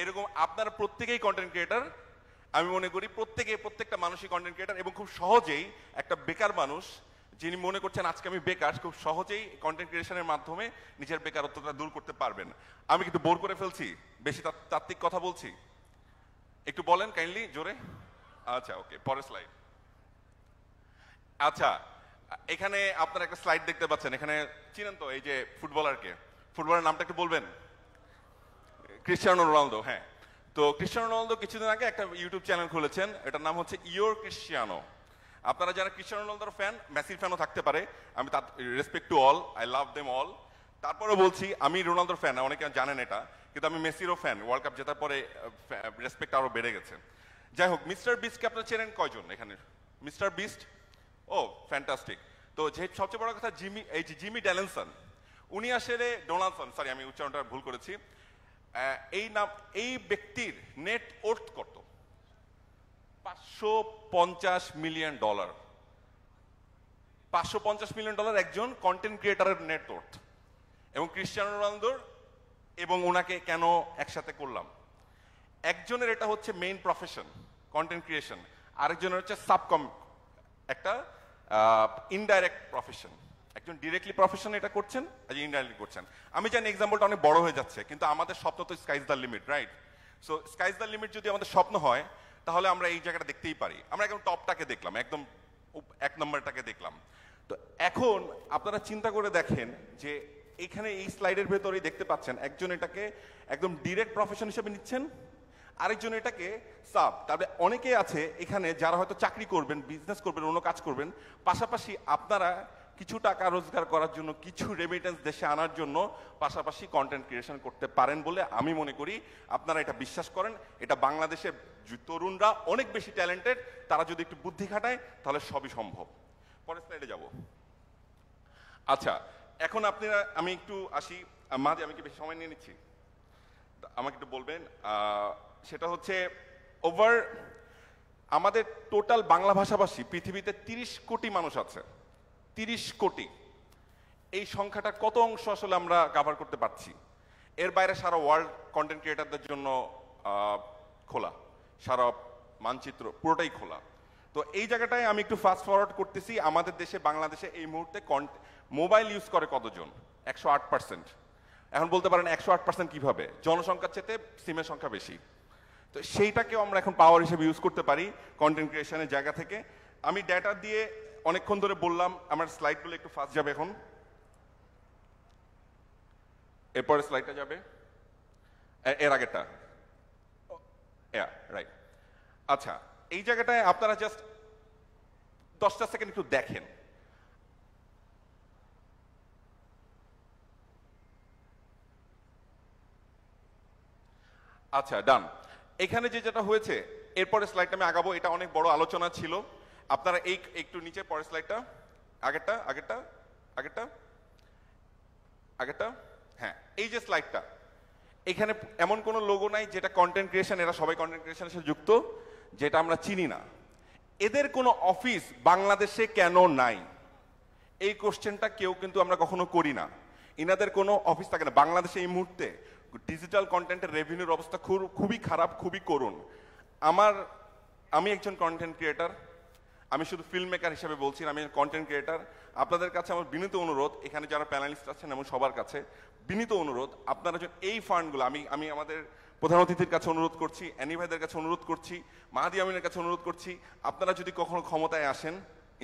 এরকম আপনারা প্রত্যেকেই কন্টেন্ট ক্রিয়েটার। আমি মনে করি প্রত্যেকটা মানুষই কন্টেন্ট ক্রিয়েটার, এবং খুব সহজেই একটা বেকার মানুষ যিনি মনে করছেন আজকে আমি বেকার, খুব সহজেই কন্টেন্ট ক্রিয়েশনের মাধ্যমে নিজের বেকারত্বটা দূর করতে পারবেন। আমি কিন্তু বোর করে ফেলছি, বেশি তাত্ত্বিক কথা বলছি? একটু বলেন কাইন্ডলি জোরে। আচ্ছা, ওকে, পরের স্লাইড। আচ্ছা, এখানে আপনারা একটা স্লাইড দেখতে পাচ্ছেন, এখানে চিনেন তো এই যে ফুটবলারকে, ফুটবলার নামটা একটু বলবেন? ক্রিস্টিয়ানো রোনালদো, হ্যাঁ। তো ক্রিস্টিয়ানো রোনালদো কিছুদিন আগে একটা ইউটিউব চ্যানেল খুলেছেন, এটার নাম হচ্ছে ইয়োর ক্রিস্টিয়ানো। আপনারা যারা ক্রিস্টিয়ানো রোনালদোর ফ্যান, মেসির ফ্যানও থাকতে পারে, আমি তার respect to all, I love them all. তারপরে বলছি আমি রোনালদোর ফ্যান, অনেকে জানেন এটা, কিন্তু আমি মেসিরও ফ্যান। ওয়ার্ল্ড কাপ জেতার পরে রেসপেক্ট আরো বেড়ে গেছে। যাই হোক, মিস্টার বিস্টকে আপনারা চেনেন কয়জন এখানে? মিস্টার বিস্ট, ও ফ্যান্টাস্টিক। তো যে সবচেয়ে বড় কথা, জিমি ড্যালেনসন, উনি আসলে ডোনাল্ডসন, সরি আমি উচ্চারণটা ভুল করেছি, এই ব্যক্তির নেট ওর্থ কত? $550 মিলিয়ন। $550 মিলিয়ন একজন কন্টেন্ট ক্রিয়েটারের নেট ওর্থ। এবং ক্রিস্টিয়ানো রোনালদোর এবং ওনাকে কেন একসাথে করলাম, একজনের এটা হচ্ছে মেইন প্রফেশন কন্টেন্ট ক্রিয়েশন, আরেকজনের হচ্ছে একটা ইনডাইরেক্ট প্রফেশন। একজন ডিরেক্টলি প্রফেশন এটা করছেন, একজন ইনডাইরেক্টলি করছেন। আমি জানি এক্সাম্পলটা অনেক বড় হয়ে যাচ্ছে, কিন্তু আমাদের স্বপ্ন তো skies the limit, right? So skies the limit যদি আমাদের স্বপ্ন হয়, তাহলে আমরা এই জায়গাটা দেখতেই পারি। আমরা একদম টপটাকে দেখলাম, একদম 1 নম্বরটাকে দেখলাম। তো এখন আপনারা চিন্তা করে দেখেন যে এখানে এই স্লাইডের ভেতরেই দেখতে পাচ্ছেন, একজন এটাকে একদম ডিরেক্ট প্রফেশন হিসেবে নিচ্ছেন, আরেকজন এটাকে সাব। তবে অনেকে আছে এখানে যারা হয়তো চাকরি করবেন, বিজনেস করবেন, অন্য কাজ করবেন, পাশাপাশি আপনারা কিছু টাকা রোজগার করার জন্য, কিছু রেমিটেন্স দেশে আনার জন্য পাশাপাশি কন্টেন্ট ক্রিয়েশন করতে পারেন বলে আমি মনে করি। আপনারা এটা বিশ্বাস করেন, এটা বাংলাদেশের তরুণরা অনেক বেশি ট্যালেন্টেড, তারা যদি একটু বুদ্ধি খাটায় তাহলে সবই সম্ভব। পরের স্লাইডে যাব। আচ্ছা, এখন আপনারা, আমি একটু আসি, মাঝে আমি কি বেশি সময় নিয়ে নিচ্ছি? আমাকে একটু বলবেন। সেটা হচ্ছে আমাদের টোটাল বাংলা ভাষাভাষী পৃথিবীতে 30 কোটি মানুষ আছে। 30 কোটি, এই সংখ্যাটা কত অংশ আসলে আমরা কভার করতে পারছি? এর বাইরে সারা ওয়ার্ল্ড কন্টেন্ট ক্রিয়েটারদের জন্য খোলা, সারা মানচিত্র পুরোটাই খোলা। তো এই জায়গাটায় আমি একটু ফাস্ট ফরওয়ার্ড করতেছি। আমাদের দেশে, বাংলাদেশে এই মুহূর্তে মোবাইল ইউজ করে কতজন? 108%। এখন বলতে পারেন 108% কিভাবে? জনসংখ্যার চেয়ে সিমের সংখ্যা বেশি। তো সেইটাকেও আমরা এখন পাওয়ার হিসেবে ইউজ করতে পারি কন্টেন্ট ক্রিয়েশনের জায়গা থেকে। আমি ডেটা দিয়ে অনেকক্ষণ ধরে বললাম, আমার স্লাইডগুলো একটু ফাস্ট যাবে এখন। এরপরে স্লাইডটা যাবে, এর আগেরটা, রাইট। আচ্ছা, এই জায়গাটায় আপনারা জাস্ট 10টা সেকেন্ড একটু দেখেন। আচ্ছা, ডান। এখানে যেটা হয়েছে, এরপরে স্লাইডটা আমি আগাবো, এটা অনেক বড় আলোচনা ছিল। আপনারা এই একটু নিচে, পরের স্লাইডটা, আগেরটা, হ্যাঁ, এই যে স্লাইডটা, এখানে এমন কোনো লোগো নাই যেটা কন্টেন্ট ক্রিয়েশন, এরা সবাই কন্টেন্ট ক্রিয়েশনের সাথে যুক্ত, যেটা আমরা চিনি না। এদের কোনো অফিস বাংলাদেশে কেন নাই? এই কোশ্চেনটা কেউ কিন্তু আমরা কখনো করি না। ইনাদের কোনো অফিস থাকে না বাংলাদেশে। এই মুহূর্তে ডিজিটাল কন্টেন্টের রেভিনিউর অবস্থা খুবই খারাপ, খুবই করুণ। আমি একজন কন্টেন্ট ক্রিয়েটার, আমি শুধু ফিল্ম মেকার হিসেবে বলছি, আমি কন্টেন্ট ক্রিয়েটার। আপনাদের কাছে আমার বিনীত অনুরোধ, এখানে যারা প্যানেলিস্ট আছেন এবং সবার কাছে বিনীত অনুরোধ, আপনারা যদি এই ফান্ডগুলো, আমি আমাদের প্রধান অতিথির কাছে অনুরোধ করছি, অ্যানি ভাইদের কাছে অনুরোধ করছি, মাহাদি আমিনের কাছে অনুরোধ করছি, আপনারা যদি কখনো ক্ষমতায় আসেন,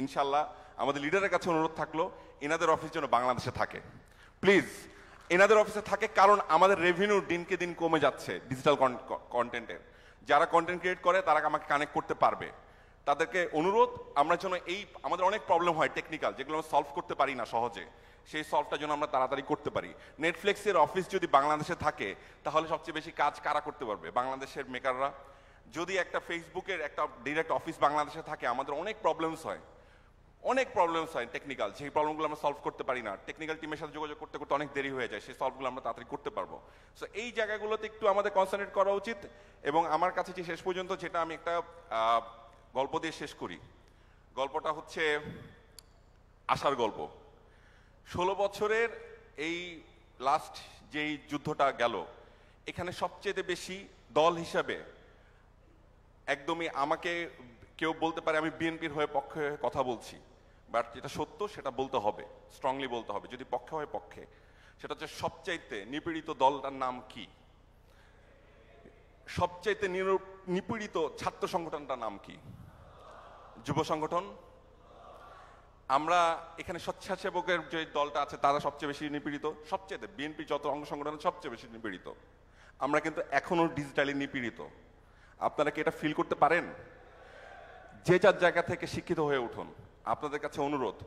ইনশাল্লাহ আমাদের লিডারের কাছে অনুরোধ থাকলো, এনাদের অফিস যেন বাংলাদেশে থাকে, প্লিজ এনাদের অফিসে থাকে। কারণ আমাদের রেভিনিউ দিনকে দিন কমে যাচ্ছে ডিজিটাল কন্টেন্টের। যারা কন্টেন্ট ক্রিয়েট করে তারা আমাকে কানেক্ট করতে পারবে। তাদেরকে অনুরোধ, আমরা যেন আমাদের অনেক প্রবলেম হয় টেকনিক্যাল, যেগুলো আমরা সলভ করতে পারি না সহজে, সেই সলভটা যেন আমরা তাড়াতাড়ি করতে পারি। নেটফ্লিক্সের অফিস যদি বাংলাদেশে থাকে, তাহলে সবচেয়ে বেশি কাজ কারা করতে পারবে? বাংলাদেশের মেকাররা। যদি একটা ফেসবুকের একটা ডিরেক্ট অফিস বাংলাদেশে থাকে, আমাদের অনেক প্রবলেমস হয় টেকনিক্যাল, যে প্রবলেমগুলো আমরা সলভ করতে পারি না। টেকনিক্যাল টিমের সাথে যোগাযোগ করতে করতে অনেক দেরি হয়ে যায়, সেই সলভগুলো আমরা তাড়াতাড়ি করতে পারবো। সো এই জায়গাগুলোতে একটু আমাদের কনসেন্ট্রেট করা উচিত। এবং আমার কাছে যে শেষ পর্যন্ত, যেটা আমি একটা গল্প দিয়ে শেষ করি, গল্পটা হচ্ছে আশার গল্প। 16 বছরের এই লাস্ট যেই যুদ্ধটা গেল, এখানে সবচেয়ে বেশি দল হিসাবে একদমই আমাকে কেউ বলতে পারে আমি বিএনপির হয়ে পক্ষে কথা বলছি, বাট যেটা সত্য সেটা বলতে হবে, স্ট্রংলি বলতে হবে। যদি পক্ষে হয় পক্ষে, সেটা হচ্ছে সবচাইতে নিপীড়িত দলটার নাম কি? সবচাইতে নিপীড়িত ছাত্র সংগঠনটার নাম কি? যুব সংগঠন। আমরা এখানে স্বেচ্ছাসেবকের যে দলটা আছে তারা সবচেয়ে বেশি নিপীড়িত, সবচেয়ে বিএনপি যত অঙ্গ সংগঠন সবচেয়ে বেশি নিপীড়িত। আমরা কিন্তু এখনো ডিজিটালি নিপীড়িত। আপনারা কি এটা ফিল করতে পারেন? যে যার জায়গা থেকে শিক্ষিত হয়ে উঠুন। আপনাদের কাছে অনুরোধ,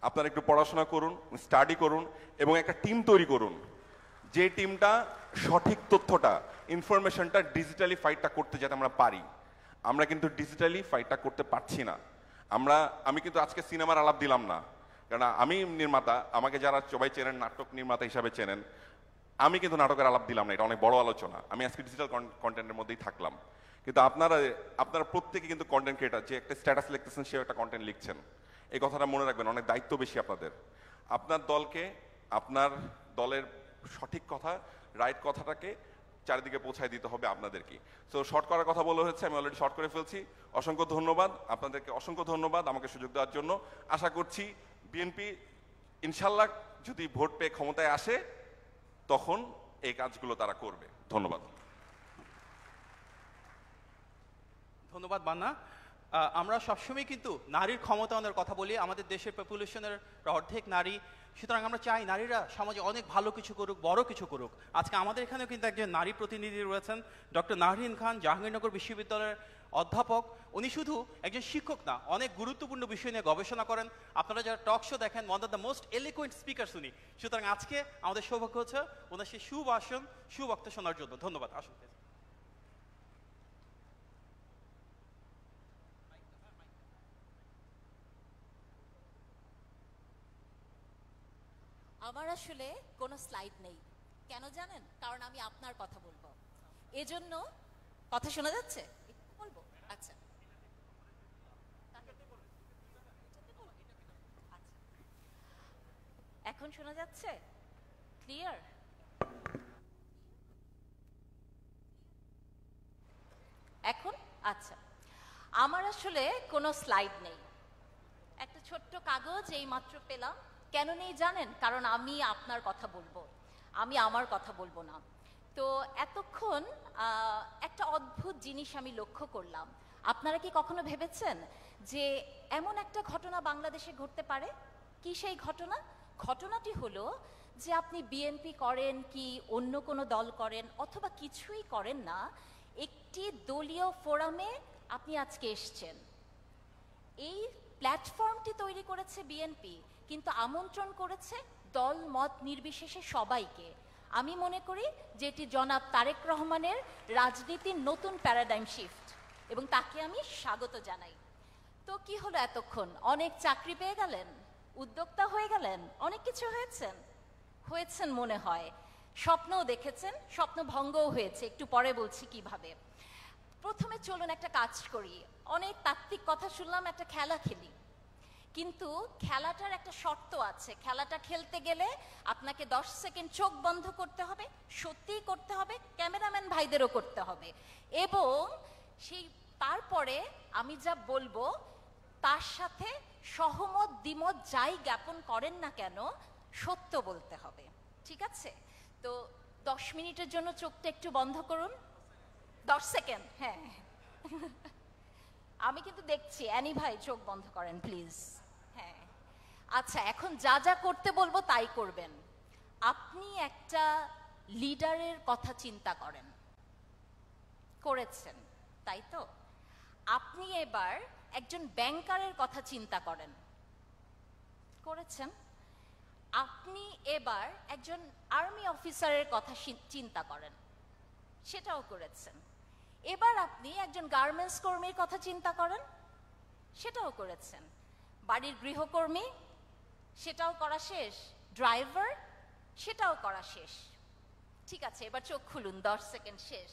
আপনারা একটু পড়াশোনা করুন, স্টাডি করুন এবং একটা টিম তৈরি করুন, যে টিমটা সঠিক তথ্যটা, ইনফরমেশনটা ডিজিটালি ফাইটটা করতে যাতে আমরা পারি। আমরা কিন্তু ডিজিটালি ফাইটটা করতে পারছি না। আমি কিন্তু আজকে সিনেমার আলাপ দিলাম না, কারণ আমি নির্মাতা, আমাকে যারা সবাই চেনেন নাটক নির্মাতা হিসাবে চেনেন, আমি কিন্তু নাটকের আলাপ দিলাম না, এটা অনেক বড় আলোচনা। আমি আজকে ডিজিটাল কন্টেন্টের মধ্যেই থাকলাম। কিন্তু আপনারা প্রত্যেকে কিন্তু কন্টেন্ট ক্রিয়েটার, যে একটা স্ট্যাটাস লিখতেছেন সেও একটা কন্টেন্ট লিখছেন। এই কথাটা মনে রাখবেন, অনেক দায়িত্ব বেশি আপনাদের। আপনার দলকে, আপনার দলের সঠিক কথা, রাইট কথাটাকে চারিদিকে পৌঁছায় দিতে হবে আপনাদেরকে। সো শর্ট করার কথা বলা হয়েছে, আমি অলরেডি শর্ট করে ফেলছি। অসংখ্য ধন্যবাদ আপনাদেরকে, অসংখ্য ধন্যবাদ আমাকে সুযোগ দেওয়ার জন্য। আশা করছি বিএনপি ইনশাল্লাহ যদি ভোট পেয়ে ক্ষমতায় আসে তখন এই কাজগুলো তারা করবে। ধন্যবাদ। ধন্যবাদ বান্না। আমরা সবসময় কিন্তু নারীর ক্ষমতায়নের কথা বলি। আমাদের দেশের পপুলেশনের অর্ধেক নারী, সুতরাং আমরা চাই নারীরা সমাজে অনেক ভালো কিছু করুক, বড় কিছু করুক। আজকে আমাদের এখানেও কিন্তু একজন নারী প্রতিনিধি রয়েছেন, ডক্টর নাহরিন খান, জাহাঙ্গীরনগর বিশ্ববিদ্যালয়ের অধ্যাপক। উনি শুধু একজন শিক্ষক না, অনেক গুরুত্বপূর্ণ বিষয় নিয়ে গবেষণা করেন। আপনারা যারা টক শো দেখেন, one of the most eloquent speakers উনি। সুতরাং আজকে আমাদের সৌভাগ্য হচ্ছে ওনার সেই সুভাষণ, সুবক্তা শোনার জন্য। ধন্যবাদ। আসুন। আমার আসলে কোনো স্লাইড নেই, কেন জানেন? কারণ আমি আপনার কথা বলবো, এজন্য। কথা শোনা যাচ্ছে? বলবো। আচ্ছা, এখন শোনা যাচ্ছে ক্লিয়ার? এখন আচ্ছা, আমার আসলে কোনো স্লাইড নেই, একটা ছোট্ট কাগজ এই মাত্র পেলাম। কেন নেই জানেন? কারণ আমি আপনার কথা বলবো, আমি আমার কথা বলবো না। তো এতক্ষণ একটা অদ্ভুত জিনিস আমি লক্ষ্য করলাম। আপনারা কি কখনো ভেবেছেন যে এমন একটা ঘটনা বাংলাদেশে ঘটতে পারে? কি সেই ঘটনা? ঘটনাটি হলো যে আপনি বিএনপি করেন কি অন্য কোনো দল করেন অথবা কিছুই করেন না, একটি দলীয় ফোরামে আপনি আজকে এসছেন। এই প্ল্যাটফর্মটি তৈরি করেছে বিএনপি, কিন্তু আমন্ত্রণ করেছে দল মত নির্বিশেষে সবাইকে। আমি মনে করি যে এটি জনাব তারেক রহমানের রাজনীতির নতুন প্যারাডাইম শিফট, এবং তাকে আমি স্বাগত জানাই। তো কি হলো এতক্ষণ? অনেক চাকরি পেয়ে গেলেন, উদ্যোক্তা হয়ে গেলেন, অনেক কিছু হয়েছেন মনে হয়। স্বপ্নও দেখেছেন, স্বপ্ন ভঙ্গও হয়েছে, একটু পরে বলছি কিভাবে। প্রথমে চলুন একটা কাজ করি, অনেক তাত্ত্বিক কথা শুনলাম, একটা খেলা খেলি। কিন্তু খেলাটার একটা শর্ত আছে, খেলাটা খেলতে গেলে আপনাকে 10 সেকেন্ড চোখ বন্ধ করতে হবে, সত্যিই করতে হবে, ক্যামেরাম্যান ভাইদেরও করতে হবে, এবং তারপরে আমি যা বলবো তার সাথে সহমত দ্বিমত যাই জ্ঞাপন করেন না কেন সত্য বলতে হবে, ঠিক আছে? তো 10 মিনিটের জন্য চোখটা একটু বন্ধ করুন। 10 সেকেন্ড, হ্যাঁ। আমি কিন্তু দেখছি, অ্যানি ভাই চোখ বন্ধ করেন প্লিজ। হ্যাঁ, আচ্ছা, এখন যা যা করতে বলবো তাই করবেন। আপনি একটা লিডারের কথা চিন্তা করেছেন, তাই তো? আপনি এবার একজন ব্যাংকারের কথা চিন্তা করেছেন। আপনি এবার একজন আর্মি অফিসারের কথা চিন্তা করেন, সেটাও করেছেন। এবার আপনি একজন গার্মেন্টস কর্মীর কথা চিন্তা করেন, সেটাও করেছেন। বাড়ির গৃহকর্মী, সেটাও করা শেষ। ড্রাইভার, সেটাও করা শেষ। ঠিক আছে, এবার চোখ খুলুন, 10 সেকেন্ড শেষ।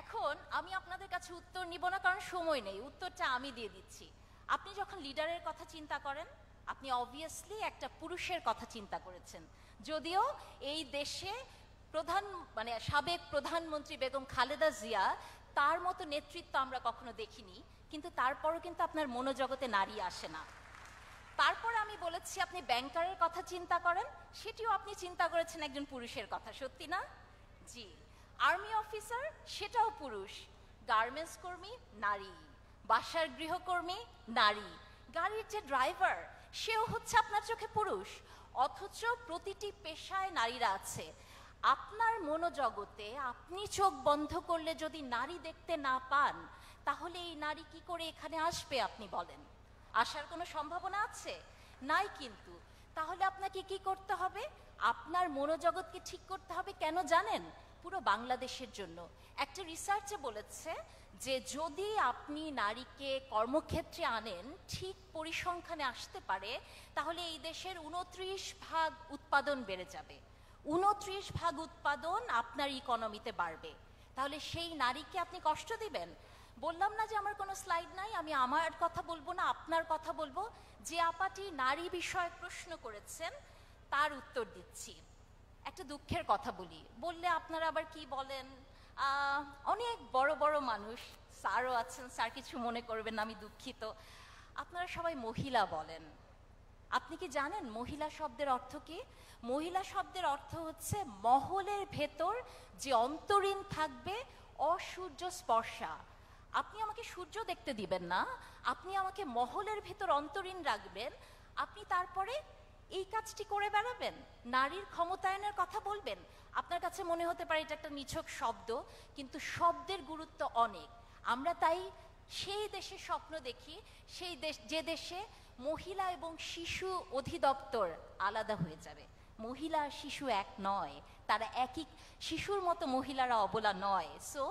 এখন আমি আপনাদের কাছে উত্তর নিব না, কারণ সময় নেই, উত্তরটা আমি দিয়ে দিচ্ছি। আপনি যখন লিডারের কথা চিন্তা করেন, আপনি অবভিয়াসলি একটা পুরুষের কথা চিন্তা করেছেন। যদিও এই দেশে সাবেক প্রধানমন্ত্রী বেগম খালেদা জিয়া, তার মতো নেতৃত্ব আমরা কখনো দেখিনি, কিন্তু তারপরও কিন্তু আপনার মনোজগতে নারী আসে না। তারপর আমি বলেছি আপনি ব্যাংকারের কথা চিন্তা করেন, সেটিও আপনি চিন্তা করেছেন একজন পুরুষের কথা, সত্যি না? জি। আর্মি অফিসার, সেটাও পুরুষ। গার্মেন্টস কর্মী, নারী। বাসার গৃহকর্মী, নারী। গাড়ির যে ড্রাইভার, সেও হচ্ছে আপনার চোখে পুরুষ। অথচ প্রতিটি পেশায় নারীরা আছে। আপনার মনোজগতে আপনি চোখ বন্ধ করলে যদি নারী দেখতে না পান, তাহলে এই নারী কি করে এখানে আসবে আপনি বলেন? আসার কোনো সম্ভাবনা আছে? নাই। কিন্তু তাহলে আপনাকে কি করতে হবে? আপনার মনোজগৎকে ঠিক করতে হবে। কেন জানেন? পুরো বাংলাদেশের জন্য। একটা রিসার্চে বলেছে যে যদি আপনি নারীকে কর্মক্ষেত্রে আনেন, ঠিক পরিসংখ্যানে আসতে পারে, তাহলে এই দেশের 29% উৎপাদন বেড়ে যাবে। 29% উৎপাদন আপনার ইকোনমিতে বাড়বে। তাহলে সেই নারীকে আপনি কষ্ট দিবেন? বললাম না যে আমার কোনো স্লাইড নাই, আমি আমার কথা বলবো না, আপনার কথা বলবো। যে আপাটি নারী বিষয়ক প্রশ্ন করেছেন তার উত্তর দিচ্ছি। একটা দুঃখের কথা বলি, বললে আপনারা আবার কি বলেন, অনেক বড় বড় মানুষ, স্যারও আছেন, স্যার কিছু মনে করবেন না, আমি দুঃখিত, আপনারা সবাই মহিলা বলেন। আপনি কি জানেন মহিলা শব্দের অর্থ কি? মহিলা শব্দের অর্থ হচ্ছে মহলের ভেতর যে অন্তরীণ থাকবে অসূর্য স্পর্শা। আপনি আমাকে সূর্য দেখতে দিবেন না, আপনি আমাকে মহলের ভেতর অন্তরীণ রাখবেন, আপনি তারপরে এই কাজটি করে বেড়াবেন, নারীর ক্ষমতায়নের কথা বলবেন। আপনার কাছে মনে হতে পারে এটা একটা নিছক শব্দ, কিন্তু শব্দের গুরুত্ব অনেক। আমরা তাই সেই দেশে স্বপ্ন দেখি, সেই দেশ যে দেশে মহিলা এবং শিশু অধিদপ্তর আলাদা হয়ে যাবে। মহিলা আর শিশু এক নয়, তারা একই, শিশুর মতো মহিলারা অবলা নয়। সো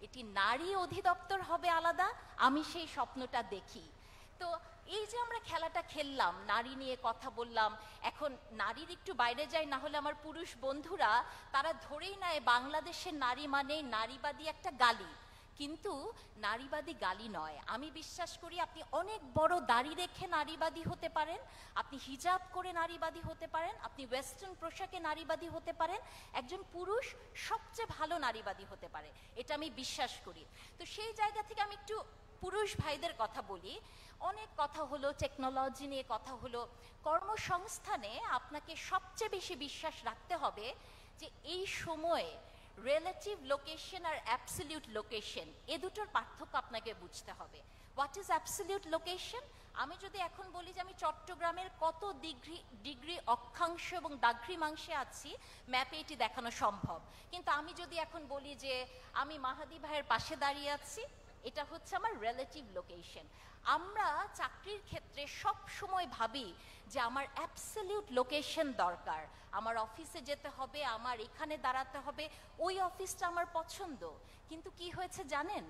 এটি নারী অধিদপ্তর হবে আলাদা, আমি সেই স্বপ্নটা দেখি। তো এই যে আমরা খেলাটা খেললাম, নারী নিয়ে কথা বললাম, এখন নারীর একটু বাইরে যাই, না হলে আমার পুরুষ বন্ধুরা তারা ধরেই নেয় বাংলাদেশের নারী মানে নারীবাদী একটা গালি। কিন্তু নারীবাদী গালি নয়। আমি বিশ্বাস করি আপনি অনেক বড় দাড়ি রেখে নারীবাদী হতে পারেন, আপনি হিজাব করে নারীবাদী হতে পারেন, আপনি ওয়েস্টার্ন পোশাকে নারীবাদী হতে পারেন। একজন পুরুষ সবচেয়ে ভালো নারীবাদী হতে পারে, এটা আমি বিশ্বাস করি। তো সেই জায়গা থেকে আমি একটু পুরুষ ভাইদের কথা বলি। অনেক কথা হলো, টেকনোলজি নিয়ে কথা হলো। কর্মসংস্থানে আপনাকে সবচেয়ে বেশি বিশ্বাস রাখতে হবে যে এই সময়ে রিলেটিভ লোকেশন আর অ্যাবসলিউট লোকেশন, এ দুটোর পার্থক্য আপনাকে বুঝতে হবে। What is absolute location? আমি যদি এখন বলি যে আমি চট্টগ্রামের কত ডিগ্রি অক্ষাংশ এবং দ্রাঘিমাংশে আছি, ম্যাপে এটি দেখানো সম্ভব। কিন্তু আমি যদি এখন বলি যে আমি মাহাদি ভাইয়ের পাশে দাঁড়িয়ে আছি, এটা হচ্ছে আমার রিলেটিভ লোকেশন। আমরা চাকরির ক্ষেত্রে সব সময় ভাবি যে আমার অ্যাবসলিউট লোকেশন দরকার, আমার অফিসে যেতে হবে, আমার এখানে দাঁড়াতে হবে, ওই অফিসটা আমার পছন্দ। কিন্তু কি হয়েছে জানেন?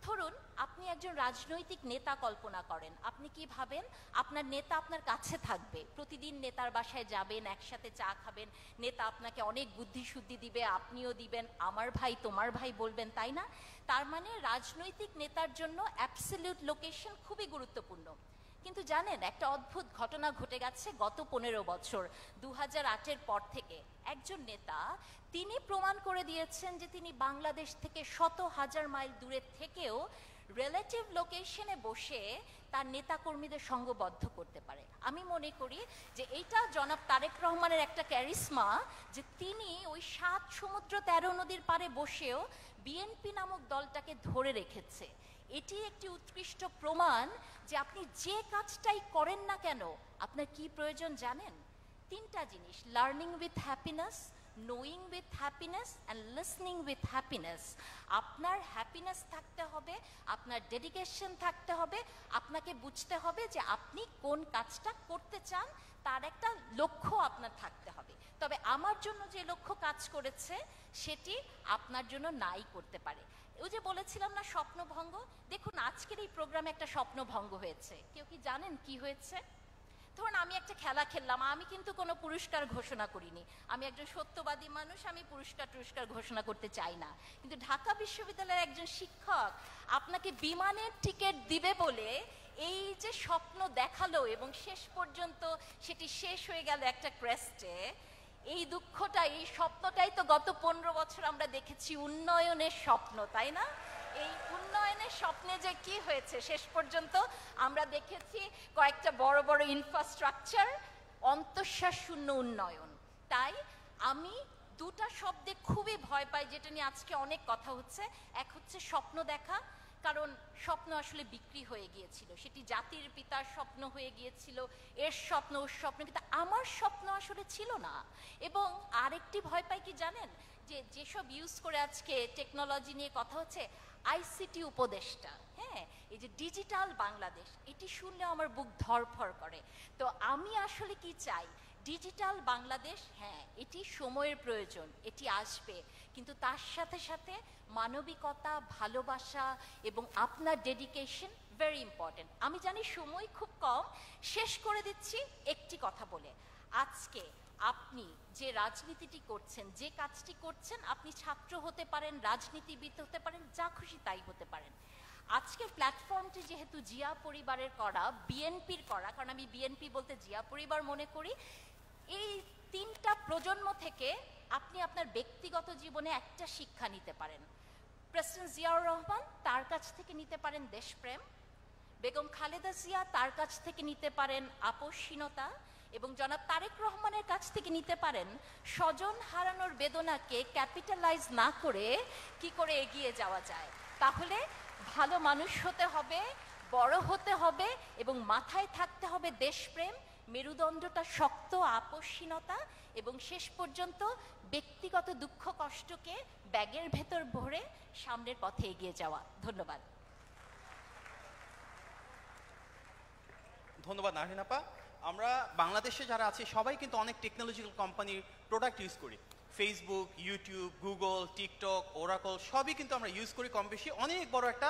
ধরুন আপনি একজন রাজনৈতিক নেতা কল্পনা করেন, আপনি কি ভাবেন আপনার নেতা আপনার কাছে থাকবে, প্রতিদিন নেতার বাসায় যাবেন, একসাথে চা খাবেন, নেতা আপনাকে অনেক বুদ্ধি শুদ্ধি দিবে, আপনিও দিবেন, আমার ভাই তোমার ভাই বলবেন, তাই না? তার মানে রাজনৈতিক নেতার জন্য অ্যাবসলিউট লোকেশন খুবই গুরুত্বপূর্ণ। কিন্তু জানেন একটা অদ্ভুত ঘটনা ঘটে গেছে গত 15 বছর, 2008-এর পর থেকে। একজন নেতা তিনি প্রমাণ করে দিয়েছেন যে তিনি বাংলাদেশ থেকে শত হাজার মাইল দূরে থেকেও রিলেটিভ লোকেশনে বসে তার নেতাকর্মীদের সঙ্গবদ্ধ করতে পারে। আমি মনে করি যে এইটা জনাব তারেক রহমানের একটা ক্যারিসমা, যে তিনি ওই 7 সমুদ্র 13 নদীর পারে বসেও বিএনপি নামক দলটাকে ধরে রেখেছে। এটি একটি উৎকৃষ্ট প্রমাণ যে আপনি যে কাজটাই করেন না কেন আপনার কি প্রয়োজন জানেন? 3টা জিনিস: learning with happiness, knowing with happiness and listening with happiness. আপনার হ্যাপিনেস থাকতে হবে, আপনার ডেডিকেশন থাকতে হবে, আপনাকে বুঝতে হবে যে আপনি কোন কাজটা করতে চান, তার একটা লক্ষ্য আপনার থাকতে হবে। তবে আমার জন্য যে লক্ষ্য কাজ করেছে সেটি আপনার জন্য নাই করতে পারে। ওই যে বলেছিলাম না স্বপ্নভঙ্গ, দেখুন আজকের এই প্রোগ্রামে একটা স্বপ্নভঙ্গ হয়েছে। কেউ কি জানেন কি হয়েছে? ধরুন আমি একটা খেলা খেললাম, আমি কিন্তু কোনো পুরস্কার ঘোষণা করিনি, আমি একজন সত্যবাদী মানুষ, আমি পুরস্কার ঘোষণা করতে চাই না। কিন্তু ঢাকা বিশ্ববিদ্যালয়ের একজন শিক্ষক আপনাকে বিমানের টিকিট দিবে বলে এই যে স্বপ্ন দেখালো এবং শেষ পর্যন্ত সেটি শেষ হয়ে গেল একটা ক্রেস্টে, এই দুঃখটা, এই স্বপ্নটাই তো গত 15 বছর আমরা দেখেছি উন্নয়নের স্বপ্ন, তাই না? এই উন্নয়নের স্বপ্নে যে কি হয়েছে শেষ পর্যন্ত আমরা দেখেছি কয়েকটা বড় বড় ইনফ্রাস্ট্রাকচার, অন্তঃশ্বাস শূন্য উন্নয়ন। তাই আমি 2টা শব্দে খুবই ভয় পাই, যেটা নিয়ে আজকে অনেক কথা হচ্ছে। এক হচ্ছে স্বপ্ন দেখা, কারণ স্বপ্ন আসলে বিক্রি হয়ে গিয়েছিল, সেটি জাতির পিতার স্বপ্ন হয়ে গিয়েছিল, এর স্বপ্ন ওর স্বপ্ন, কিন্তু আমার স্বপ্ন আসলে ছিল না। এবং আরেকটি ভয় পাই কি জানেন, যে যেসব ইউজ করে আজকে টেকনোলজি নিয়ে কথা হচ্ছে, আইসিটি উপদেষ্টা, হ্যাঁ, এই যে ডিজিটাল বাংলাদেশ, এটি শুনলে আমার বুক ধরফর করে। তো আমি আসলে কি চাই, ডিজিটাল বাংলাদেশ, হ্যাঁ এটি সময়ের প্রয়োজন, এটি আসবে, কিন্তু তার সাথে সাথে মানবিকতা, ভালোবাসা এবং আপনার ডেডিকেশন ভেরি ইম্পর্টেন্ট। আমি জানি সময় খুব কম, শেষ করে দিচ্ছি একটি কথা বলে। আজকে আপনি যে রাজনীতিটি করছেন, যে কাজটি করছেন, আপনি ছাত্র হতে পারেন, রাজনীতিবিদ হতে পারেন, যা খুশি তাই হতে পারেন। আজকের প্ল্যাটফর্মটি যেহেতু জিয়া পরিবারের করা, বিএনপির করা, কারণ আমি বিএনপি বলতে জিয়া পরিবার মনে করি, এই 3টা প্রজন্ম থেকে আপনি আপনার ব্যক্তিগত জীবনে একটা শিক্ষা নিতে পারেন। প্রেসিডেন্ট জিয়াউর রহমান, তার কাছ থেকে নিতে পারেন দেশপ্রেম। বেগম খালেদা জিয়া, তার কাছ থেকে নিতে পারেন আপোষহীনতা। এবং জনাব তারেক রহমানের কাছ থেকে নিতে পারেন স্বজন হারানোর বেদনাকে ক্যাপিটালাইজ না করে কি করে এগিয়ে যাওয়া যায়। তাহলে ভালো মানুষ হতে হবে, বড় হতে হবে এবং মাথায় থাকতে হবে দেশপ্রেম, মেরুদণ্ডটা শক্ত, আপোষহীনতা এবং শেষ পর্যন্ত ব্যক্তিগত দুঃখ কষ্টকে ব্যাগের ভেতর ভরে সামনের পথে এগিয়ে যাওয়া। ধন্যবাদ। ধন্যবাদ নাহরিন আপা। আমরা বাংলাদেশে যারা আছি সবাই কিন্তু অনেক টেকনোলজিক্যাল কোম্পানির প্রোডাক্ট ইউজ করি। Facebook, YouTube, Google, TikTok, Oracle সবই কিন্তু আমরা ইউজ করি কম বেশি। অনেক বড় একটা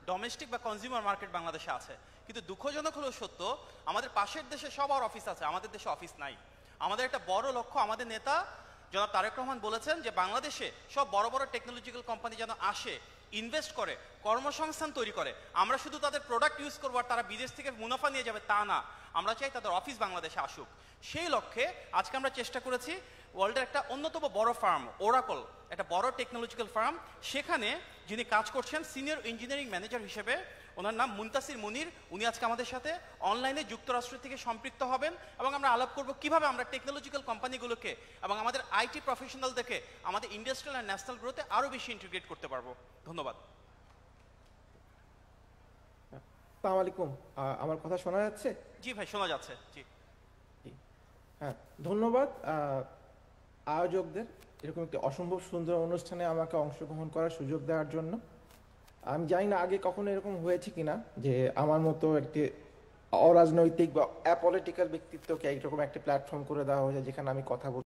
ডোমেস্টিক বা কনজিউমার মার্কেট বাংলাদেশে আছে। কিন্তু দুঃখজনক হলেও সত্য, আমাদের পাশের দেশে সবার অফিস আছে, আমাদের দেশে অফিস নাই। আমাদের একটা বড় লক্ষ্য, আমাদের নেতা জনাব তারেক রহমান বলেছেন যে বাংলাদেশে সব বড় বড় টেকনোলজিক্যাল কোম্পানি যেন আসে, ইনভেস্ট করে, কর্মসংস্থান তৈরি করে। আমরা শুধু তাদের প্রোডাক্ট ইউজ করবো আর তারা বিদেশ থেকে মুনাফা নিয়ে যাবে তা না, আমরা চাই তাদের অফিস বাংলাদেশে আসুক। সেই লক্ষ্যে আজকে আমরা চেষ্টা করেছি ওয়ার্ল্ডের একটা অন্যতম বড় ফার্ম ওরাকল, একটা বড় টেকনোলজিক্যাল ফার্ম, সেখানে যিনি কাজ করছেন সিনিয়র ইঞ্জিনিয়ারিং ম্যানেজার হিসেবে, ওনার নাম মুনতাসির মুনির, উনি আজকে আমাদের সাথে অনলাইনে যুক্তরাষ্ট্র থেকে সম্পৃক্ত হবেন এবং আমরা আলাপ করব কিভাবে আমরা টেকনোলজিক্যাল কোম্পানিগুলোকে এবং আমাদের আইটি প্রফেশনালদেরকে আমাদের ইন্ডাস্ট্রিয়াল অ্যান্ড ন্যাশনাল গ্রোথে আরও বেশি ইন্টিগ্রেট করতে পারবো। ধন্যবাদ। আসসালামু আলাইকুম, আমার কথা শোনা যাচ্ছে? জি ভাই, শোনা যাচ্ছে। জি হ্যাঁ, ধন্যবাদ আয়োজকদের এরকম একটি অসম্ভব সুন্দর অনুষ্ঠানে আমাকে অংশগ্রহণ করার সুযোগ দেওয়ার জন্য। আমি জানি না আগে কখনো এরকম হয়েছে কিনা যে আমার মতো একটি অরাজনৈতিক বা অ্যাপলিটিক্যাল ব্যক্তিত্বকে এইরকম একটি প্ল্যাটফর্ম করে দেওয়া হয়েছে যেখানে আমি কথা বলতে